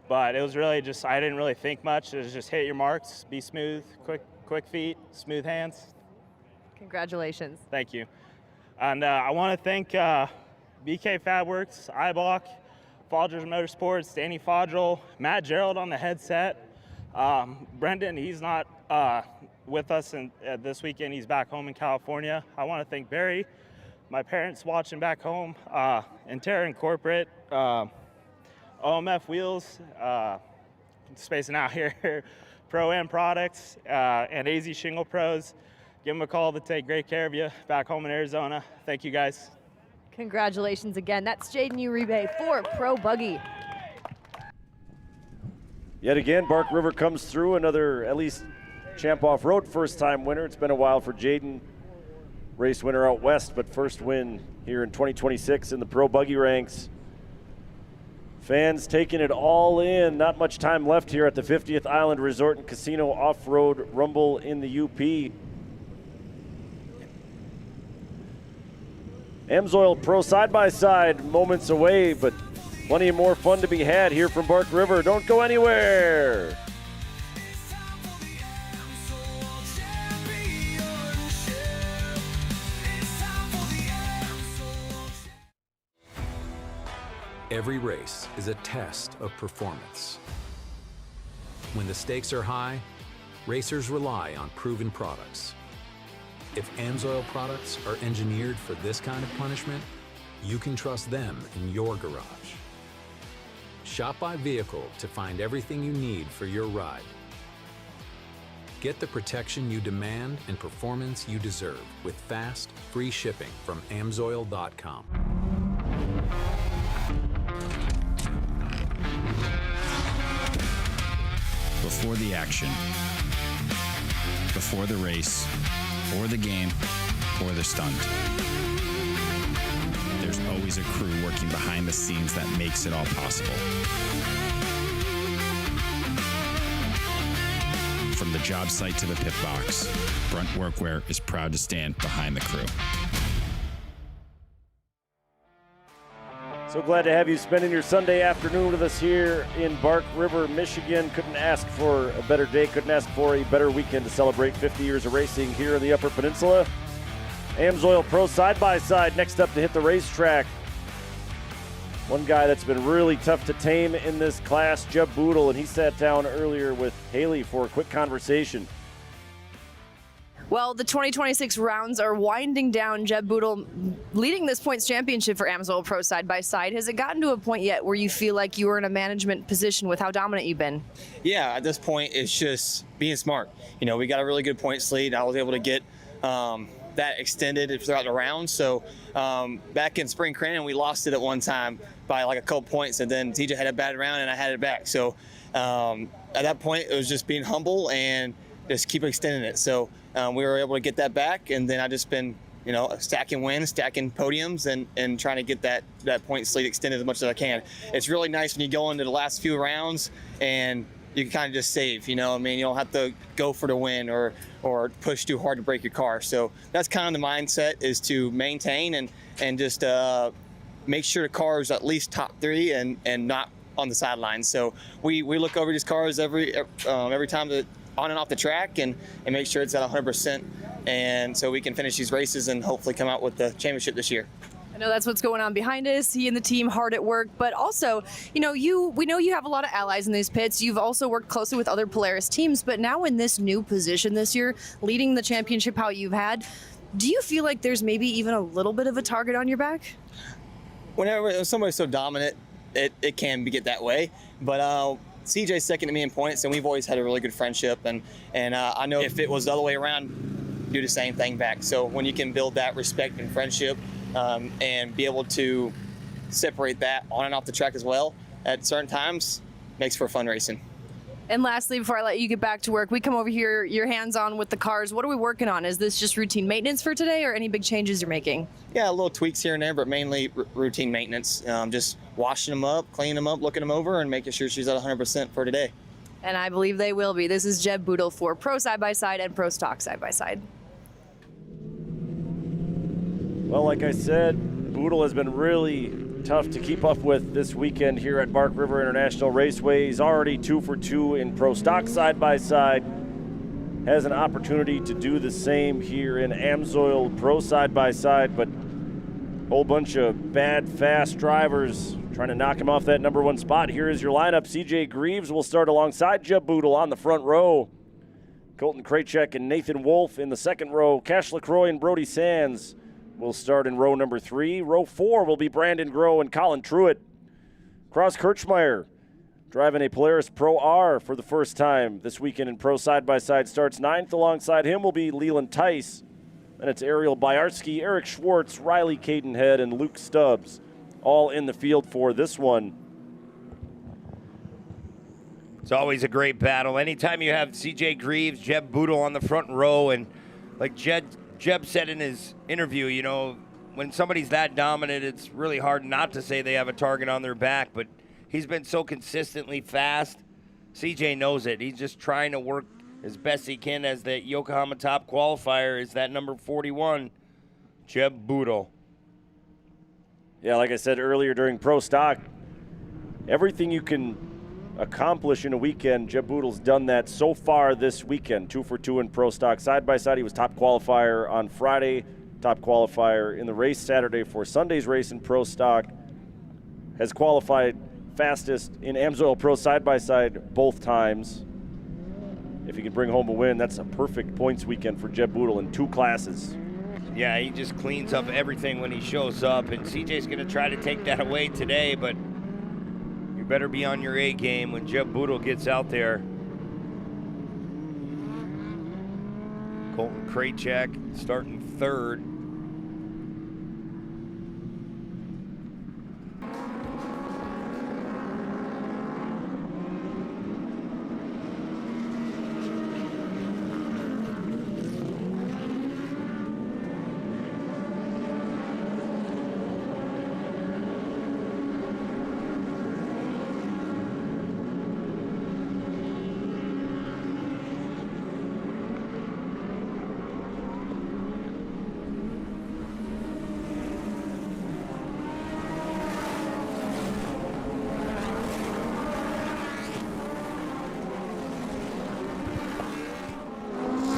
R: But it was really just, I didn't really think much. It was just hit your marks, be smooth, quick feet, smooth hands.
F: Congratulations.
R: Thank you. And I want to thank BK Fabworks, iBlock, Fodgers Motorsports, Danny Fodrell, Matt Gerald on the headset. Brendan, he's not with us this weekend. He's back home in California. I want to thank Barry, my parents watching back home, and Terra and Corporate, OMF Wheels, spacing out here, Pro-Am Products, and AZ Shingle Pros. Give them a call to take great care of you back home in Arizona. Thank you, guys.
F: Congratulations again. That's Jaden Uribe for Pro Buggy.
A: Yet again, Bark River comes through, another at least Champ Off-Road first-time winner. It's been a while for Jaden. Race winner out west, but first win here in 2026 in the Pro Buggy ranks. Fans taking it all in. Not much time left here at the 50th Island Resort and Casino Off-Road Rumble in the UP. AMSOIL Pro side-by-side moments away, but plenty more fun to be had here from Bark River. Don't go anywhere.
E: Every race is a test of performance. When the stakes are high, racers rely on proven products. If AMSOIL products are engineered for this kind of punishment, you can trust them in your garage. Shop by vehicle to find everything you need for your ride. Get the protection you demand and performance you deserve with fast, free shipping from AMSOIL.com.
W: Before the action, before the race, or the game, or the stunt. There's always a crew working behind the scenes that makes it all possible. From the job site to the pit box, Brunt Workwear is proud to stand behind the crew.
A: So glad to have you spending your Sunday afternoon with us here in Bark River, Michigan. Couldn't ask for a better day, couldn't ask for a better weekend to celebrate 50 years of racing here in the Upper Peninsula. AMSOIL Pro side-by-side next up to hit the racetrack. One guy that's been really tough to tame in this class, Jeb Boodle, and he sat down earlier with Haley for a quick conversation.
P: Well, the 2026 rounds are winding down. Jeb Boodle leading this points championship for AMSOIL Pro side-by-side. Has it gotten to a point yet where you feel like you are in a management position with how dominant you've been?
B: Yeah, at this point, it's just being smart. You know, we got a really good points lead. I was able to get that extended throughout the round. So back in Spring Crandon, we lost it at one time by like a couple points, and then TJ had a bad round and I had it back. So at that point, it was just being humble and just keep extending it. So we were able to get that back, and then I just been, you know, stacking wins, stacking podiums, and trying to get that point lead extended as much as I can. It's really nice when you go into the last few rounds and you can kind of just save, you know. I mean, you don't have to go for the win or push too hard to break your car. So that's kind of the mindset, is to maintain and just make sure the car is at least top three and not on the sidelines. So we look over these cars every time that on and off the track and make sure it's at 100%, and so we can finish these races and hopefully come out with the championship this year.
P: I know that's what's going on behind us. He and the team hard at work, but also, you know, we know you have a lot of allies in these pits. You've also worked closely with other Polaris teams, but now in this new position this year, leading the championship how you've had, do you feel like there's maybe even a little bit of a target on your back?
B: Whenever somebody's so dominant, it can get that way, but CJ's second to me in points, and we've always had a really good friendship, and I know if it was the other way around, do the same thing back. So when you can build that respect and friendship and be able to separate that on and off the track as well at certain times, makes for fun racing.
P: And lastly, before I let you get back to work, we come over here, you're hands-on with the cars. What are we working on? Is this just routine maintenance for today, or any big changes you're making?
B: Yeah, little tweaks here and there, but mainly routine maintenance. Just washing them up, cleaning them up, looking them over, and making sure she's at 100% for today.
P: And I believe they will be. This is Jeb Boodle for Pro Side-by-Side and Pro Stock Side-by-Side.
A: Well, like I said, Boodle has been really tough to keep up with this weekend here at Bark River International Raceway. He's already 2 for 2 in Pro Stock side-by-side. Has an opportunity to do the same here in AMSOIL Pro side-by-side, but a whole bunch of bad, fast drivers trying to knock him off that number 1 spot. Here is your lineup. CJ Greaves will start alongside Jeb Boodle on the front row. Colton Krajcek and Nathan Wolf in the second row. Cash LaCroix and Brody Sands will start in row number 3. Row 4 will be Brandon Groh and Colin Truitt. Cross Kirchmeier driving a Polaris Pro R for the first time this weekend in Pro side-by-side starts 9th. Alongside him will be Leland Tice. Then it's Ariel Byarski, Eric Schwartz, Riley Cadenhead, and Luke Stubbs, all in the field for this one.
I: It's always a great battle. Anytime you have CJ Greaves, Jeb Boodle on the front row, and like Jeb said in his interview, you know, when somebody's that dominant, it's really hard not to say they have a target on their back, but he's been so consistently fast. CJ knows it. He's just trying to work as best he can as that Yokohama top qualifier is that number 41, Jeb Boodle.
A: Yeah, like I said earlier during Pro Stock, everything you can accomplish in a weekend, Jeb Boodle's done that so far this weekend. 2 for 2 in Pro Stock. Side-by-side, he was top qualifier on Friday, top qualifier in the race Saturday for Sunday's race in Pro Stock. Has qualified fastest in AMSOIL Pro side-by-side both times. If he can bring home a win, that's a perfect points weekend for Jeb Boodle in 2 classes.
I: Yeah, he just cleans up everything when he shows up, and CJ's going to try to take that away today, but you better be on your A game when Jeb Boodle gets out there. Colton Krajcek starting 3rd.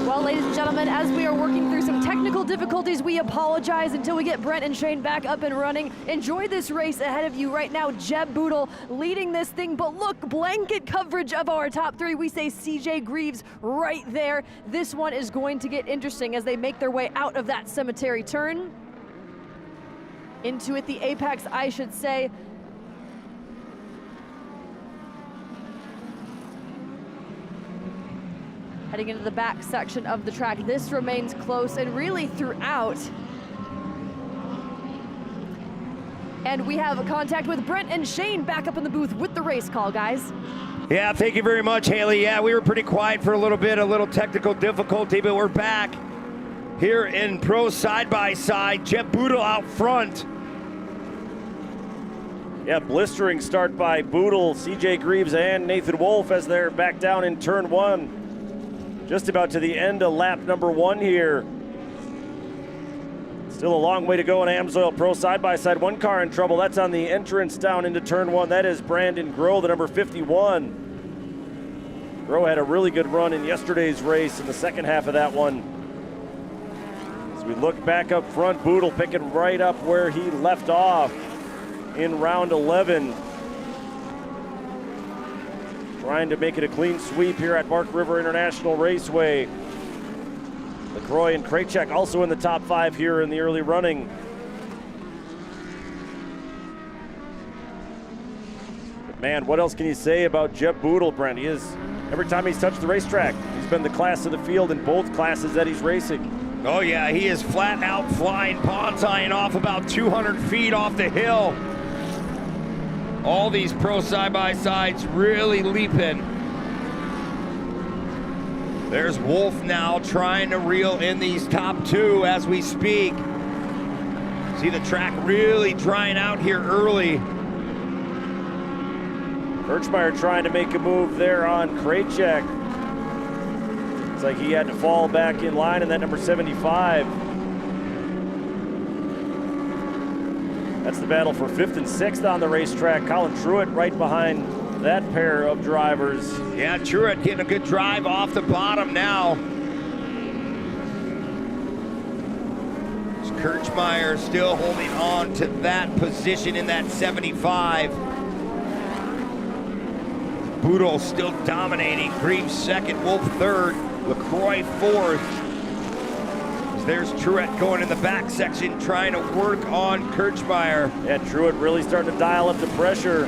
F: Well, ladies and gentlemen, as we are working through some technical difficulties, we apologize until we get Brent and Shane back up and running. Enjoy this race ahead of you right now. Jeb Boodle leading this thing, but look, blanket coverage of our top 3. We say CJ Greaves right there. This one is going to get interesting as they make their way out of that cemetery turn. Into it, the apex, I should say. Heading into the back section of the track. This remains close and really throughout. And we have contact with Brent and Shane back up in the booth with the race call, guys.
I: Yeah, thank you very much, Haley. Yeah, we were pretty quiet for a little bit, a little technical difficulty, but we're back here in Pro side-by-side. Jeb Boodle out front.
A: Yeah, blistering start by Boodle, CJ Greaves, and Nathan Wolf as they're back down in turn 1. Just about to the end of lap number 1 here. Still a long way to go in AMSOIL Pro side-by-side. 1 car in trouble. That's on the entrance down into turn 1. That is Brandon Groh, the number 51. Groh had a really good run in yesterday's race in the second half of that one. As we look back up front, Boodle picking right up where he left off in round 11. Trying to make it a clean sweep here at Bark River International Raceway. LaCroix and Krajcek also in the top 5 here in the early running. But man, what else can you say about Jeb Boodle, Brent? He is, every time he's touched the racetrack, he's been the class of the field in both classes that he's racing.
I: Oh yeah, he is flat out flying, paw tying off about 200 feet off the hill. All these pro side-by-sides really leaping. There's Wolf now trying to reel in these top 2 as we speak. See the track really drying out here early.
A: Kirchmeier trying to make a move there on Krajcek. It's like he had to fall back in line in that number 75. That's the battle for 5th and 6th on the racetrack. Colin Truitt right behind that pair of drivers.
I: Yeah, Truitt getting a good drive off the bottom now. Kirchmeier still holding on to that position in that 75. Boodle still dominating. Greaves second, Wolf third, LaCroix fourth. There's Truitt going in the back section, trying to work on Kirchmeier.
A: Yeah, Truitt really starting to dial up the pressure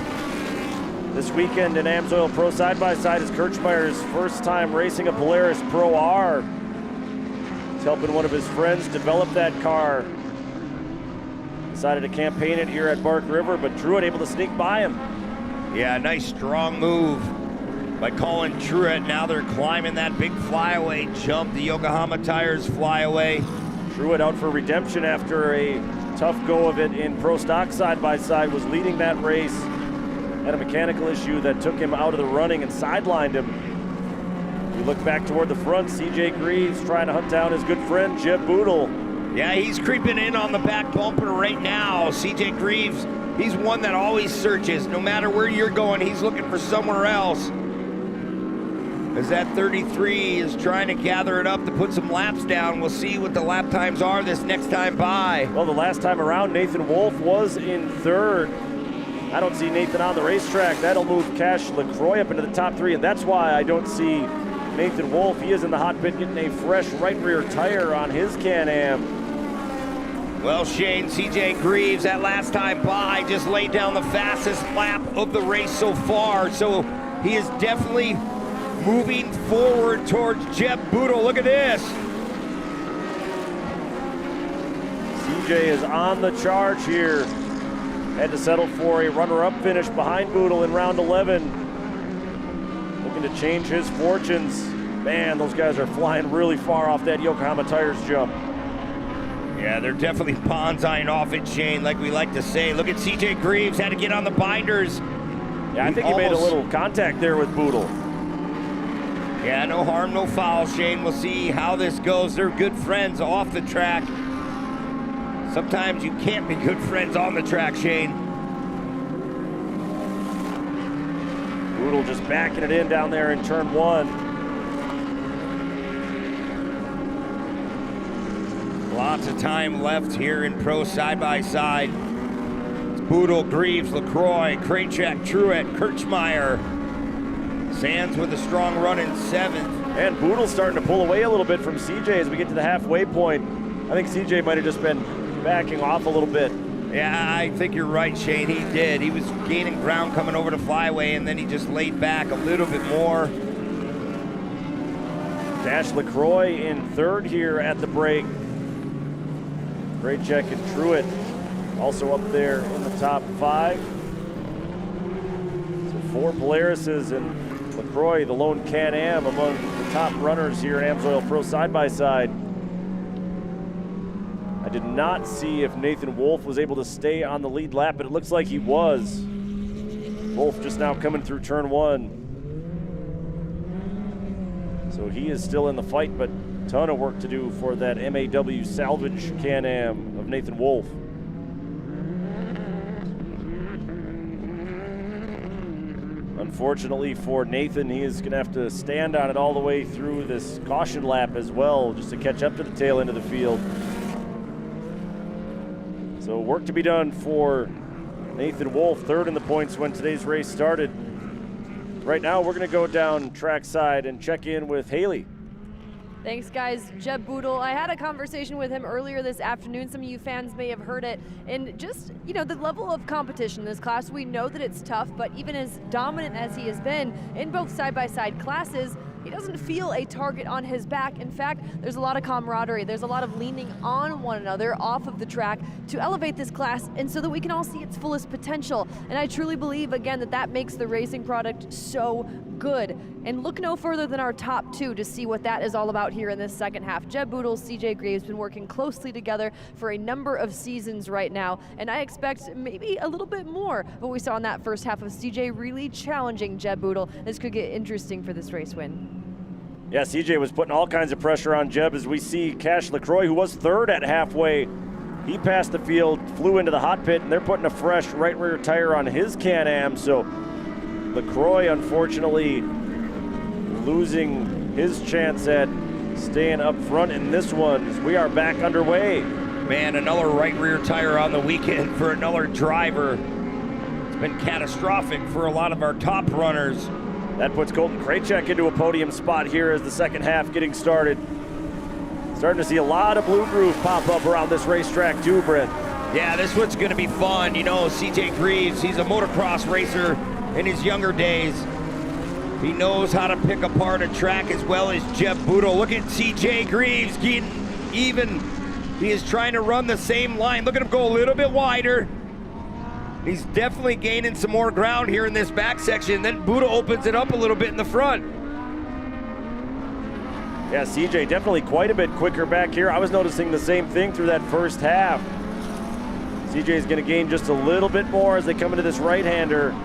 A: this weekend in AMSOIL Pro Side-by-Side is Kirchmeier's first time racing a Polaris Pro R. He's helping one of his friends develop that car. Decided to campaign it here at Bark River, but Truitt able to sneak by him.
I: Yeah, nice strong move by Colin Truitt. Now they're climbing that big flyaway jump, the Yokohama Tires flyaway.
A: Truitt out for redemption after a tough go of it in Pro Stock Side-by-Side, was leading that race. Had a mechanical issue that took him out of the running and sidelined him. We look back toward the front, CJ Greaves trying to hunt down his good friend, Jeb Boodle.
I: Yeah, he's creeping in on the back bumper right now. CJ Greaves, he's one that always searches. No matter where you're going, he's looking for somewhere else. As that 33 is trying to gather it up to put some laps down. We'll see what the lap times are this next time by.
A: Well, the last time around, Nathan Wolf was in third. I don't see Nathan on the racetrack. That'll move Cash LaCroix up into the top 3, and that's why I don't see Nathan Wolf. He is in the hot pit getting a fresh right rear tire on his Can-Am.
I: Well, Shane, CJ Greaves, that last time by, just laid down the fastest lap of the race so far. So he is definitely moving forward towards Jeb Boodle. Look at this.
A: CJ is on the charge here. Had to settle for a runner-up finish behind Boodle in round 11. Looking to change his fortunes. Man, those guys are flying really far off that Yokohama Tires jump.
I: Yeah, they're definitely bonsaiing off it, Shane, like we like to say. Look at CJ Greaves, had to get on the binders.
A: Yeah, I think he made a little contact there with Boodle.
I: Yeah, no harm, no foul, Shane. We'll see how this goes. They're good friends off the track. Sometimes you can't be good friends on the track, Shane.
A: Boodle just backing it in down there in turn 1.
I: Lots of time left here in Pro Side-by-Side. It's Boodle, Greaves, LaCroix, Krajcek, Truitt, Kirchmeier. Sands with a strong run in 7th.
A: And Boodle's starting to pull away a little bit from CJ as we get to the halfway point. I think CJ might have just been backing off a little bit.
I: Yeah, I think you're right, Shane. He did. He was gaining ground coming over to Flyway, and then he just laid back a little bit more.
A: Cash LaCroix in third here at the break. Krajcek and Truitt also up there in the top 5. So 4 Polarises and LaCroix, the lone Can-Am, among the top runners here in AMSOIL Pro Side-by-Side. I did not see if Nathan Wolf was able to stay on the lead lap, but it looks like he was. Wolf just now coming through turn 1. So he is still in the fight, but ton of work to do for that MAW salvage Can-Am of Nathan Wolf. Unfortunately for Nathan, he is going to have to stand on it all the way through this caution lap as well, just to catch up to the tail end of the field. So work to be done for Nathan Wolf, third in the points when today's race started. Right now, we're going to go down trackside and check in with Haley.
F: Thanks, guys. Jeb Boodle, I had a conversation with him earlier this afternoon. Some of you fans may have heard it. And just, you know, the level of competition in this class, we know that it's tough, but even as dominant as he has been in both side-by-side classes, he doesn't feel a target on his back. In fact, there's a lot of camaraderie. There's a lot of leaning on one another off of the track to elevate this class and so that we can all see its fullest potential. And I truly believe, again, that that makes the racing product so good. And look no further than our top 2 to see what that is all about here in this second half. Jeb Boodle, CJ Greaves been working closely together for a number of seasons right now, and I expect maybe a little bit more of what we saw in that first half of CJ really challenging Jeb Boodle. This could get interesting for this race win.
A: Yeah, CJ was putting all kinds of pressure on Jeb as we see Cash LaCroix, who was third at halfway. He passed the field flew into the hot pit, and they're putting a fresh right rear tire on his Can-Am. So LaCroix, unfortunately, losing his chance at staying up front in this one as we are back underway.
I: Man, another right rear tire on the weekend for another driver. It's been catastrophic for a lot of our top runners.
A: That puts Colton Krajcek into a podium spot here as the second half getting started. Starting to see a lot of blue groove pop up around this racetrack too, Brent.
I: Yeah, this one's going to be fun. You know, CJ Greaves, he's a motocross racer in his younger days. He knows how to pick apart a track as well as Jeb Boodle. Look at CJ Greaves getting even. He is trying to run the same line. Look at him go a little bit wider. He's definitely gaining some more ground here in this back section. Then Boodle opens it up a little bit in the front.
A: Yeah, CJ definitely quite a bit quicker back here. I was noticing the same thing through that first half. CJ is going to gain just a little bit more as they come into this right-hander.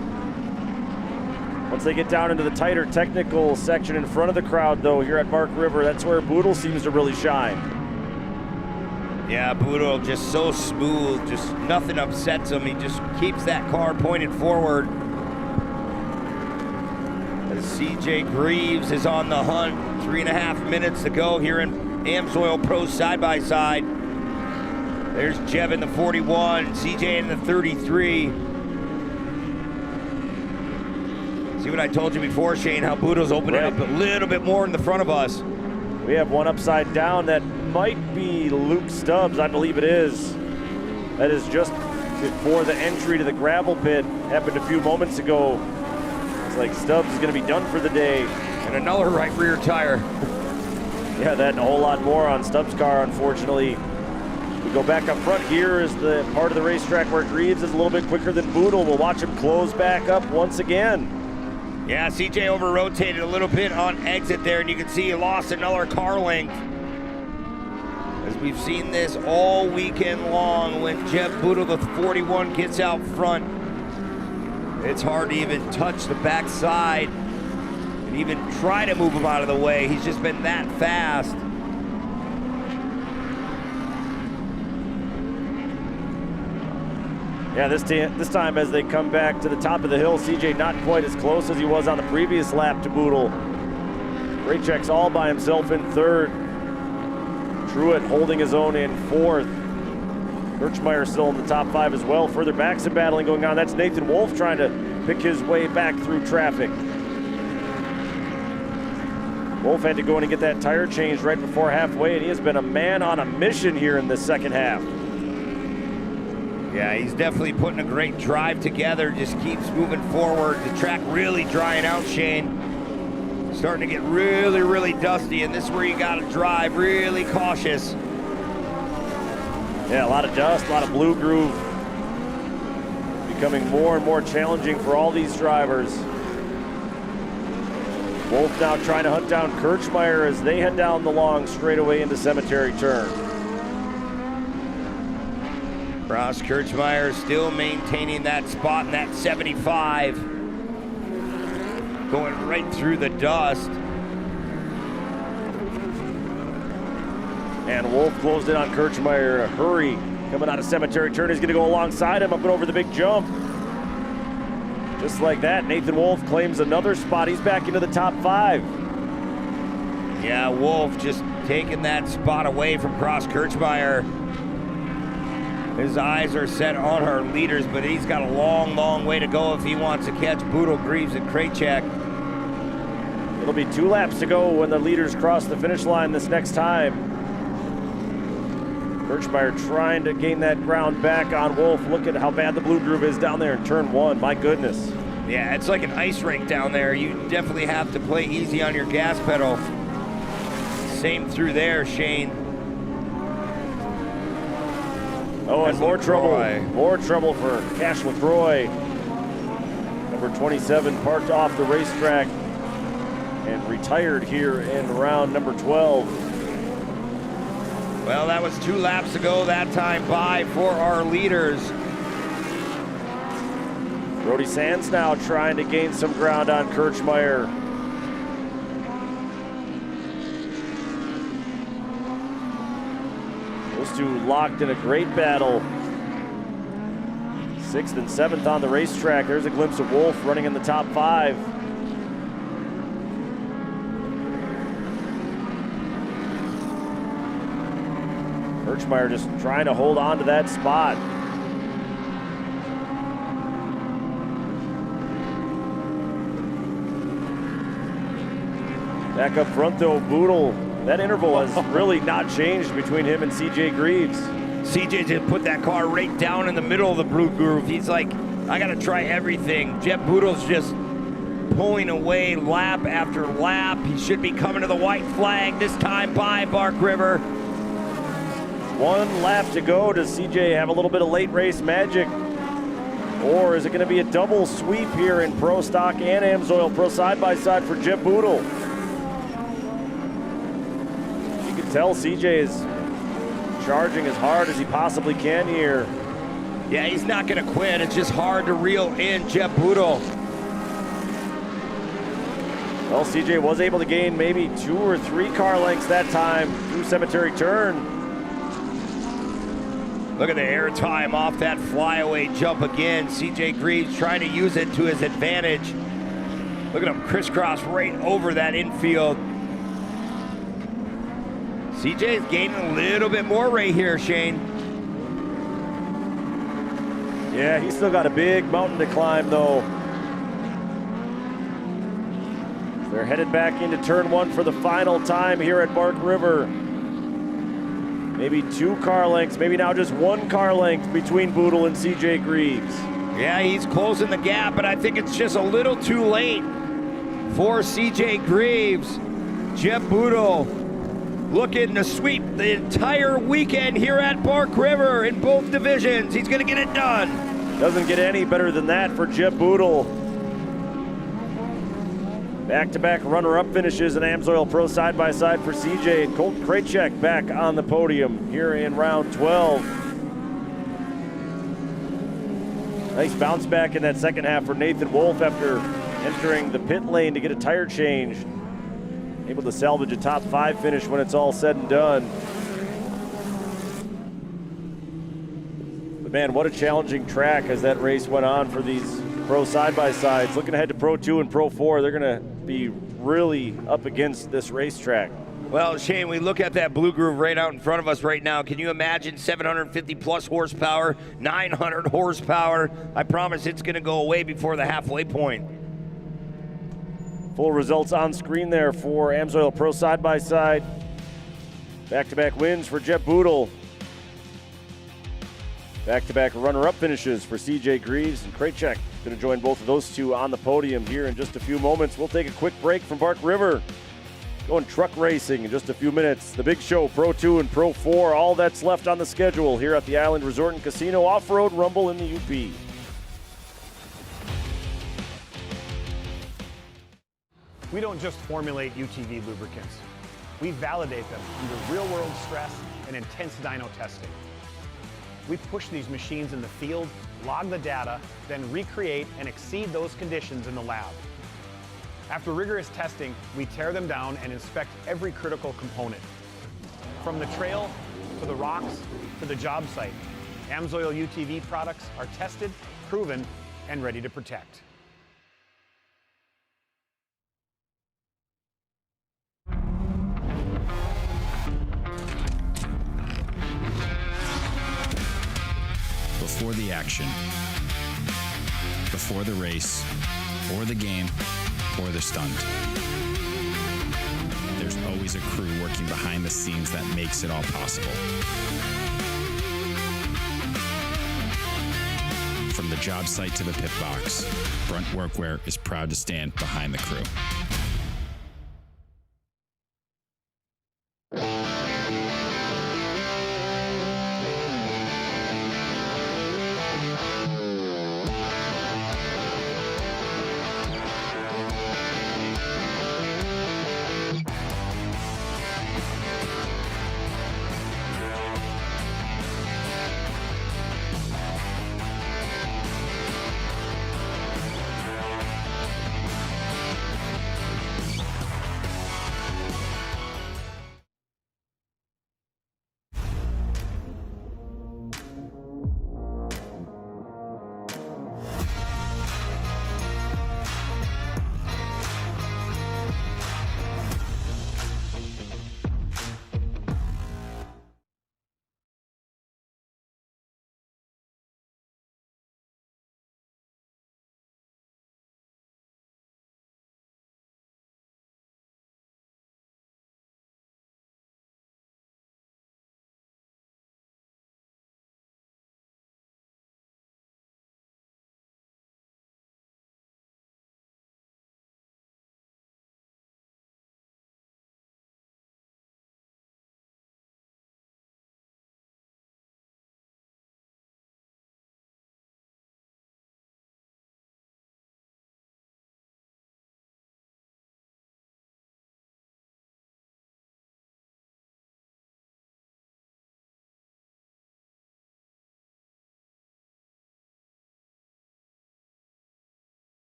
A: Once they get down into the tighter technical section in front of the crowd, though, here at Bark River, that's where Boodle seems to really shine.
I: Yeah, Boodle just so smooth, just nothing upsets him. He just keeps that car pointed forward. As CJ Greaves is on the hunt, 3.5 minutes to go here in AMSOIL Pro side-by-side. There's Jeb in the 41, CJ in the 33. See what I told you before, Shane, how Boodle's opening up a little bit more in the front of us.
A: We have one upside down that might be Luke Stubbs, I believe it is. That is just before the entry to the gravel pit. Happened a few moments ago. It's like Stubbs is going to be done for the day.
I: And another right rear tire.
A: Yeah, that and a whole lot more on Stubbs' car, unfortunately. We go back up front. Here is the part of the racetrack where Greaves is a little bit quicker than Boodle. We'll watch him close back up once again.
I: Yeah, CJ over-rotated a little bit on exit there, and you can see he lost another car length. As we've seen this all weekend long, when Jeb Boodle, the 41, gets out front, it's hard to even touch the backside and even try to move him out of the way. He's just been that fast.
A: Yeah, this time as they come back to the top of the hill, CJ not quite as close as he was on the previous lap to Boodle. Krajcek's all by himself in third. Truitt holding his own in fourth. Kirchmeier still in the top 5 as well. Further back, some battling going on. That's Nathan Wolf trying to pick his way back through traffic. Wolf had to go in and get that tire changed right before halfway, and he has been a man on a mission here in the second half.
I: Yeah, he's definitely putting a great drive together, just keeps moving forward. The track really drying out, Shane. Starting to get really, really dusty, and this is where you gotta drive really cautious.
A: Yeah, a lot of dust, a lot of blue groove. Becoming more and more challenging for all these drivers. Wolf now trying to hunt down Kirchmeier as they head down the long straightaway into Cemetery Turn.
I: Ross Kirchmeier still maintaining that spot in that 75. Going right through the dust.
A: And Wolf closed in on Kirchmeier. A hurry coming out of Cemetery Turn. He's going to go alongside him up and over the big jump. Just like that, Nathan Wolf claims another spot. He's back into the top 5.
I: Yeah, Wolf just taking that spot away from Ross Kirchmeier. His eyes are set on our leaders, but he's got a long, long way to go if he wants to catch Boodle, Greaves, and Krajcek.
A: It'll be 2 laps to go when the leaders cross the finish line this next time. Kirchmeier trying to gain that ground back on Wolf. Look at how bad the blue groove is down there in turn 1. My goodness.
I: Yeah, it's like an ice rink down there. You definitely have to play easy on your gas pedal. Same through there, Shane.
A: Oh, and more trouble for Cash LaCroix. Number 27 parked off the racetrack and retired here in round number 12.
I: Well, that was 2 laps ago that time by for our leaders.
A: Brody Sands now trying to gain some ground on Kirchmeier. Those two locked in a great battle. 6th and 7th on the racetrack. There's a glimpse of Wolf running in the top 5. Birchmeyer just trying to hold on to that spot. Back up front though, Boodle. That interval has really not changed between him and CJ Greaves.
I: CJ just put that car right down in the middle of the blue groove. He's like, I gotta try everything. Jet Boodle's just pulling away lap after lap. He should be coming to the white flag this time by Bark River.
A: 1 lap to go. Does CJ have a little bit of late race magic? Or is it gonna be a double sweep here in Pro Stock and AMSOIL Pro side-by-side for Jet Boodle? You can tell CJ is charging as hard as he possibly can here.
I: Yeah, he's not gonna quit. It's just hard to reel in Jet Boodle.
A: Well, CJ was able to gain maybe 2 or 3 car lengths that time through Cemetery Turn.
I: Look at the air time off that flyaway jump again. CJ Greaves trying to use it to his advantage. Look at him crisscross right over that infield. CJ's gaining a little bit more right here, Shane.
A: Yeah, he's still got a big mountain to climb though. They're headed back into turn 1 for the final time here at Bark River. Maybe 2 car lengths, maybe now just 1 car length between Boodle and CJ Greaves.
I: Yeah, he's closing the gap, but I think it's just a little too late for CJ Greaves. Jet Boodle looking to sweep the entire weekend here at Bark River in both divisions. He's gonna get it done.
A: Doesn't get any better than that for Jet Boodle. Back-to-back runner-up finishes in AMSOIL Pro side-by-side for CJ, and Colt Krajcek back on the podium here in round 12. Nice bounce back in that second half for Nathan Wolf after entering the pit lane to get a tire change. Able to salvage a top 5 finish when it's all said and done. But man, what a challenging track as that race went on for these Pro side-by-sides. Looking ahead to Pro 2 and Pro 4, they're gonna be really up against this racetrack.
I: Well, Shane, we look at that blue groove right out in front of us right now. Can you imagine 750 plus horsepower, 900 horsepower? I promise it's gonna go away before the halfway point.
A: Full results on screen there for AMSOIL Pro side-by-side. Back-to-back wins for Jet Boodle. Back-to-back runner-up finishes for CJ Greaves and Krajcek. Going to join both of those two on the podium here in just a few moments. We'll take a quick break from Bark River. Going truck racing in just a few minutes. The big show, Pro 2 and Pro 4, all that's left on the schedule here at the Island Resort and Casino Off-Road Rumble in the UP.
V: We don't just formulate UTV lubricants. We validate them under real-world stress and intense dyno testing. We push these machines in the field, log the data, then recreate and exceed those conditions in the lab. After rigorous testing, we tear them down and inspect every critical component. From the trail, to the rocks, to the job site, AMSOIL UTV products are tested, proven, and ready to protect.
W: Before the action, before the race, or the game, or the stunt. There's always a crew working behind the scenes that makes it all possible. From the job site to the pit box, Brunt Workwear is proud to stand behind the crew.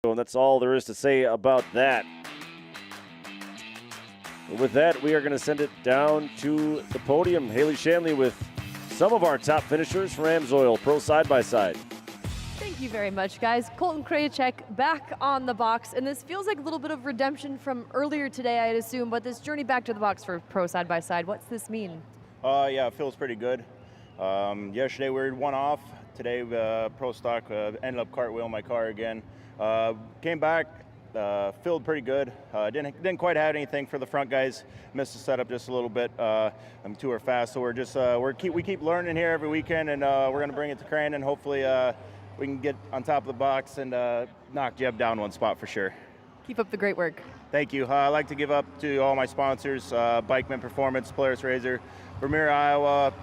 A: And that's all there is to say about that. And with that, we are going to send it down to the podium. Haley Shanley with some of our top finishers for AMSOIL Pro Side-by-Side.
F: Thank you very much, guys. Colton Krajicek back on the box, and this feels like a little bit of redemption from earlier today, I'd assume, but this journey back to the box for Pro Side-by-Side, what's this mean?
G: Yeah, it feels pretty good. Yesterday we were one off. Today, Pro Stock ended up cartwheeling my car again. Came back, filled pretty good. Didn't quite have anything for the front guys. Missed the setup just a little bit. I'm too fast, so we're just we keep learning here every weekend, and we're gonna bring it to Crandon. Hopefully, we can get on top of the box and knock Jeb down one spot for sure.
F: Keep up the great work.
G: Thank you. I'd like to give up to all my sponsors: Bikeman Performance, Polaris Razor, Vermeer, Iowa.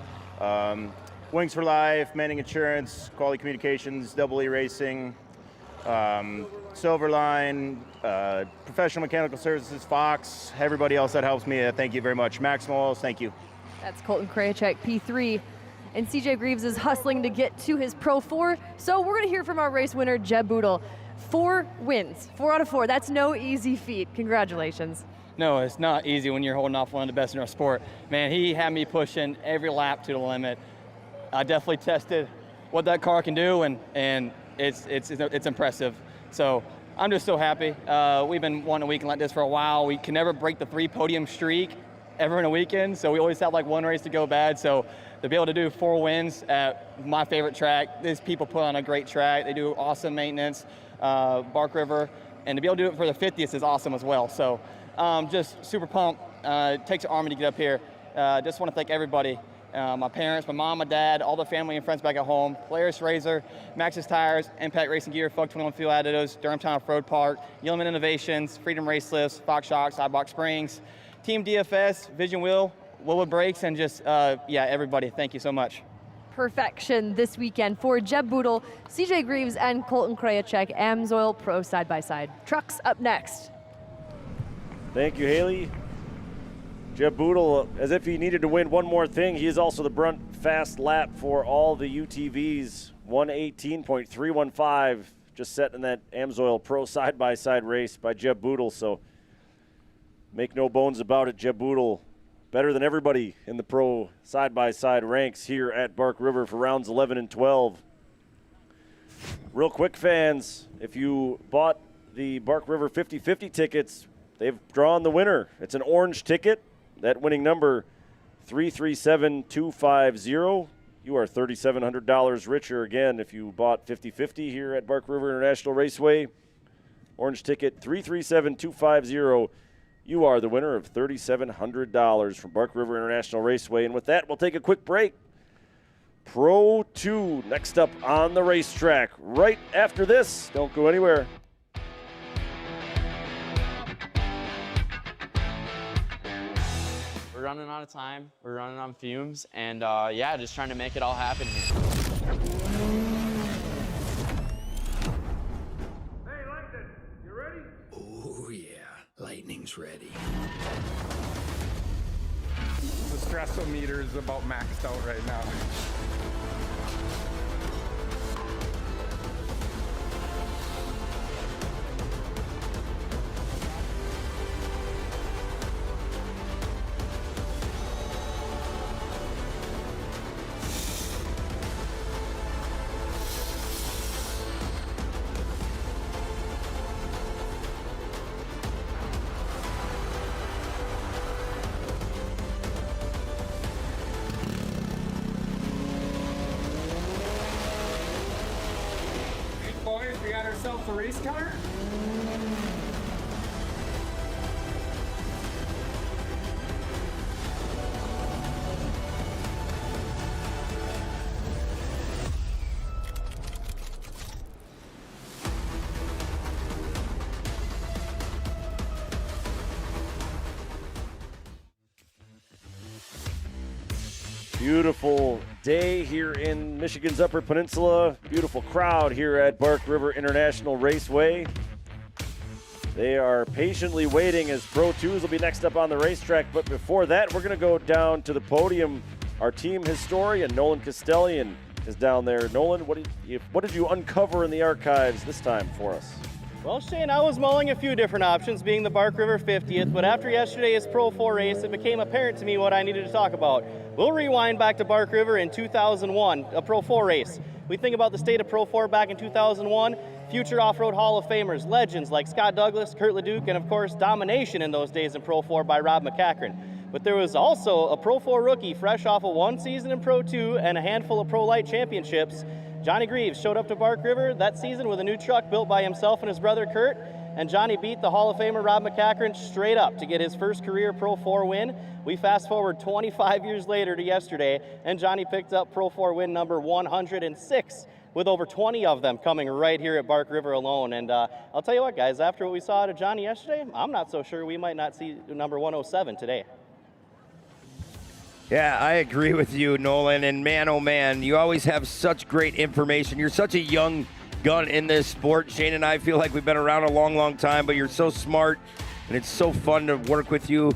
G: Wings for Life, Manning Insurance, Quality Communications, Double E Racing, Silverline, Professional Mechanical Services, Fox, everybody else that helps me, thank you very much. Maximal Oils, thank you.
F: That's Colton Krajicek, P3. And CJ Greaves is hustling to get to his Pro 4. So we're going to hear from our race winner, Jeb Boodle. 4 wins, 4 out of 4. That's no easy feat. Congratulations.
B: No, it's not easy when you're holding off one of the best in our sport. Man, he had me pushing every lap to the limit. I definitely tested what that car can do, and it's impressive. So I'm just so happy. We've been wanting a weekend like this for a while. We can never break the 3 podium streak ever in a weekend, so we always have like one race to go bad. So to be able to do 4 wins at my favorite track, these people put on a great track. They do awesome maintenance, Bark River, and to be able to do it for the 50th is awesome as well. So just super pumped. It takes an army to get up here. Just want to thank everybody. My parents, my mom, my dad, all the family and friends back at home, Polaris Razor, Maxxis Tires, Impact Racing Gear, Fug 21 Fuel Additives, Durhamtown Off-Road Park, Yeoman Innovations, Freedom Race Lifts, Fox Shocks, Sidebox Springs, Team DFS, Vision Wheel, Willwood Brakes, and just, yeah, everybody, thank you so much.
F: Perfection this weekend for Jeb Boodle, CJ Greaves, and Colton Krajicek, AMSOIL Pro Side-by-Side. Trucks up next.
A: Thank you, Haley. Jeb Boodle, as if he needed to win one more thing, he is also the brunt fast lap for all the UTVs. 118.315 just set in that AMSOIL Pro Side-by-Side race by Jeb Boodle. So make no bones about it, Jeb Boodle better than everybody in the Pro Side-by-Side ranks here at Bark River for rounds 11 and 12. Real quick, fans, if you bought the Bark River 50-50 tickets, they've drawn the winner. It's an orange ticket. That winning number, 337250. You are $3,700 richer again if you bought 50-50 here at Bark River International Raceway. Orange ticket, 337250. You are the winner of $3,700 from Bark River International Raceway. And with that, we'll take a quick break. Pro 2 next up on the racetrack. Right after this, don't go anywhere.
N: We're running out of time. We're running on fumes, and yeah, just trying to make it all happen here.
O: Hey, Langdon, you ready?
Y: Oh, yeah. Lightning's ready.
Z: The stressometer is about maxed out right now.
K: Boys, we got ourselves a race car.
A: Beautiful day here in Michigan's Upper Peninsula. Beautiful crowd here at Bark River International Raceway. They are patiently waiting as Pro 2s will be next up on the racetrack. But before that, we're going to go down to the podium. Our team historian, Nolan Castellian, is down there. Nolan, what did you uncover in the archives this time for us?
H: Well, Shane, I was mulling a few different options, being the Bark River 50th, but after yesterday's Pro 4 race, it became apparent to me what I needed to talk about. We'll rewind back to Bark River in 2001, a Pro 4 race. We think about the state of Pro 4 back in 2001, future off-road Hall of Famers, legends like Scott Douglas, Kurt LeDuc, and of course, domination in those days in Pro 4 by Rob McCachran. But there was also a Pro 4 rookie fresh off of one season in Pro 2 and a handful of Pro Light championships. Johnny Greaves showed up to Bark River that season with a new truck built by himself and his brother Kurt, and Johnny beat the Hall of Famer Rob McCachran straight up to get his first career Pro 4 win. We fast forward 25 years later to yesterday, and Johnny picked up Pro 4 win number 106, with over 20 of them coming right here at Bark River alone. And I'll tell you what, guys, after what we saw out of Johnny yesterday, I'm not so sure we might not see number 107 today.
I: Yeah, I agree with you, Nolan. And man, oh man, you always have such great information. You're such a young gun in this sport. Shane and I feel like we've been around a long, long time, but you're so smart, and it's so fun to work with you.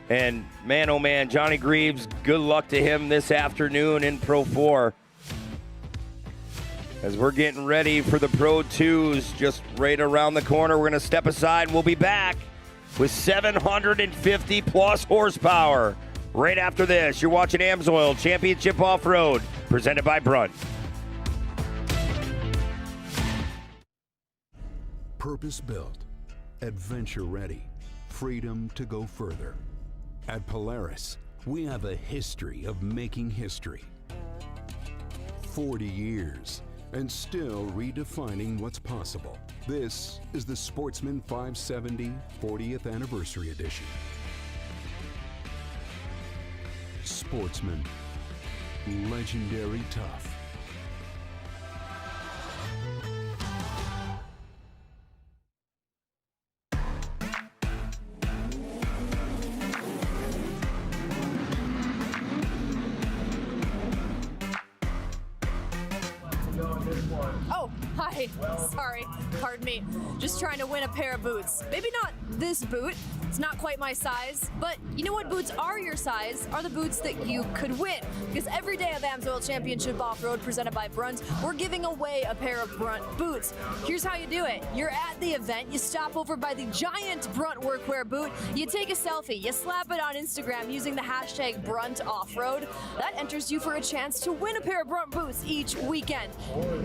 I: And man, oh man, Johnny Greaves, good luck to him this afternoon in Pro 4. As we're getting ready for the Pro 2s just right around the corner, we're going to step aside. We'll be back with 750 plus horsepower. Right after this, you're watching AMSOIL Championship Off-Road, presented by Brunt.
J: Purpose-built, adventure-ready, freedom to go further. At Polaris, we have a history of making history. 40 years, and still redefining what's possible. This is the Sportsman 570 40th Anniversary Edition. Sportsman, legendary tough.
P: Oh, hi. Sorry. Pardon me. Just trying to win a pair of boots. Maybe not this boot. It's not quite my size. But you know what boots are your size? Are the boots that you could win. Because every day of AMSOIL Championship Off-Road presented by Brunt, we're giving away a pair of Brunt boots. Here's how you do it. You're at the event. You stop over by the giant Brunt workwear boot. You take a selfie. You slap it on Instagram using the hashtag BruntOffroad. That enters you for a chance to win a pair of Brunt boots each weekend.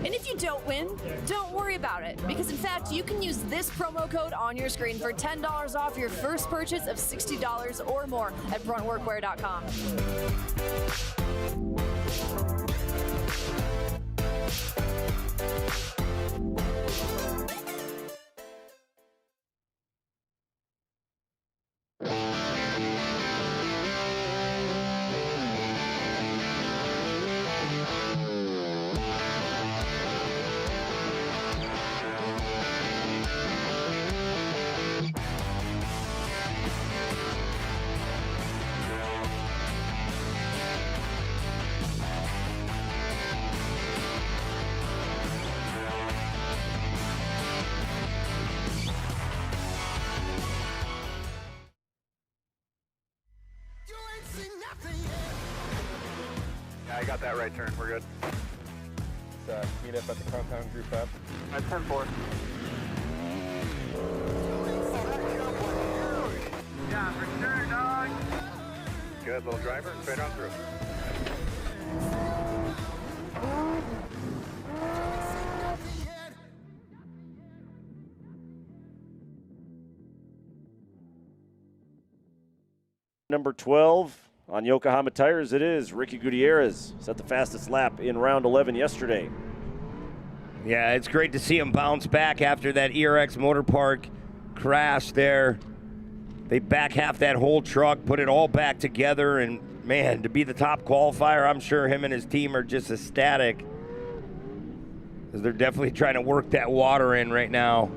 P: And if you don't win, don't worry about it, because in fact you can use this promo code on your screen for $10 off your first purchase of $60 or more at bruntworkwear.com.
Q: I got that right turn. We're good.
S: Let's meet up at the compound group up.
Q: At 10-4.
O: Yeah, for sure, dog.
Q: Good, little driver, straight on through.
A: Number 12 on Yokohama tires, it is Ricky Gutierrez. Set the fastest lap in round 11 yesterday.
I: Yeah, it's great to see him bounce back after that ERX Motor Park crash there. They back half that whole truck, put it all back together, and man, to be the top qualifier, I'm sure him and his team are just ecstatic, because they're definitely trying to work that water in right now.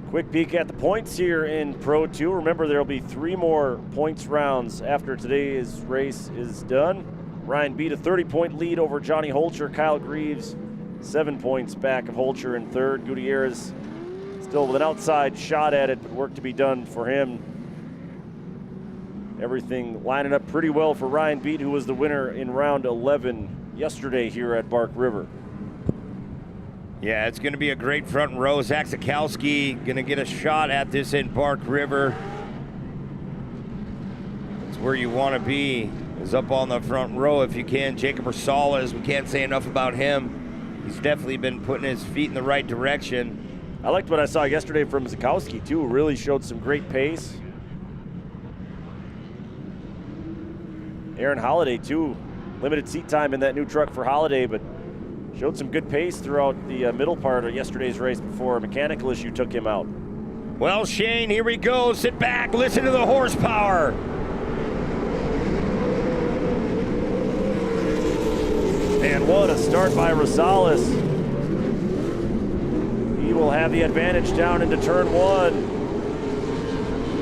A: Quick peek at the points here in Pro 2. Remember, there will be 3 more points rounds after today's race is done. Ryan beat a 30-point lead over Johnny Holcher. Kyle Greaves 7 points back of Holcher in third. Gutierrez still with an outside shot at it, but work to be done for him. Everything lining up pretty well for Ryan Beat, who was the winner in round 11 yesterday here at Bark River.
I: Yeah, it's going to be a great front row. Zach Sikowski going to get a shot at this in Bark River. It's where you want to be, is up on the front row if you can. Jacob Rosales, we can't say enough about him. He's definitely been putting his feet in the right direction.
A: I liked what I saw yesterday from Sikowski, too. Really showed some great pace. Aaron Holiday, too. Limited seat time in that new truck for Holiday, but showed some good pace throughout the middle part of yesterday's race before a mechanical issue took him out.
I: Well, Shane, here we go. Sit back, listen to the horsepower.
A: And what a start by Rosales. He will have the advantage down into turn one.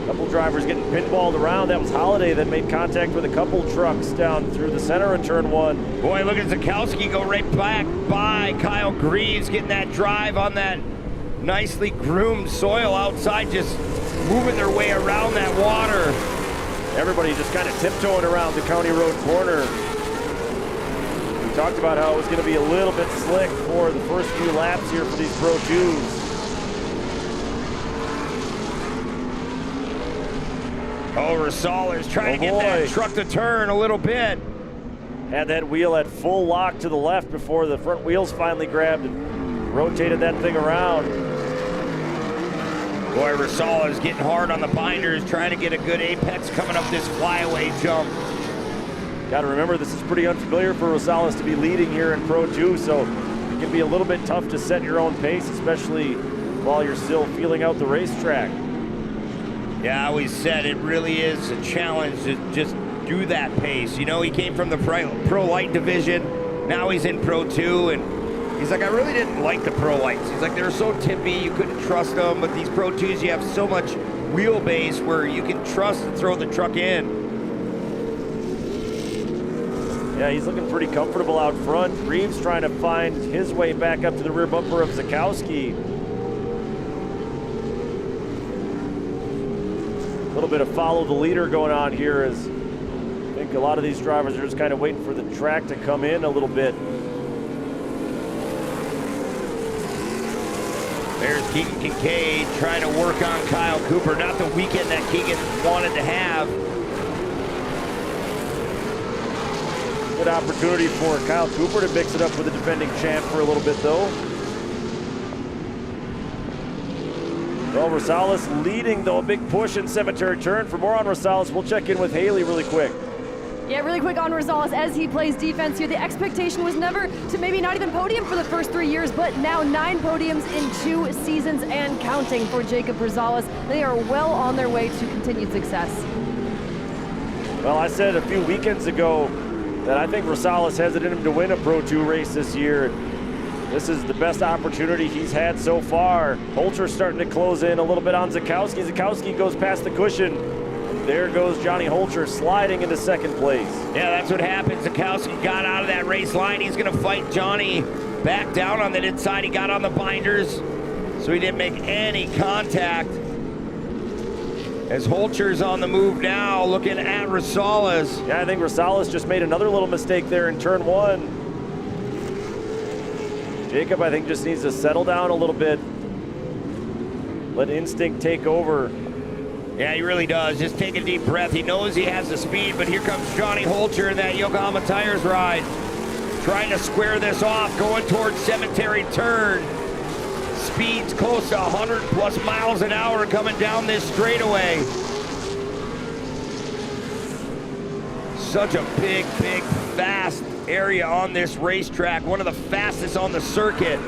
A: Couple drivers getting pinballed around. That was Holiday that made contact with a couple trucks down through the center of turn one.
I: Boy, look at Sikowski go right back by Kyle Greaves, getting that drive on that nicely groomed soil outside, just moving their way around that water.
A: Everybody just kind of tiptoeing around the County Road corner. We talked about how it was going to be a little bit slick for the first few laps here for these Pro 2s.
I: Oh, Rosales trying to get that truck to turn a little bit.
A: Had that wheel at full lock to the left before the front wheels finally grabbed and rotated that thing around.
I: Boy, Rosales getting hard on the binders, trying to get a good apex coming up this flyaway jump.
A: Got to remember, this is pretty unfamiliar for Rosales to be leading here in Pro 2, so it can be a little bit tough to set your own pace, especially while you're still feeling out the racetrack.
I: Yeah, I always said it really is a challenge to just do that pace. You know, he came from the Pro Light division. Now he's in Pro 2, and he's like, I really didn't like the Pro Lights. He's like, they're so tippy, you couldn't trust them. But these Pro 2s, you have so much wheelbase where you can trust and throw the truck in.
A: Yeah, he's looking pretty comfortable out front. Greaves trying to find his way back up to the rear bumper of Sikowski. A little bit of follow the leader going on here, as I think a lot of these drivers are just kind of waiting for the track to come in a little bit.
I: There's Keegan Kincaid trying to work on Kyle Cooper. Not the weekend that Keegan wanted to have.
A: Good opportunity for Kyle Cooper to mix it up with the defending champ for a little bit, though. Well, Rosales leading, though, a big push in Cemetery Turn. For more on Rosales, we'll check in with Haley really quick.
F: Yeah, really quick on Rosales as he plays defense here. The expectation was never to maybe not even podium for the first 3 years, but now 9 podiums in 2 seasons and counting for Jacob Rosales. They are well on their way to continued success.
A: Well, I said a few weekends ago that I think Rosales has it in him to win a Pro 2 race this year. This is the best opportunity he's had so far. Holter's starting to close in a little bit on Sikowski. Sikowski goes past the cushion. There goes Johnny Holter sliding into second place.
I: Yeah, that's what happened. Sikowski got out of that race line. He's going to fight Johnny back down on that inside. He got on the binders, so he didn't make any contact. As Holter's on the move now, looking at Rosales.
A: Yeah, I think Rosales just made another little mistake there in turn 1. Jacob, I think, just needs to settle down a little bit. Let instinct take over.
I: Yeah, he really does. Just take a deep breath. He knows he has the speed, but here comes Johnny Holter in that Yokohama Tires ride. Trying to square this off, going towards Cemetery Turn. Speed's close to 100+ miles an hour coming down this straightaway. Such a big, fast area on this racetrack. One of the fastest on the circuit.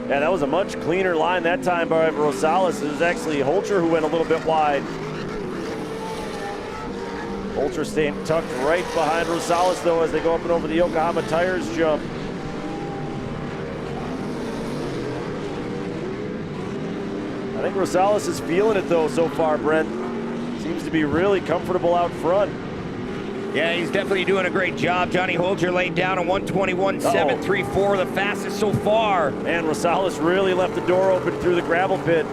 A: Yeah, that was a much cleaner line that time by Rosales. It was actually Holter who went a little bit wide. Holter staying tucked right behind Rosales, though, as they go up and over the Yokohama Tires jump. I think Rosales is feeling it, though, so far, Brent. Seems to be really comfortable out front.
I: Yeah, he's definitely doing a great job. Johnny Holter laid down a 121.734, the fastest so far.
A: And Rosales really left the door open through the gravel pit.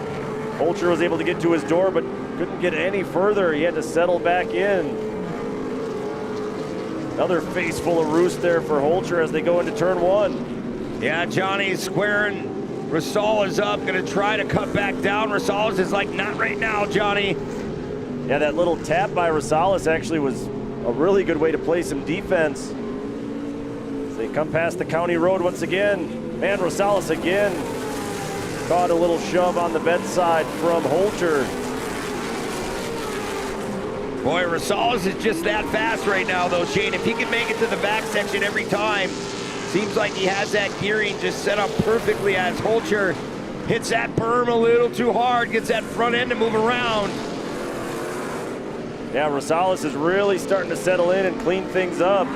A: Holter was able to get to his door, but couldn't get any further. He had to settle back in. Another face full of roost there for Holter as they go into turn 1.
I: Yeah, Johnny's squaring Rosales up, going to try to cut back down. Rosales is like, not right now, Johnny.
A: Yeah, that little tap by Rosales actually was a really good way to play some defense. As they come past the county road once again. Man, Rosales again caught a little shove on the bedside from Holcher.
I: Boy, Rosales is just that fast right now, though, Shane. If he can make it to the back section every time, seems like he has that gearing just set up perfectly as Holcher hits that berm a little too hard, gets that front end to move around.
A: Yeah, Rosales is really starting to settle in and clean things up.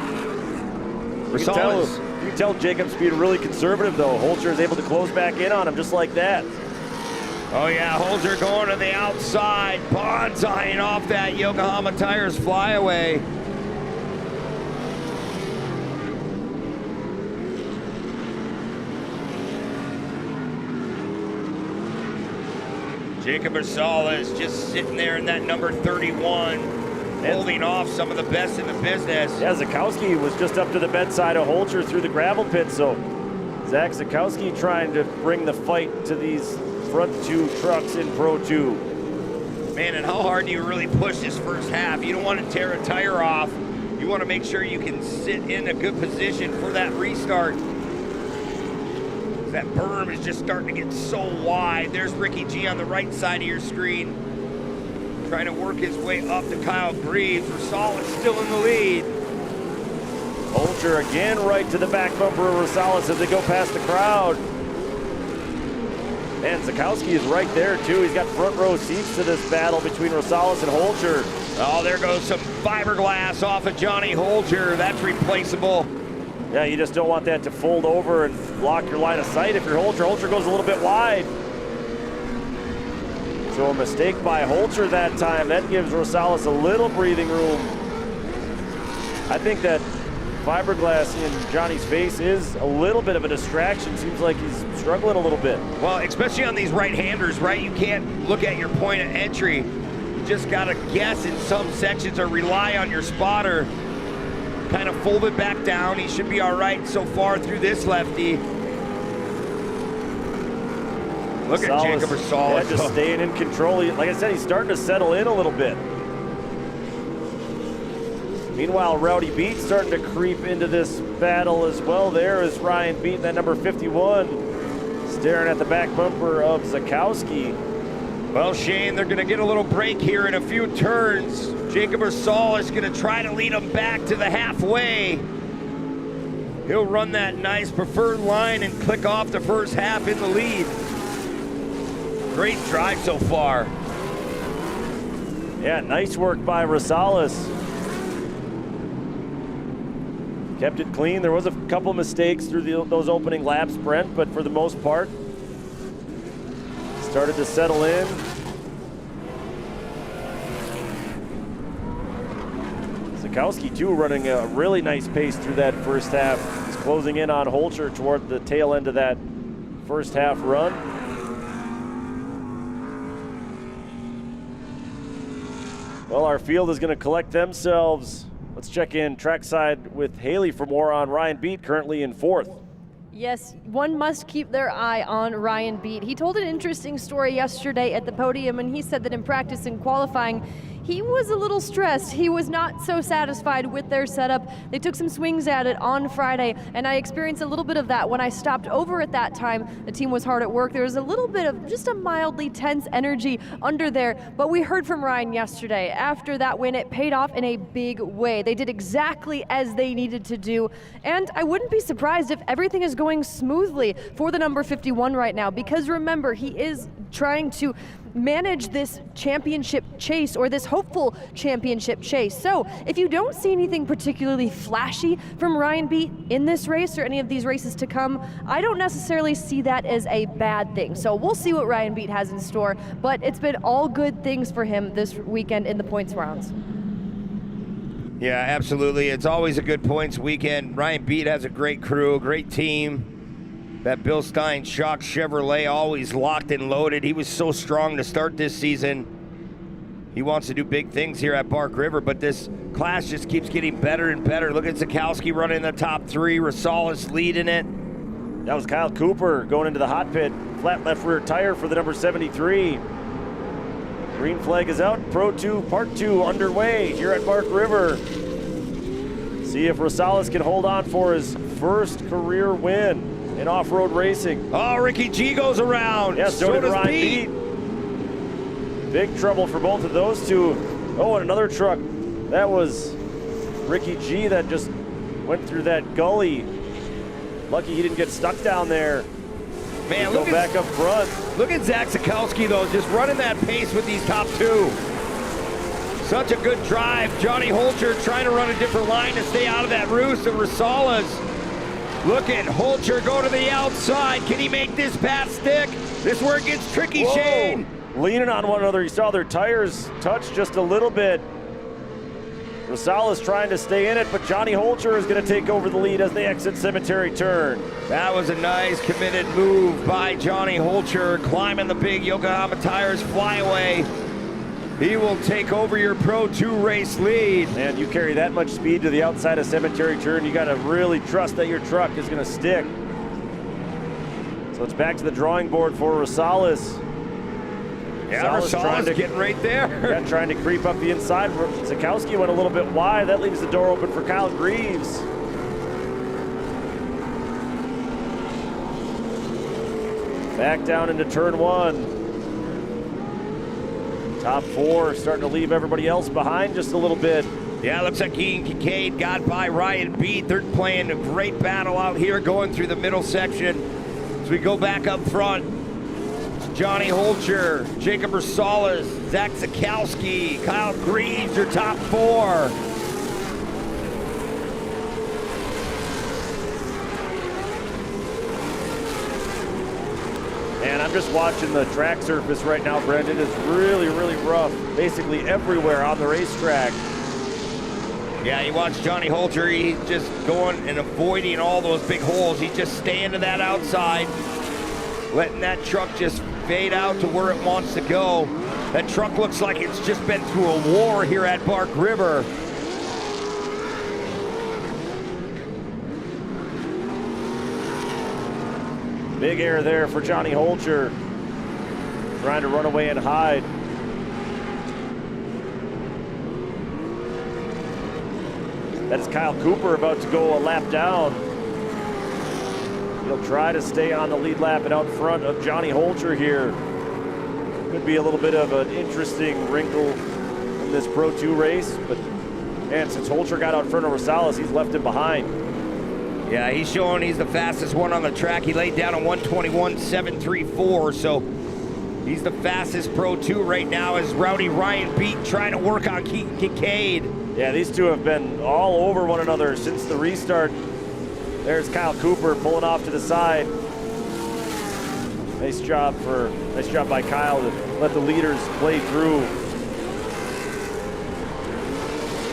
A: You can tell Jacob's being really conservative, though. Holcher is able to close back in on him just like that.
I: Oh, yeah, Holzer going to the outside. Bonds eyeing off that Yokohama Tires flyaway. Jacob Rosales just sitting there in that number 31, holding off some of the best in the business.
A: Yeah, Zakowski was just up to the bedside of Holcher through the gravel pit, so Zach Zakowski trying to bring the fight to these front two trucks in Pro 2.
I: Man, and how hard do you really push this first half? You don't want to tear a tire off. You want to make sure you can sit in a good position for that restart. That berm is just starting to get so wide. There's Ricky G on the right side of your screen, trying to work his way up to Kyle Greaves. Rosales still in the lead.
A: Holcher again right to the back bumper of Rosales as they go past the crowd. And Zakowski is right there, too. He's got front row seats to this battle between Rosales and Holcher.
I: Oh, there goes some fiberglass off of Johnny Holcher. That's replaceable.
A: Yeah, you just don't want that to fold over and block your line of sight if you're Holcher. Holcher goes a little bit wide. So a mistake by Holcher that time. That gives Rosales a little breathing room. I think that fiberglass in Johnny's face is a little bit of a distraction. Seems like he's struggling a little bit.
I: Well, especially on these right-handers, right? You can't look at your point of entry. You just got to guess in some sections or rely on your spotter. Kind of fold it back down. He should be all right so far through this lefty. Look at Jacob Rosales.
A: Yeah, just staying in control. Like I said, he's starting to settle in a little bit. Meanwhile, Rowdy Beat starting to creep into this battle as well. There is Ryan Beat, that number 51, staring at the back bumper of Zakowski.
I: Well, Shane, they're going to get a little break here in a few turns. Jacob Rosales is going to try to lead them back to the halfway. He'll run that nice preferred line and click off the first half in the lead. Great drive so far.
A: Yeah, nice work by Rosales. Kept it clean. There was a couple mistakes through those opening laps, Brent, but for the most part, started to settle in. Zakowski, too, running a really nice pace through that first half. He's closing in on Holcher toward the tail end of that first half run. Well, our field is going to collect themselves. Let's check in trackside with Haley for more on Ryan Beat, currently in fourth.
F: Yes, one must keep their eye on Ryan Beat. He told an interesting story yesterday at the podium, and he said that in practice and qualifying, he was a little stressed. He was not so satisfied with their setup. They took some swings at it on Friday, and I experienced a little bit of that when I stopped over at that time. The team was hard at work. There was a little bit of just a mildly tense energy under there, but we heard from Ryan yesterday. After that win, it paid off in a big way. They did exactly as they needed to do, and I wouldn't be surprised if everything is going smoothly for the number 51 right now, because remember, he is trying to manage this championship chase, or this hopeful championship chase. So if you don't see anything particularly flashy from Ryan Beat in this race or any of these races to come, I don't necessarily see that as a bad thing. So we'll see what Ryan Beat has in store, but it's been all good things for him this weekend in the points rounds.
I: Yeah, absolutely. It's always a good points weekend. Ryan Beat has a great crew, a great team. That Bill Stein Shock Chevrolet always locked and loaded. He was so strong to start this season. He wants to do big things here at Bark River, but this class just keeps getting better and better. Look at Zakowski running the top three, Rosales leading it.
A: That was Kyle Cooper going into the hot pit. Flat left rear tire for the number 73. Green flag is out. Pro 2 Part 2 underway here at Bark River. See if Rosales can hold on for his first career win in off-road racing.
I: Oh, Ricky G goes around.
A: Yes, so did
I: does
A: Ryan
I: Pete.
A: Beat. Big trouble for both of those two. Oh, and another truck. That was Ricky G that just went through that gully. Lucky he didn't get stuck down there.
I: Man,
A: go back up front.
I: Look at Zach Sikowski, though, just running that pace with these top two. Such a good drive. Johnny Holcher trying to run a different line to stay out of that roost. And Rosales, look at Holcher go to the outside. Can he make this pass stick? This is where it gets tricky,
A: Whoa.
I: Shane.
A: Leaning on one another. You saw their tires touch just a little bit. Rosales trying to stay in it, but Johnny Holcher is going to take over the lead as they exit Cemetery Turn.
I: That was a nice committed move by Johnny Holcher, climbing the big Yokohama Tires flyaway. He will take over your Pro 2 race lead.
A: Man, you carry that much speed to the outside of Cemetery Turn, you got to really trust that your truck is going to stick. So it's back to the drawing board for Rosales.
I: Yeah, Rosales getting right there.
A: Yeah, trying to creep up the inside. Sikowski went a little bit wide. That leaves the door open for Kyle Greaves. Back down into turn one. Top four starting to leave everybody else behind just a little bit.
I: Yeah, looks like Keegan Kincaid got by Ryan Beat. They're playing a great battle out here going through the middle section. As we go back up front, it's Johnny Holcher, Jacob Rosales, Zach Sikowski, Kyle Greaves, your top four.
A: And I'm just watching the track surface right now, Brent. It is really, really rough, basically everywhere on the racetrack.
I: Yeah, you watch Johnny Holcher, he's just going and avoiding all those big holes. He's just staying to that outside, letting that truck just fade out to where it wants to go. That truck looks like it's just been through a war here at Bark River.
A: Big air there for Johnny Holcher, trying to run away and hide. That is Kyle Cooper about to go a lap down. He'll try to stay on the lead lap and out front of Johnny Holcher here. Could be a little bit of an interesting wrinkle in this Pro 2 race, but man, since Holcher got out front of Rosales, he's left him behind.
I: Yeah, he's showing he's the fastest one on the track. He laid down a 1:21.734, so he's the fastest Pro 2 right now as Rowdy Ryan Beat trying to work on Keegan Kincaid.
A: Yeah, these two have been all over one another since the restart. There's Kyle Cooper pulling off to the side. Nice job by Kyle to let the leaders play through.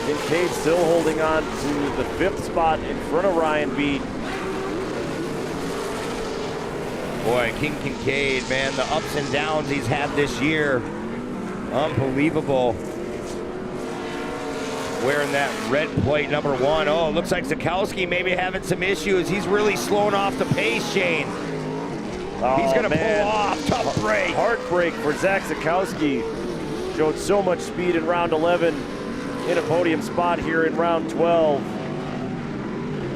A: Kincaid still holding on to the 5th spot in front of Ryan Beat.
I: Boy, King Kincaid, man, the ups and downs he's had this year. Unbelievable. Wearing that red plate number 1. Oh, it looks like Sikowski maybe having some issues. He's really slowing off the pace, Shane.
A: Oh,
I: he's gonna
A: man.
I: pull off, tough break.
A: Heartbreak for Zach Sikowski. Showed so much speed in round 11. In a podium spot here in round 12.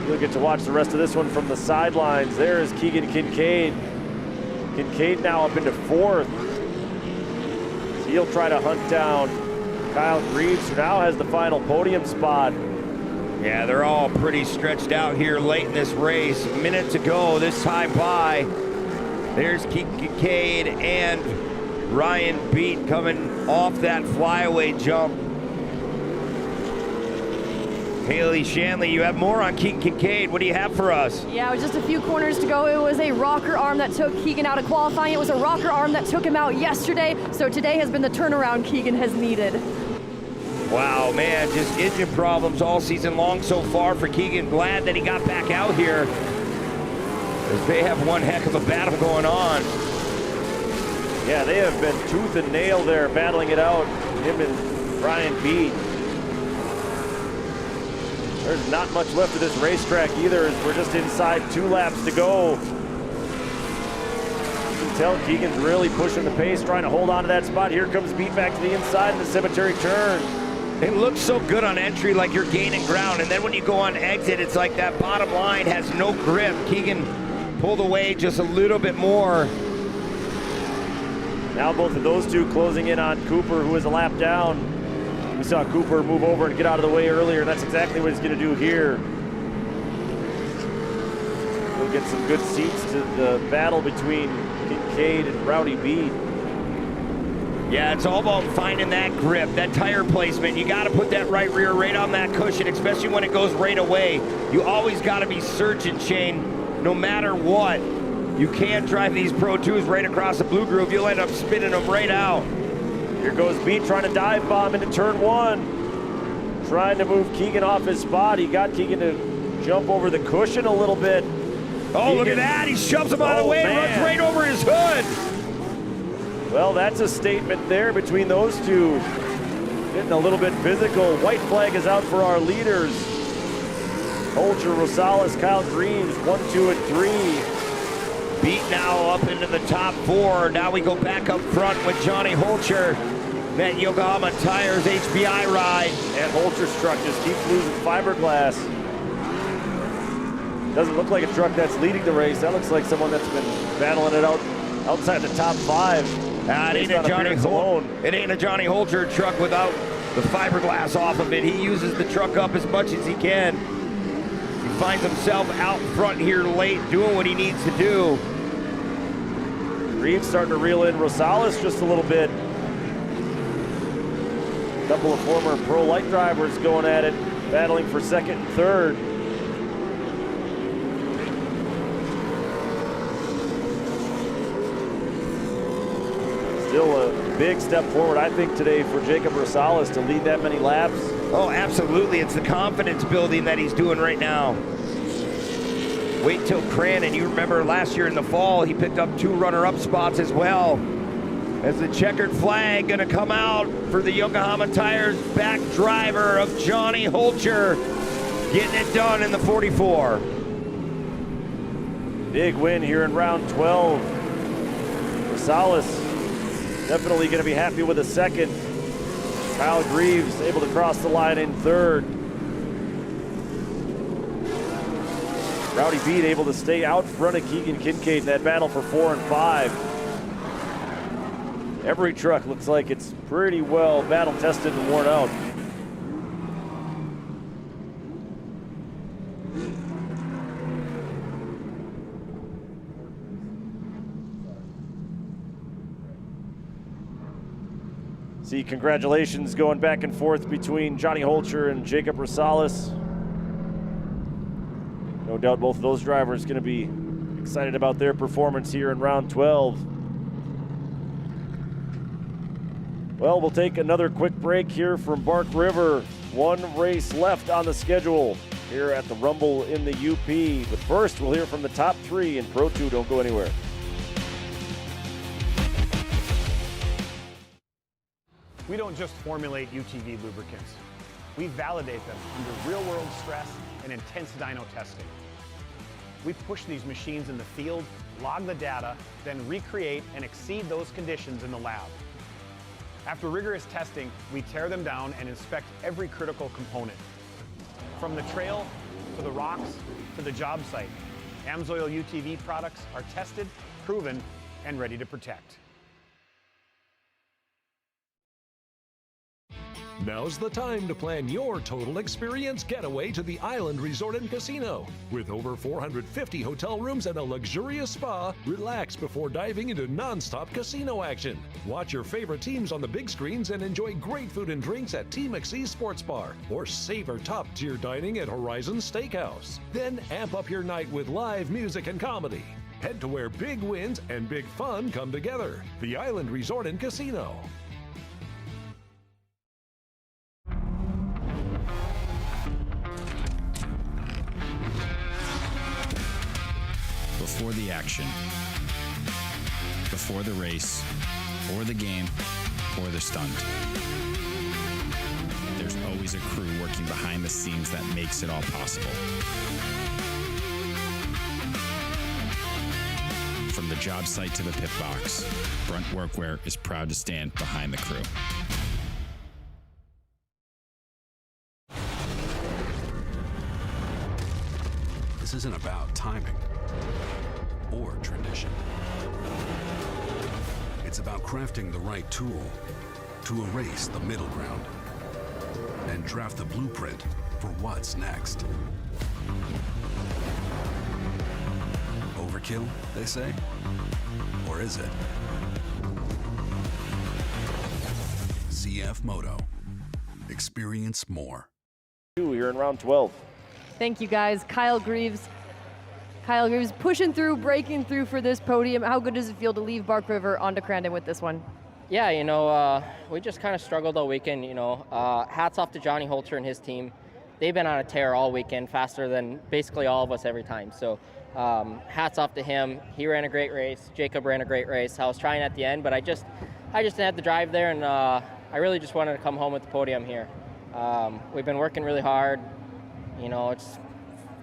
A: You'll get to watch the rest of this one from the sidelines. There is Keegan Kincaid. Kincaid now up into 4th. So he'll try to hunt down Kyle Greaves, who now has the final podium spot.
I: Yeah, they're all pretty stretched out here late in this race. A minute to go, this time by. There's Keegan Kincaid and Ryan Beat coming off that flyaway jump. Haley Shanley, you have more on Keegan Kincaid. What do you have for us?
F: Yeah, it was just a few corners to go. It was a rocker arm that took Keegan out of qualifying. It was a rocker arm that took him out yesterday. So today has been the turnaround Keegan has needed.
I: Wow, man, just engine problems all season long so far for Keegan. Glad that he got back out here, as they have one heck of a battle going on.
A: Yeah, they have been tooth and nail there, battling it out, him and Ryan Beat. There's not much left of this racetrack either, as we're just inside 2 laps to go. tell Keegan's really pushing the pace, trying to hold on to that spot. Here comes Beat back to the inside in the cemetery turn.
I: It looks so good on entry, like you're gaining ground, and then when you go on exit, it's like that bottom line has no grip. Keegan pulled away just a little bit more.
A: Now both of those two closing in on Cooper, who is a lap down. We saw Cooper move over and get out of the way earlier, and that's exactly what he's going to do here. We'll get some good seats to the battle between Kincaid and Rowdy Beat.
I: Yeah, it's all about finding that grip, that tire placement. You got to put that right rear right on that cushion, especially when it goes right away. You always got to be searching, Shane, no matter what. You can't drive these Pro 2s right across the blue groove. You'll end up spinning them right out.
A: Here goes Beat trying to dive bomb into turn 1. Trying to move Keegan off his spot. He got Keegan to jump over the cushion a little bit.
I: Oh, Keegan, look at that. He shoves him out of the way and runs right over his hood.
A: Well, that's a statement there between those two. Getting a little bit physical. White flag is out for our leaders. Holcher, Rosales, Kyle Greaves, 1, 2, and 3.
I: Beat now up into the top 4. Now we go back up front with Johnny Holcher. That Yokohama Tires HBI ride.
A: And Holcher's truck just keeps losing fiberglass. Doesn't look like a truck that's leading the race. That looks like someone that's been battling it out outside the top 5.
I: It ain't a Johnny Holcher truck without the fiberglass off of it. He uses the truck up as much as he can. He finds himself out front here late doing what he needs to do.
A: Reeves starting to reel in Rosales just a little bit. A couple of former pro light drivers going at it, battling for second and third. Still a big step forward, I think, today for Jacob Rosales to lead that many laps.
I: Oh, absolutely. It's the confidence building that he's doing right now. Wait till Cranon. You remember last year in the fall, he picked up 2 runner-up spots as well. As the checkered flag going to come out for the Yokohama Tires back driver of Johnny Holcher. Getting it done in the 44.
A: Big win here in round 12. Rosales definitely going to be happy with a second. Kyle Greaves able to cross the line in third. Rowdy Beat able to stay out front of Keegan Kincaid in that battle for 4 and 5. Every truck looks like it's pretty well battle tested and worn out. See, congratulations going back and forth between Johnny Holcher and Jacob Rosales. No doubt both of those drivers going to be excited about their performance here in round 12. Well, we'll take another quick break here from Bark River. 1 race left on the schedule here at the Rumble in the UP. But first, we'll hear from the top 3 in Pro 2. Don't go anywhere.
V: We don't just formulate UTV lubricants. We validate them under real-world stress and intense dyno testing. We push these machines in the field, log the data, then recreate and exceed those conditions in the lab. After rigorous testing, we tear them down and inspect every critical component. From the trail, to the rocks, to the job site, AMSOIL UTV products are tested, proven, and ready to protect.
C: Now's the time to plan your total experience getaway to the Island Resort and Casino. With over 450 hotel rooms and a luxurious spa, relax before diving into non-stop casino action. Watch your favorite teams on the big screens and enjoy great food and drinks at T. McSee's Sports Bar, or savor top-tier dining at Horizon Steakhouse. Then amp up your night with live music and comedy. Head to where big wins and big fun come together. The Island Resort and Casino.
W: Before the action, before the race, or the game, or the stunt. There's always a crew working behind the scenes that makes it all possible. From From the job site to the pit box, Brunt Workwear is proud to stand behind the crew.
J: This isn't about timing or tradition. It's about crafting the right tool to erase the middle ground and draft the blueprint for what's next. Overkill, they say? Or is it? ZF Moto. Experience more.
A: You're in round 12.
F: Thank you, guys. Kyle Greaves pushing through, breaking through for this podium. How good does it feel to leave Bark River onto Crandon with this one?
D: Yeah, we just kind of struggled all weekend, hats off to Johnny Holter and his team. They've been on a tear all weekend, faster than basically all of us every time. So hats off to him. He ran a great race. Jacob ran a great race. I was trying at the end, but I just didn't have the drive there, and I really just wanted to come home with the podium here. We've been working really hard.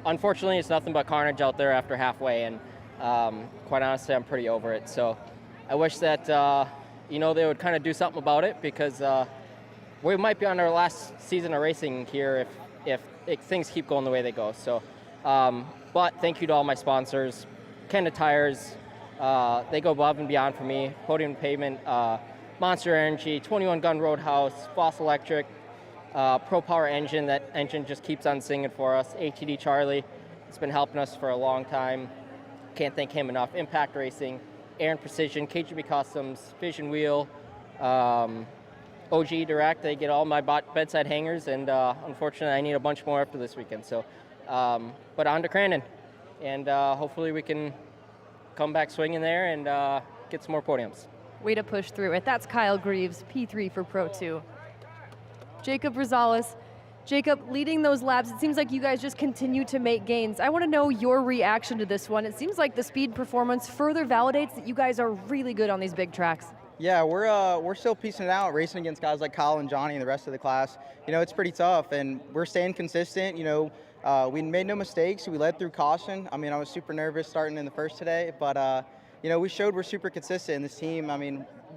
D: Unfortunately, it's nothing but carnage out there after halfway, and quite honestly, I'm pretty over it. So I wish that, they would kind of do something about it, because we might be on our last season of racing here if things keep going the way they go. So, but thank you to all my sponsors. Kenda Tires, they go above and beyond for me. Podium Pavement, Monster Energy, 21 Gun Roadhouse, Foss Electric, Pro Power Engine. That engine just keeps on singing for us. ATD Charlie, it's been helping us for a long time. Can't thank him enough. Impact Racing, Aaron Precision, KGB Customs, Vision Wheel, OG Direct. They get all my bedside hangers, and unfortunately I need a bunch more after this weekend. So, but on to Crandon, and hopefully we can come back swinging there and get some more podiums.
F: Way to push through it. That's Kyle Greaves, P3 for Pro 2. Jacob Rosales. Jacob, leading those laps, it seems like you guys just continue to make gains. I want to know your reaction to this one. It seems like the speed performance further validates that you guys are really good on these big tracks.
L: Yeah, we're still piecing it out, racing against guys like Kyle and Johnny and the rest of the class. It's pretty tough, and we're staying consistent. We made no mistakes. We led through caution. I was super nervous starting in the first today, but we showed we're super consistent in this team.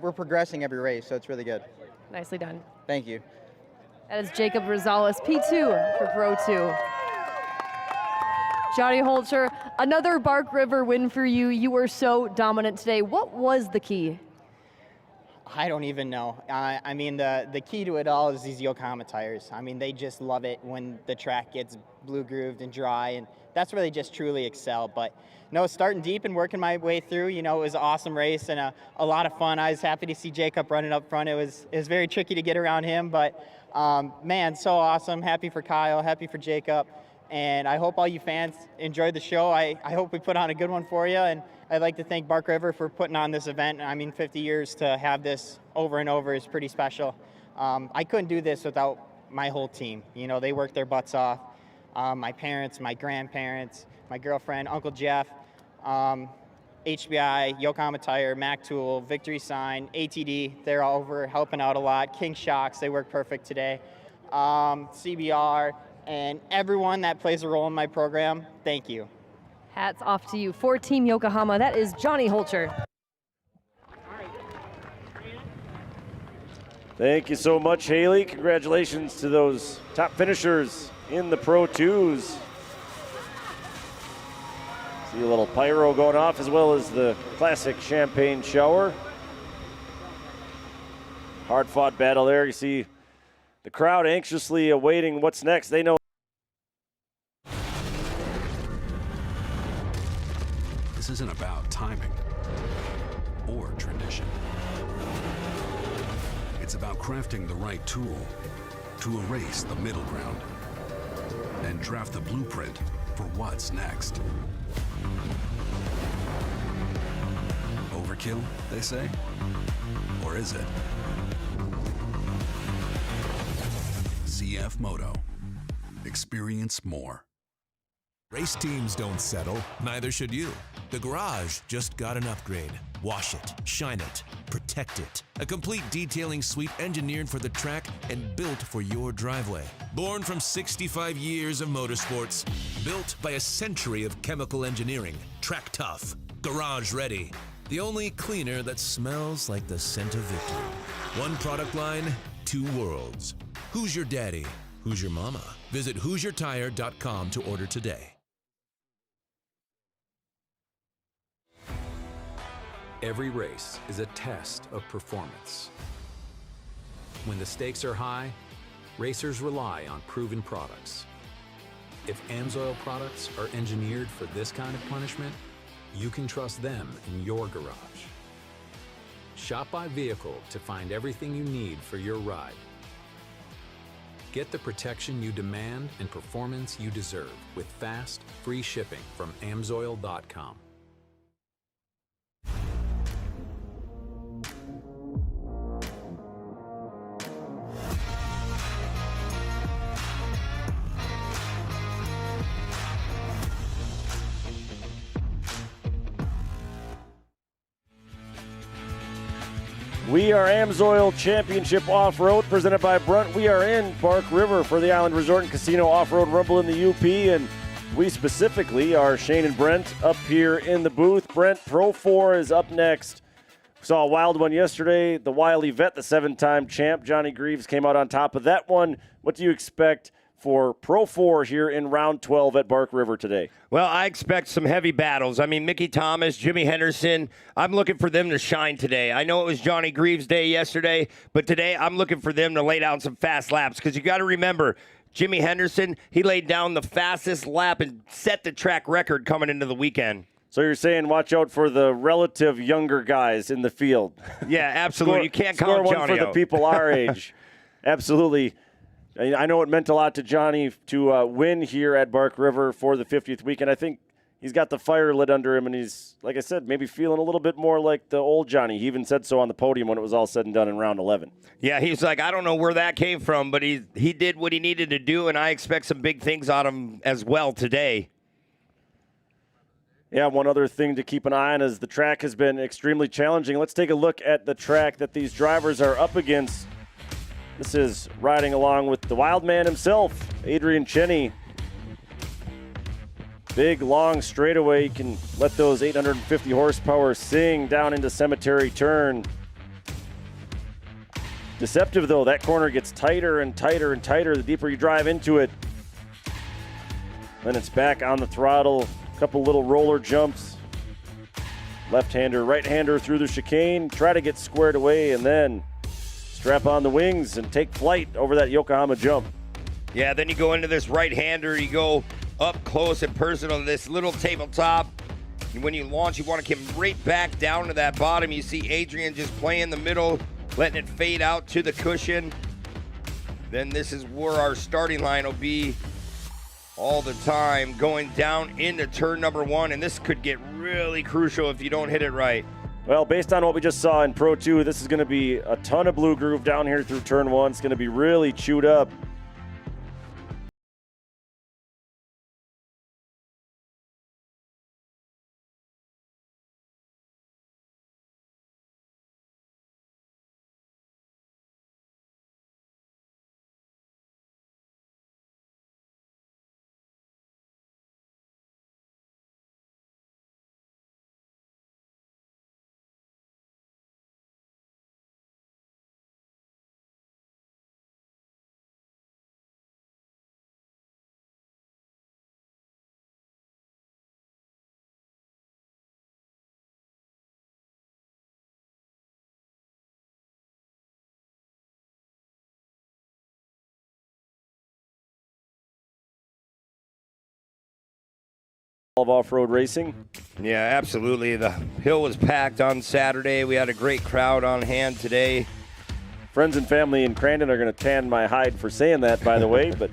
L: We're progressing every race, so it's really good.
F: Nicely done.
L: Thank you.
F: That is Jacob Rosales, P2 for Pro 2. Johnny Holter, another Bark River win for you. You were so dominant today. What was the key?
M: I don't even know. The key to it all is these Yokohama tires. They just love it when the track gets blue grooved and dry, and that's where they just truly excel. But starting deep and working my way through, it was an awesome race and a lot of fun. I was happy to see Jacob running up front. It was very tricky to get around him, but man, so awesome. Happy for Kyle, happy for Jacob, and I hope all you fans enjoyed the show. I hope we put on a good one for you, and I'd like to thank Bark River for putting on this event. 50 years to have this over and over is pretty special. I couldn't do this without my whole team. They worked their butts off. My parents, my grandparents, my girlfriend, Uncle Jeff, HBI, Yokohama Tire, Mac Tool, Victory Sign, ATD, they're all over helping out a lot. King Shocks, they work perfect today. CBR, and everyone that plays a role in my program, thank you.
F: Hats off to you. For Team Yokohama, that is Johnny Holter.
A: Thank you so much, Haley. Congratulations to those top finishers in the Pro 2s. See a little pyro going off, as well as the classic champagne shower. Hard-fought battle there. You see the crowd anxiously awaiting what's next. They know
J: this isn't about timing or tradition. It's about crafting the right tool to erase the middle ground and draft the blueprint for what's next. Overkill, they say? Or is it? ZF Moto. Experience more.
T: Race teams don't settle, neither should you. The garage just got an upgrade. Wash it, shine it, protect it. A complete detailing suite engineered for the track and built for your driveway. Born from 65 years of motorsports, built by a century of chemical engineering. Track tough, Garage Ready, the only cleaner that smells like the scent of victory. One product line, two worlds. Who's your daddy? Who's your mama? Visit who'syourtire.com to order today.
B: Every race is a test of performance. When the stakes are high, racers rely on proven products. If AMSOIL products are engineered for this kind of punishment, you can trust them in your garage. Shop by vehicle to find everything you need for your ride. Get the protection you demand and performance you deserve with fast, free shipping from AMSOIL.com.
A: We are AMSOIL Championship Off-Road presented by Brunt. We are in Bark River for the Island Resort and Casino Off-Road Rumble in the UP, and we specifically are Shane and Brent up here in the booth. Brent, Pro 4 is up next. We saw a wild one yesterday. The Wily Vet, the 7-time champ, Johnny Greaves, came out on top of that one. What do you expect for Pro 4 here in round 12 at Bark River today?
I: Well, I expect some heavy battles. I mean, Mickey Thomas, Jimmy Henderson, I'm looking for them to shine today. I know it was Johnny Greaves' day yesterday, but today I'm looking for them to lay down some fast laps because you got to remember, Jimmy Henderson, he laid down the fastest lap and set the track record coming into the weekend.
A: So you're saying watch out for the relative younger guys in the field.
I: Yeah, absolutely. You can't count
A: Johnny
I: Johnny
A: out. For the people our age. Absolutely. I know it meant a lot to Johnny to win here at Bark River for the 50th weekend. I think he's got the fire lit under him, and he's, like I said, maybe feeling a little bit more like the old Johnny. He even said so on the podium when it was all said and done in round 11.
I: Yeah, he's like, I don't know where that came from, but he did what he needed to do, and I expect some big things out of him as well today.
A: Yeah, one other thing to keep an eye on is the track has been extremely challenging. Let's take a look at the track that these drivers are up against. This is riding along with the wild man himself, Adrian Cheney. Big, long straightaway. You can let those 850 horsepower sing down into Cemetery Turn. Deceptive, though. That corner gets tighter and tighter and tighter the deeper you drive into it. Then it's back on the throttle. A couple little roller jumps. Left-hander, right-hander through the chicane. Try to get squared away, and then strap on the wings and take flight over that Yokohama jump.
I: Yeah, then you go into this right-hander. You go up close and personal to this little tabletop. And when you launch, you want to come right back down to that bottom. You see Adrian just playing the middle, letting it fade out to the cushion. Then this is where our starting line will be all the time, going down into turn number 1. And this could get really crucial if you don't hit it right.
A: Well, based on what we just saw in Pro 2, this is going to be a ton of blue groove down here through turn 1. It's going to be really chewed up. Of off-road racing.
I: Yeah, absolutely. The hill was packed on Saturday. We had a great crowd on hand today.
A: Friends and family in Crandon are going to tan my hide for saying that, by the way, but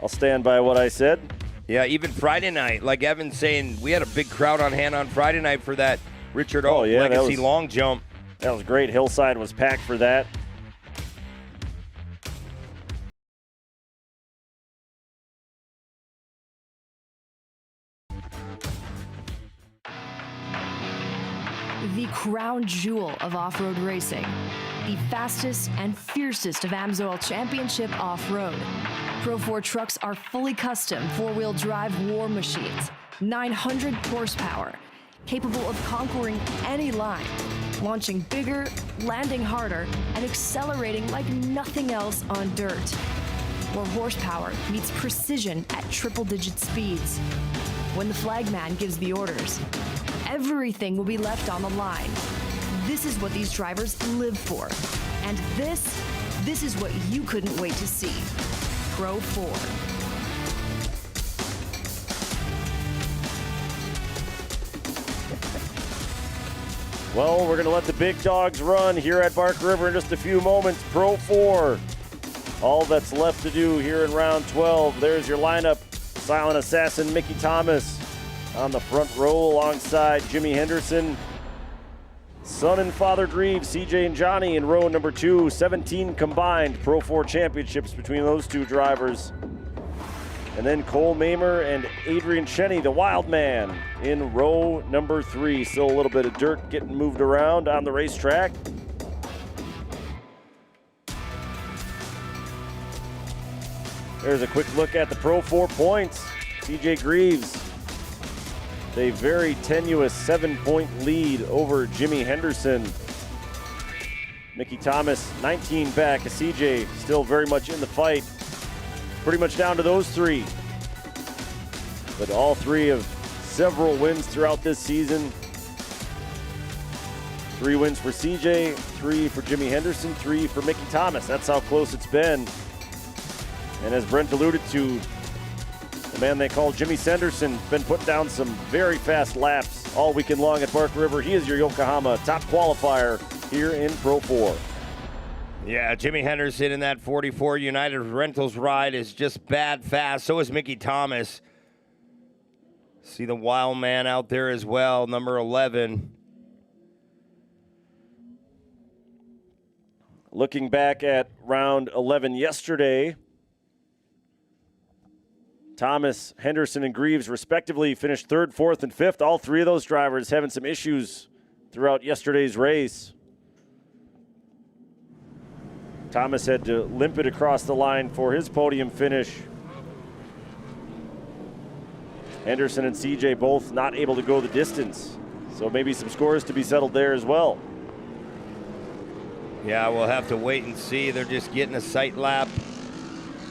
A: I'll stand by what I said.
I: Yeah, even Friday night, like Evan's saying, we had a big crowd on hand on Friday night for that Richard O. Legacy long jump.
A: That was great. Hillside was packed for that.
E: The crown jewel of off-road racing, the fastest and fiercest of AMSOIL Championship off-road. Pro 4 trucks are fully custom four-wheel drive war machines, 900 horsepower, capable of conquering any line, launching bigger, landing harder, and accelerating like nothing else on dirt. Where horsepower meets precision at triple-digit speeds. When the flagman gives the orders, everything will be left on the line. This is what these drivers live for. And this is what you couldn't wait to see. Pro 4.
A: Well, we're going to let the big dogs run here at Bark River in just a few moments. Pro 4. All that's left to do here in round 12. There's your lineup. Silent Assassin Mickey Thomas on the front row alongside Jimmy Henderson. Son and Father Greaves, CJ and Johnny in row number 2. 17 combined Pro 4 championships between those two drivers. And then Cole Mamer and Adrian Cheney, the wild man, in row number 3. Still a little bit of dirt getting moved around on the racetrack. There's a quick look at the Pro 4 points. CJ Greaves, a very tenuous 7-point lead over Jimmy Henderson. Mickey Thomas, 19 back. CJ still very much in the fight. Pretty much down to those three. But all three have several wins throughout this season. 3 wins for CJ, 3 for Jimmy Henderson, 3 for Mickey Thomas. That's how close it's been. And as Brent alluded to, the man they call Jimmy Sanderson been putting down some very fast laps all weekend long at Bark River. He is your Yokohama top qualifier here in Pro 4.
I: Yeah, Jimmy Henderson in that 44 United Rentals ride is just bad fast. So is Mickey Thomas. See the wild man out there as well, number 11.
A: Looking back at round 11 yesterday, Thomas, Henderson, and Greaves respectively finished 3rd, 4th, and 5th. All three of those drivers having some issues throughout yesterday's race. Thomas had to limp it across the line for his podium finish. Henderson and CJ both not able to go the distance. So maybe some scores to be settled there as well.
I: Yeah, we'll have to wait and see. They're just getting a sight lap,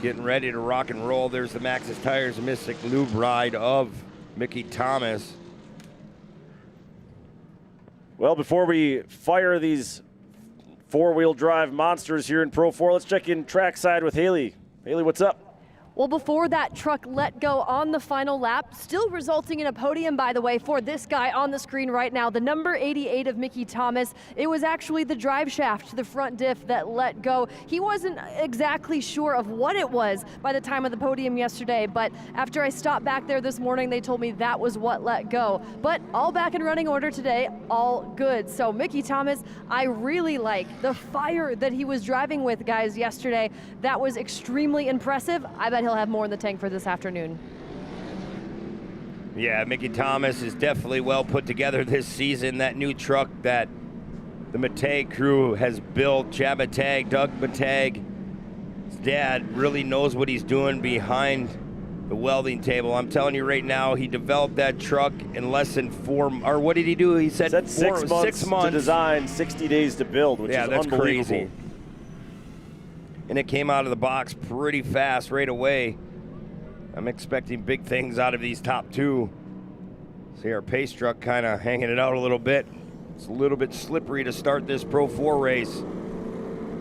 I: getting ready to rock and roll. There's the Maxxis Tires Mystic Lube ride of Mickey Thomas.
A: Well, before we fire these 4-wheel drive monsters here in Pro 4, let's check in trackside with Haley. Haley, what's up?
F: Well, before that truck let go on the final lap, still resulting in a podium, by the way, for this guy on the screen right now, the number 88 of Mickey Thomas. It was actually the drive shaft to the front diff that let go. He wasn't exactly sure of what it was by the time of the podium yesterday, but after I stopped back there this morning, they told me that was what let go. But all back in running order today, all good. So Mickey Thomas, I really like the fire that he was driving with, guys, yesterday. That was extremely impressive. I bet he'll have more in the tank for this afternoon.
I: Yeah, Mickey Thomas is definitely well put together this season. That new truck that the Matag crew has built, Chad Matag, Doug Matag, his dad really knows what he's doing behind the welding table. I'm telling you right now, he developed that truck in less than 4, or what did he do? He said
A: 6 months to design, 60 days to build, which is
I: that's
A: unbelievable.
I: Crazy. And it came out of the box pretty fast right away. I'm expecting big things out of these top 2. See our pace truck kind of hanging it out a little bit. It's a little bit slippery to start this Pro 4 race.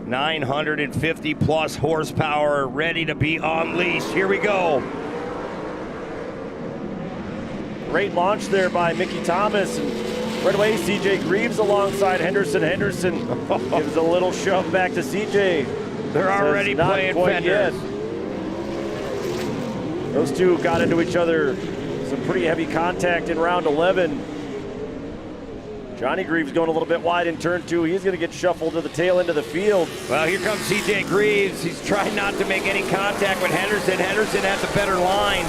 I: 950 plus horsepower ready to be unleashed. Here we go.
A: Great launch there by Mickey Thomas. And right away, CJ Greaves alongside Henderson. Henderson gives a little shove back to CJ.
I: They're already playing fenders.
A: Those two got into each other. Some pretty heavy contact in round 11. Johnny Greaves going a little bit wide in turn 2. He's going to get shuffled to the tail end of the field.
I: Well, here comes CJ Greaves. He's trying not to make any contact with Henderson. Henderson has a better line.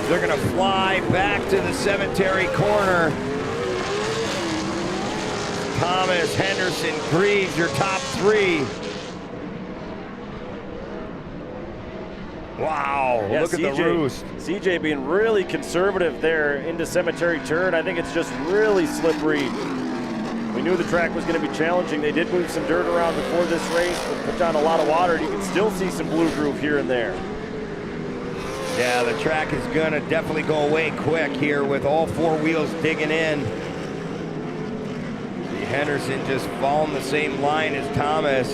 I: They're going to fly back to the cemetery corner. Thomas, Henderson, Greaves, your top 3. Wow,
A: Yeah,
I: look at the roost.
A: CJ being really conservative there into cemetery turn. I think it's just really slippery. We knew the track was going to be challenging. They did move some dirt around before this race, but put down a lot of water. You can still see some blue groove here and there.
I: Yeah, the track is going to definitely go away quick here with all four wheels digging in. Henderson just following the same line as Thomas.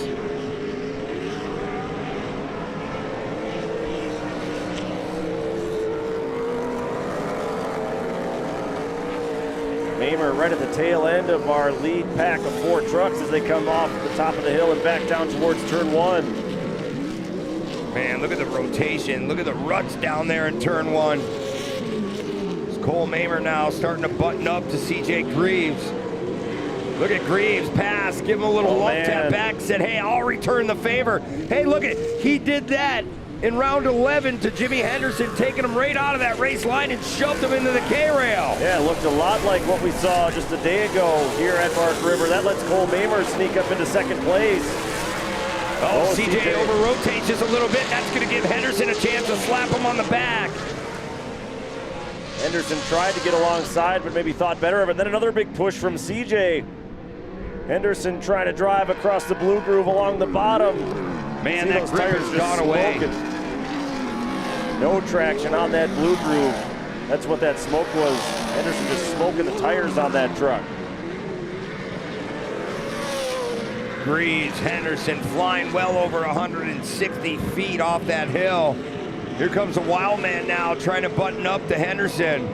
A: Mamer right at the tail end of our lead pack of 4 trucks as they come off the top of the hill and back down towards turn 1.
I: Man, look at the rotation. Look at the ruts down there in turn 1. It's Cole Mamer now starting to button up to CJ Greaves. Look at Greaves pass, give him a little love tap back, said, hey, I'll return the favor. Hey, look at, he did that in round 11 to Jimmy Henderson, taking him right out of that race line and shoved him into the K-rail.
A: Yeah, it looked a lot like what we saw just a day ago here at Bark River. That lets Cole Mamer sneak up into second place.
I: Oh, CJ over-rotates just a little bit. That's going to give Henderson a chance to slap him on the back.
A: Henderson tried to get alongside, but maybe thought better of it. Then another big push from CJ. Henderson trying to drive across the blue groove along the bottom.
I: Man, that grip has gone away.
A: No traction on that blue groove. That's what that smoke was. Henderson just smoking the tires on that truck.
I: Greaves, Henderson flying well over 160 feet off that hill. Here comes the wild man now trying to button up to Henderson.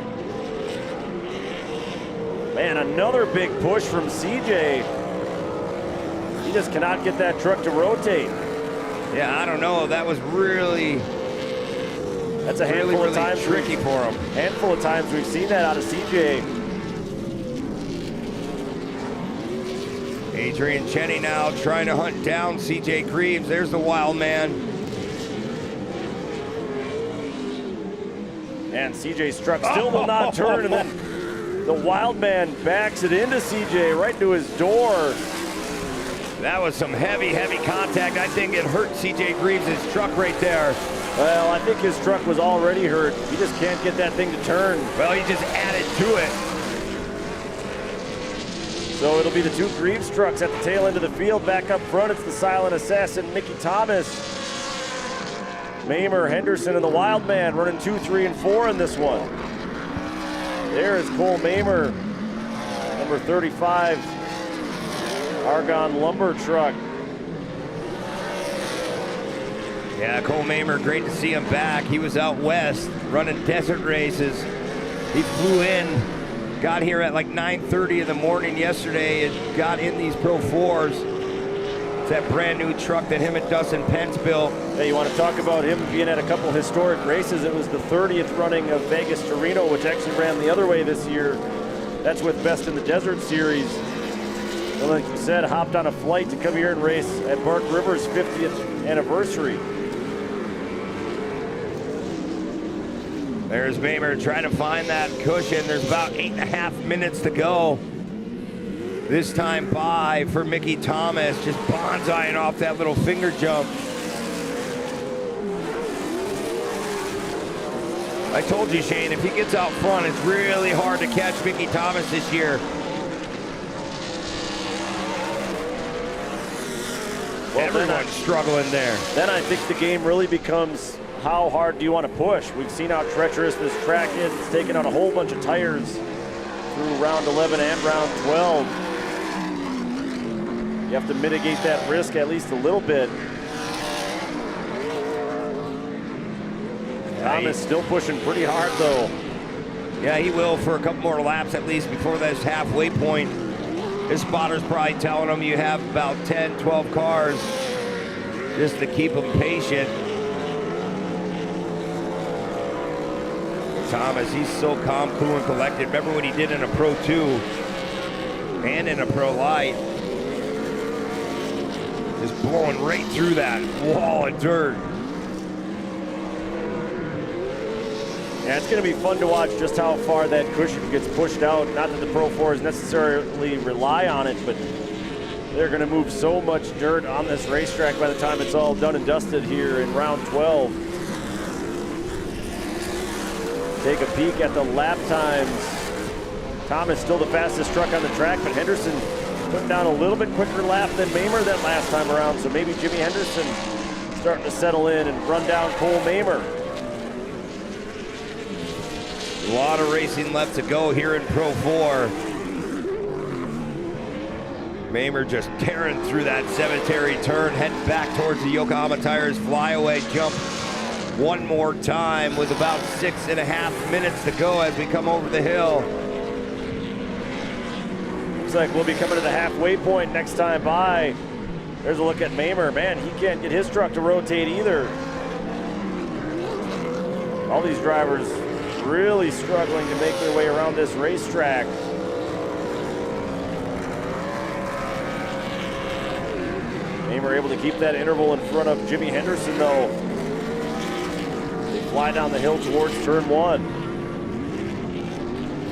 A: Man, another big push from CJ. He just cannot get that truck to rotate.
I: Yeah, I don't know. That was really,
A: that's a handful of times
I: tricky for him.
A: Handful of times we've seen that out of CJ.
I: Adrian Cheney now trying to hunt down CJ Greaves. There's the wild man.
A: And CJ's truck still will not turn, and then the wild man backs it into CJ right into his door.
I: That was some heavy, heavy contact. I think it hurt CJ Greaves' truck right there.
A: Well, I think his truck was already hurt. He just can't get that thing to turn.
I: Well, he just added to it.
A: So it'll be the 2 Greaves trucks at the tail end of the field. Back up front, it's the silent assassin, Mickey Thomas. Mamer, Henderson, and the wild man running 2, 3, and 4 in this one. There is Cole Mamer, number 35. Argonne lumber truck.
I: Yeah, Cole Mamer, great to see him back. He was out west running desert races. He flew in, got here at like 9:30 in the morning yesterday and got in these Pro 4s. It's that brand new truck that him and Dustin Pence built.
A: Hey, you want to talk about him being at a couple historic races? It was the 30th running of Vegas to Reno, which actually ran the other way this year. That's with Best in the Desert Series. Well, like you said, hopped on a flight to come here and race at Bark River's 50th anniversary.
I: There's Mamer trying to find that cushion. There's about 8.5 minutes to go. This time by for Mickey Thomas, just bonsaiing off that little finger jump. I told you, Shane, if he gets out front, it's really hard to catch Mickey Thomas this year. Well, everyone's struggling there.
A: Then I think the game really becomes how hard do you want to push? We've seen how treacherous this track is. It's taken out a whole bunch of tires through round 11 and round 12. You have to mitigate that risk at least a little bit. Thomas still pushing pretty hard though.
I: Yeah, he will for a couple more laps at least before this halfway point. His spotter's probably telling him you have about 10, 12 cars just to keep him patient. Thomas, he's so calm, cool, and collected. Remember what he did in a Pro 2 and in a Pro Light. Just blowing right through that wall of dirt.
A: Yeah, it's going to be fun to watch just how far that cushion gets pushed out. Not that the Pro 4s necessarily rely on it, but they're going to move so much dirt on this racetrack by the time it's all done and dusted here in round 12. Take a peek at the lap times. Thomas still the fastest truck on the track, but Henderson putting down a little bit quicker lap than Mamer that last time around. So maybe Jimmy Henderson starting to settle in and run down Cole Mamer.
I: A lot of racing left to go here in Pro 4. Mamer just tearing through that cemetery turn, heading back towards the Yokohama Tires flyaway jump one more time with about 6.5 minutes to go as we come over the hill.
A: Looks like we'll be coming to the halfway point next time by. There's a look at Mamer. Man, he can't get his truck to rotate either. All these drivers really struggling to make their way around this racetrack. Mamer able to keep that interval in front of Jimmy Henderson though. They fly down the hill towards turn 1.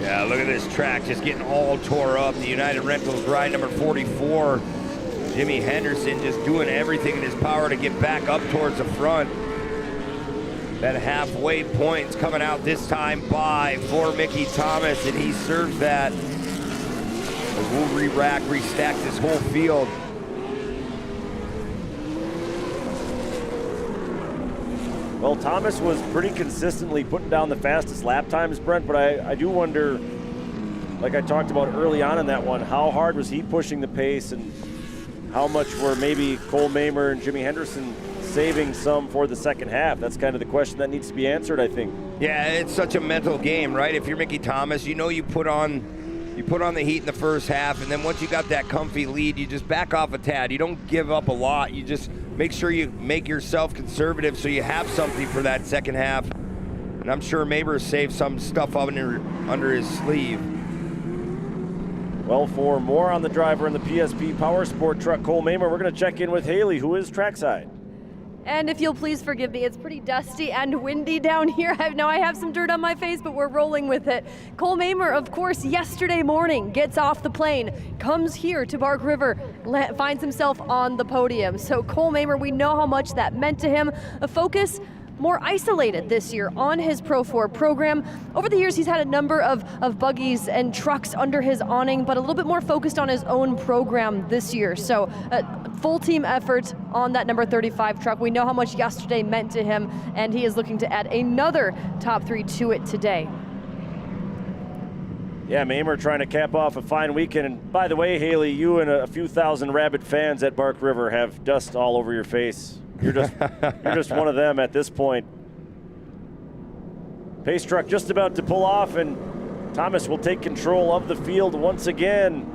I: Yeah, look at this track just getting all tore up. The United Rentals ride number 44. Jimmy Henderson just doing everything in his power to get back up towards the front. That halfway point's coming out this time by for Mickey Thomas, and he serves that. We'll re-rack, restack this whole field.
A: Well, Thomas was pretty consistently putting down the fastest lap times, Brent, but I do wonder, like I talked about early on in that one, how hard was he pushing the pace and how much were maybe Cole Mamer and Jimmy Henderson saving some for the second half? That's kind of the question that needs to be answered, I think.
I: Yeah, it's such a mental game, right? If you're Mickey Thomas, you know you put on the heat in the first half, and then once you got that comfy lead, you just back off a tad. You don't give up a lot. You just make sure you make yourself conservative so you have something for that second half. And I'm sure Maber saved some stuff under his sleeve.
A: Well, for more on the driver in the PSP Power Sport truck, Cole Mamer, we're going to check in with Haley, who is trackside.
F: And if you'll please forgive me, it's pretty dusty and windy down here. I know I have some dirt on my face, but we're rolling with it. Cole Mamer, of course, yesterday morning gets off the plane, comes here to Bark River, finds himself on the podium. So Cole Mamer, we know how much that meant to him. A focus more isolated this year on his Pro 4 program. Over the years, he's had a number of buggies and trucks under his awning, but a little bit more focused on his own program this year. So full team effort on that number 35 truck. We know how much yesterday meant to him, and he is looking to add another top 3 to it today.
A: Yeah, Mamer trying to cap off a fine weekend. And by the way, Haley, you and a few thousand rabid fans at Bark River have dust all over your face. You're just one of them at this point. Pace truck just about to pull off, and Thomas will take control of the field once again.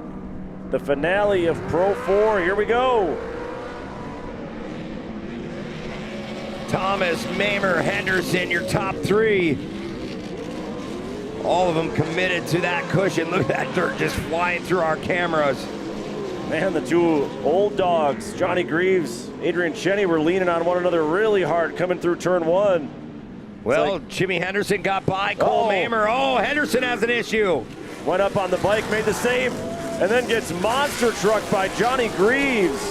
A: The finale of Pro 4, here we go.
I: Thomas, Mamer, Henderson, your top 3. All of them committed to that cushion. Look at that dirt just flying through our cameras.
A: Man, the two old dogs, Johnny Greaves, Adrian Cheney, were leaning on one another really hard coming through turn 1.
I: Well, Jimmy Henderson got by Cole Mamer. Oh, Henderson has an issue.
A: Went up on the bike, made the save, and then gets monster trucked by Johnny Greaves.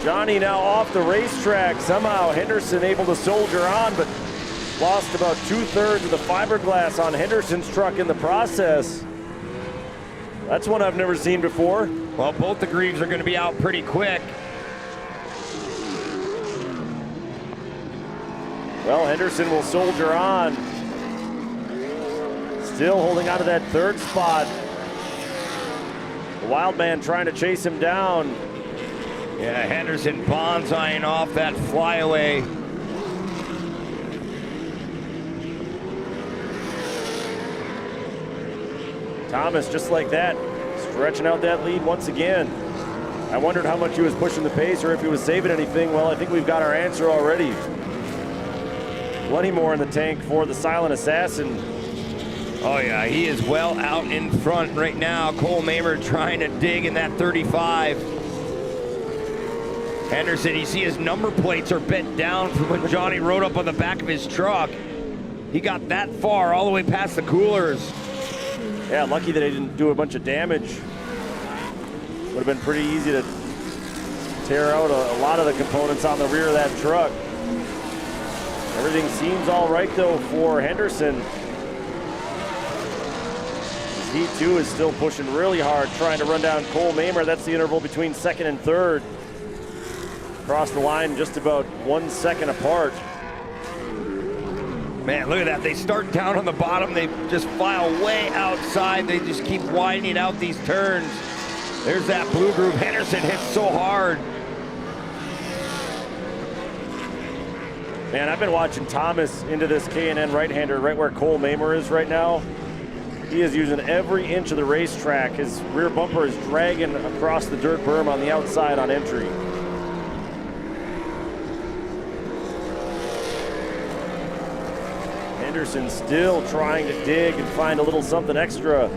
A: Johnny now off the racetrack. Somehow Henderson able to soldier on, but lost about 2/3 of the fiberglass on Henderson's truck in the process. That's one I've never seen before.
I: Well, both the Greaves are going to be out pretty quick.
A: Well, Henderson will soldier on. Still holding on to that 3rd spot. The wild man trying to chase him down.
I: Yeah, Henderson bonsaiing off that flyaway.
A: Thomas, just like that, stretching out that lead once again. I wondered how much he was pushing the pace or if he was saving anything. Well, I think we've got our answer already. Plenty more in the tank for the silent assassin.
I: Oh yeah, he is well out in front right now. Cole Mamer trying to dig in that 35. Henderson, you see his number plates are bent down from when Johnny rode up on the back of his truck. He got that far, all the way past the coolers.
A: Yeah, lucky that he didn't do a bunch of damage. Would have been pretty easy to tear out a lot of the components on the rear of that truck. Everything seems all right, though, for Henderson. He, too, is still pushing really hard, trying to run down Cole Mamer. That's the interval between second and third. Across the line, just about 1 second apart.
I: Man, look at that. They start down on the bottom. They just file way outside. They just keep winding out these turns. There's that blue groove. Henderson hits so hard.
A: Man, I've been watching Thomas into this K&N right-hander right where Cole Mamer is right now. He is using every inch of the racetrack. His rear bumper is dragging across the dirt berm on the outside on entry. Henderson still trying to dig and find a little something extra.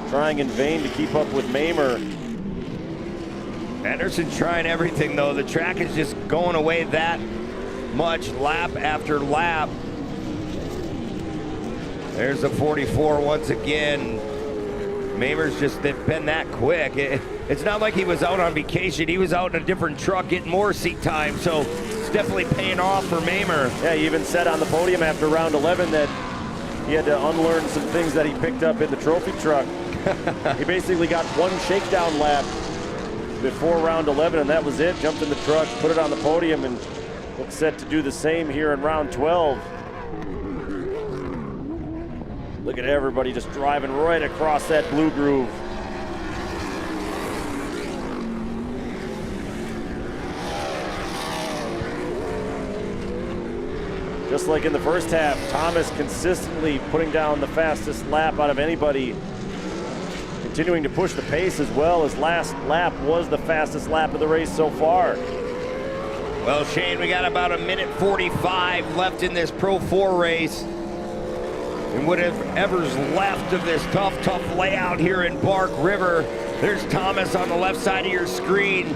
A: Trying in vain to keep up with Mamer.
I: Henderson's trying everything, though. The track is just going away that much lap after lap. There's the 44 once again. Mamer's just been that quick. It's not like he was out on vacation. He was out in a different truck getting more seat time, so it's definitely paying off for Mamer.
A: Yeah, he even said on the podium after round 11 that he had to unlearn some things that he picked up in the trophy truck. He basically got one shakedown lap before round 11, and that was it. Jumped in the truck, put it on the podium, and looks set to do the same here in round 12. Look at everybody just driving right across that blue groove. Just like in the first half, Thomas consistently putting down the fastest lap out of anybody. Continuing to push the pace as well. His last lap was the fastest lap of the race so far.
I: Well, Shane, we got about 1:45 left in this Pro 4 race. And whatever's left of this tough layout here in Bark River, there's Thomas on the left side of your screen.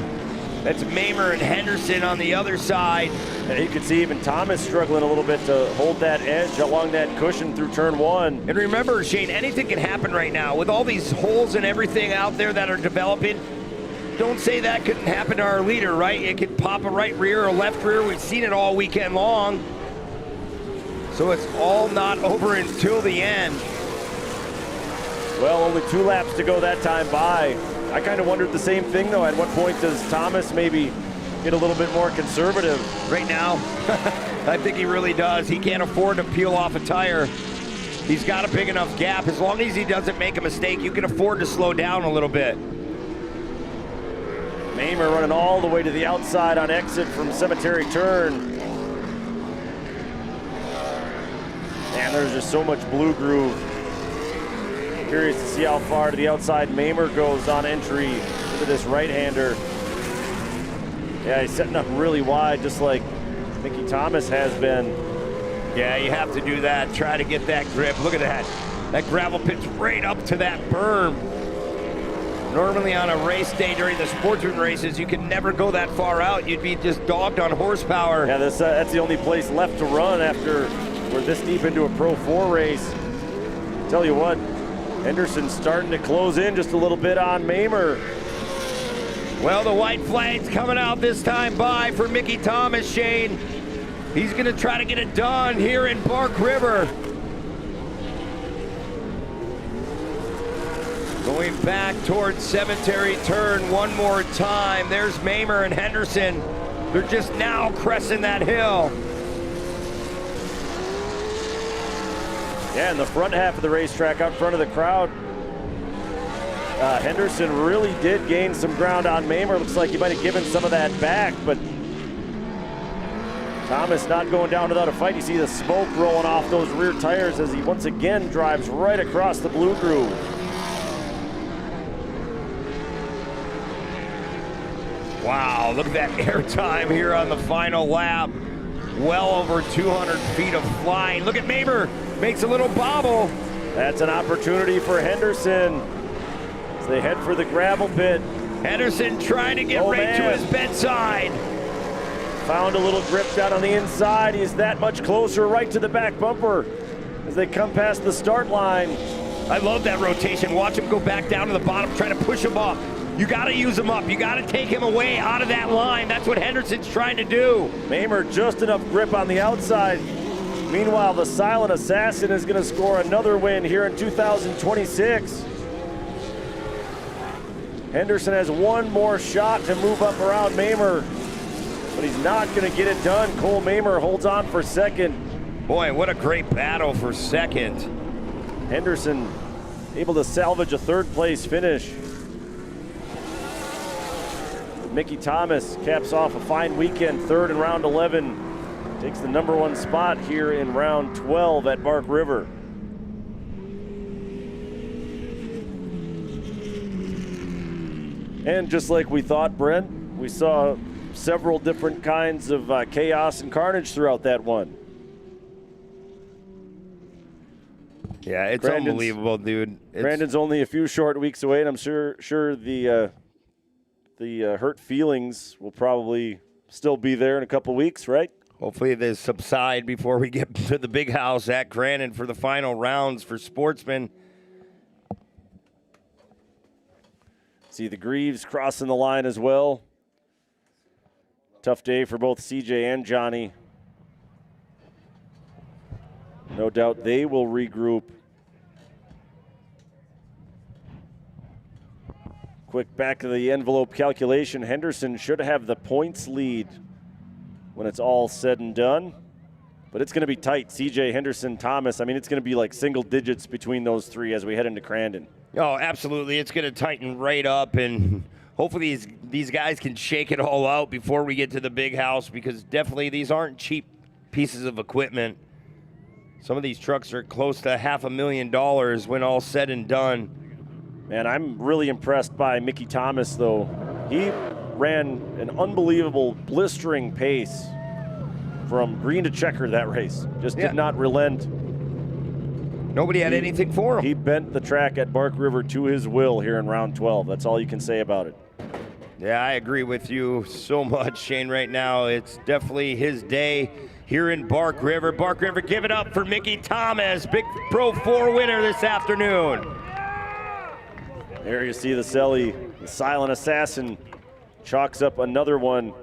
I: That's Mamer and Henderson on the other side.
A: And you can see even Thomas struggling a little bit to hold that edge along that cushion through turn one.
I: And remember, Shane, anything can happen right now. With all these holes and everything out there that are developing, don't say that couldn't happen to our leader, right? It could pop a right rear or left rear. We've seen it all weekend long. So it's all not over until the end.
A: Well, only 2 laps to go that time by. I kind of wondered the same thing, though. At what point does Thomas maybe get a little bit more conservative?
I: Right now, I think he really does. He can't afford to peel off a tire. He's got a big enough gap. As long as he doesn't make a mistake, you can afford to slow down a little bit.
A: Mamer running all the way to the outside on exit from Cemetery Turn. And there's just so much blue groove. Curious to see how far to the outside Mamer goes on entry into this right-hander. Yeah, he's setting up really wide, just like Mickey Thomas has been.
I: Yeah, you have to do that. Try to get that grip. Look at that. That gravel pit's right up to that berm. Normally on a race day during the sportsman races, you can never go that far out. You'd be just dogged on horsepower.
A: Yeah, that's the only place left to run after we're this deep into a Pro 4 race. Tell you what, Henderson's starting to close in just a little bit on Mamer.
I: Well, the white flag's coming out this time by for Mickey Thomas, Shane. He's gonna try to get it done here in Bark River. Going back towards Cemetery Turn one more time. There's Mamer and Henderson. They're just now cresting that hill.
A: Yeah, in the front half of the racetrack, out front of the crowd, Henderson really did gain some ground on Mamer. Looks like he might have given some of that back, but Thomas not going down without a fight. You see the smoke rolling off those rear tires as he once again drives right across the blue groove.
I: Wow, look at that air time here on the final lap. Well over 200 feet of flying. Look at Mamer, makes a little bobble.
A: That's an opportunity for Henderson as they head for the gravel pit.
I: Henderson trying to get to his bedside.
A: Found a little grip down on the inside. He's that much closer right to the back bumper as they come past the start line.
I: I love that rotation. Watch him go back down to the bottom, trying to push him off. You got to use him up. You got to take him away out of that line. That's what Henderson's trying to do.
A: Mamer just enough grip on the outside. Meanwhile, the Silent Assassin is going to score another win here in 2026. Henderson has one more shot to move up around Mamer, but he's not going to get it done. Cole Mamer holds on for second.
I: Boy, what a great battle for second.
A: Henderson able to salvage a third place finish. Mickey Thomas caps off a fine weekend, third in round 11. Takes the number 1 spot here in round 12 at Bark River. And just like we thought, Brent, we saw several different kinds of chaos and carnage throughout that one.
I: Yeah, it's unbelievable, dude.
A: Brandon's only a few short weeks away, and I'm sure the hurt feelings will probably still be there in a couple weeks, right?
I: Hopefully they subside before we get to the big house at Grandin for the final rounds for sportsmen.
A: See the Greaves crossing the line as well. Tough day for both CJ and Johnny. No doubt they will regroup. Quick back of the envelope calculation. Henderson should have the points lead when it's all said and done. But it's going to be tight. CJ, Henderson, Thomas. I mean, it's going to be like single digits between those three as we head into Crandon.
I: Oh, absolutely. It's going to tighten right up, and hopefully these guys can shake it all out before we get to the big house, because definitely these aren't cheap pieces of equipment. Some of these trucks are close to $500,000 when all said and done.
A: Man, I'm really impressed by Mickey Thomas, though. He ran an unbelievable blistering pace from green to checker that race. Just did not relent.
I: Nobody had anything for him.
A: He bent the track at Bark River to his will here in round 12. That's all you can say about it.
I: Yeah, I agree with you so much, Shane, right now. It's definitely his day here in Bark River. Bark River, give it up for Mickey Thomas, big Pro 4 winner this afternoon.
A: There you see the Selly, the Silent Assassin, chalks up another one.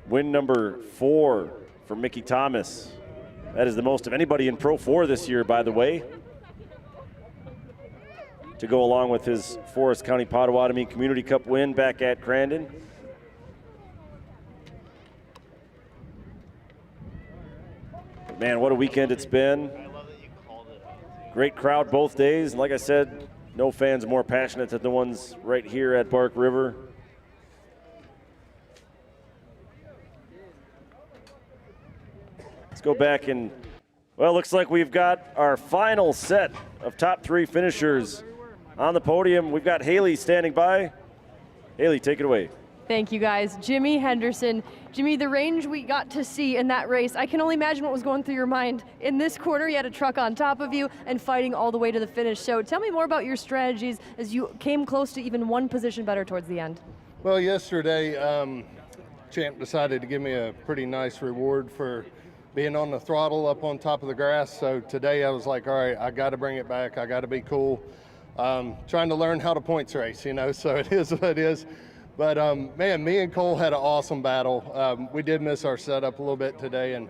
A: Win number 4 for Mickey Thomas. That is the most of anybody in Pro 4 this year, by the way. To go along with his Forest County Potawatomi Community Cup win back at Crandon. Man, what a weekend it's been. Great crowd both days. And like I said, no fans more passionate than the ones right here at Bark River. Let's go back and, well, looks like we've got our final set of top 3 finishers on the podium. We've got Haley standing by. Haley, take it away.
F: Thank you, guys. Jimmy Henderson. Jimmy, the range we got to see in that race, I can only imagine what was going through your mind. In this corner, you had a truck on top of you and fighting all the way to the finish. So tell me more about your strategies as you came close to even one position better towards the end.
G: Well, yesterday, Champ decided to give me a pretty nice reward for being on the throttle up on top of the grass. So today I was like, all right, I got to bring it back. I got to be cool. Trying to learn how to points race, you know, so it is what it is. But, man, me and Cole had an awesome battle. We did miss our setup a little bit today, and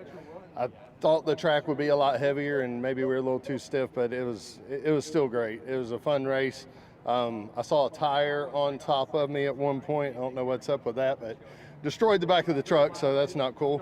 G: I thought the track would be a lot heavier and maybe we were a little too stiff, but it was still great. It was a fun race. I saw a tire on top of me at one point. I don't know what's up with that, but destroyed the back of the truck, so that's not cool.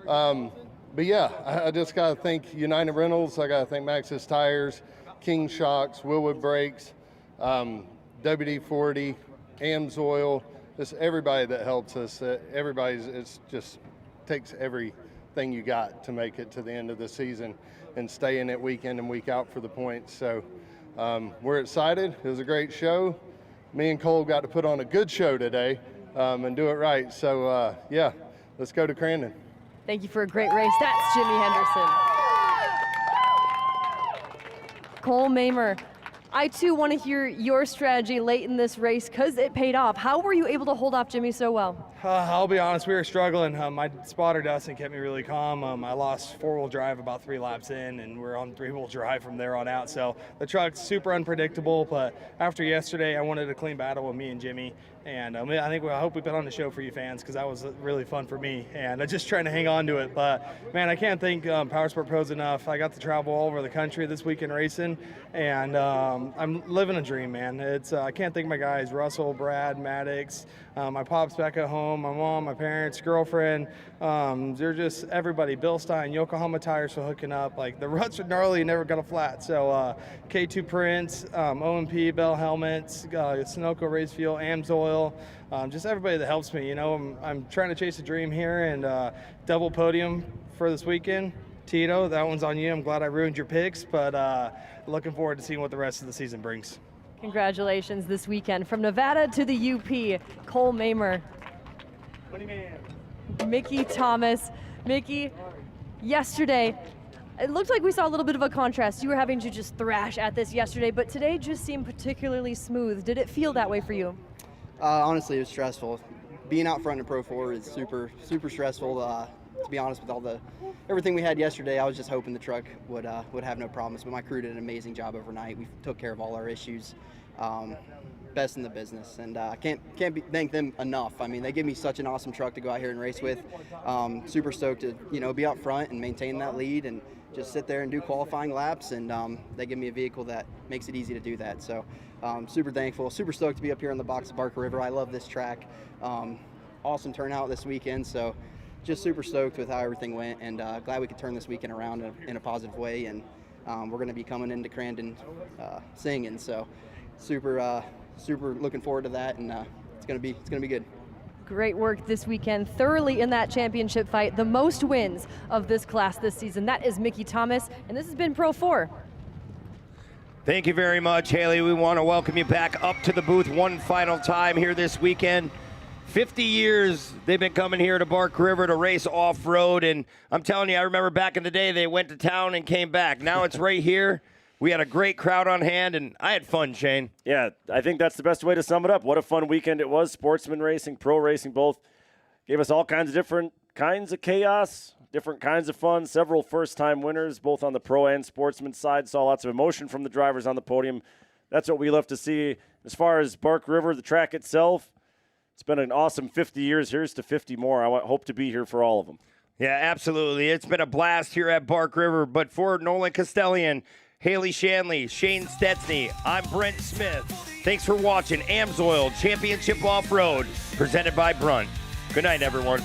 G: But, yeah, I just got to thank United Rentals. I got to thank Maxxis Tires, King Shocks, Willwood Brakes, WD-40, AMSOIL. Just everybody that helps us. It's just takes everything you got to make it to the end of the season and stay in it week in and week out for the points. So we're excited. It was a great show. Me and Cole got to put on a good show today and do it right. So, yeah, let's go to Crandon.
F: Thank you for a great race. That's Jimmy Henderson. Cole Mamer. I too want to hear your strategy late in this race because it paid off. How were you able to hold off Jimmy so well?
N: I'll be honest, we were struggling. My spotter Dustin kept me really calm. I lost 4-wheel drive about 3 laps in, and we're on 3-wheel drive from there on out. So the truck's super unpredictable, but after yesterday, I wanted a clean battle with me and Jimmy. And I hope we put on the show for you fans because that was really fun for me. And I'm just trying to hang on to it. But, man, I can't thank Power Sport Pros enough. I got to travel all over the country this weekend racing, and I'm living a dream, man. I can't thank my guys, Russell, Brad, Maddox, my pops back at home, my mom, my parents, girlfriend. They're just everybody. Bill Stein, Yokohama Tires for hooking up. Like, the ruts are gnarly and never got a flat. So K2 Prints, OMP, Bell Helmets, Sunoco Race Fuel, AMSOIL, just everybody that helps me. You know, I'm trying to chase a dream here, and double podium for this weekend. Tito, that one's on you. I'm glad I ruined your picks, but looking forward to seeing what the rest of the season brings.
F: Congratulations this weekend. From Nevada to the UP, Cole Mamer. Mickey Thomas. Mickey, yesterday, it looked like we saw a little bit of a contrast. You were having to just thrash at this yesterday, but today just seemed particularly smooth. Did it feel that way for you?
R: Honestly, it was stressful. Being out front in Pro 4 is super stressful. To be honest, with everything we had yesterday, I was just hoping the truck would have no problems. But my crew did an amazing job overnight. We took care of all our issues. Best in the business, and I can't thank them enough. I mean, they give me such an awesome truck to go out here and race with. Super stoked to be out front and maintain that lead and just sit there and do qualifying laps, and they give me a vehicle that makes it easy to do that. So super thankful, super stoked to be up here on the box of Barker River. I love this track. Awesome turnout this weekend, so just super stoked with how everything went, and glad we could turn this weekend around in a positive way. And we're going to be coming into Crandon singing, so super looking forward to that, and it's gonna be good.
F: Great work this weekend, thoroughly in that championship fight, the most wins of this class this season. That is Mickey Thomas, and this has been Pro 4.
I: Thank you very much, Haley. We want to welcome you back up to the booth one final time here this weekend. 50 years they've been coming here to Bark River to race off-road, and I'm telling you, I remember back in the day they went to town and came back. Now it's right here. We had a great crowd on hand, and I had fun, Shane.
A: Yeah, I think that's the best way to sum it up. What a fun weekend it was. Sportsman racing, pro racing, both gave us all kinds of different kinds of chaos, different kinds of fun, several first-time winners, both on the pro and sportsman side. Saw lots of emotion from the drivers on the podium. That's what we love to see. As far as Bark River, the track itself, it's been an awesome 50 years. Here's to 50 more. I hope to be here for all of them.
I: Yeah, absolutely. It's been a blast here at Bark River. But for Nolan Castellian, Haley Shanley, Shane Stetsny, I'm Brent Smith. Thanks for watching AMSOIL Championship Off-Road, presented by Brunt. Good night, everyone.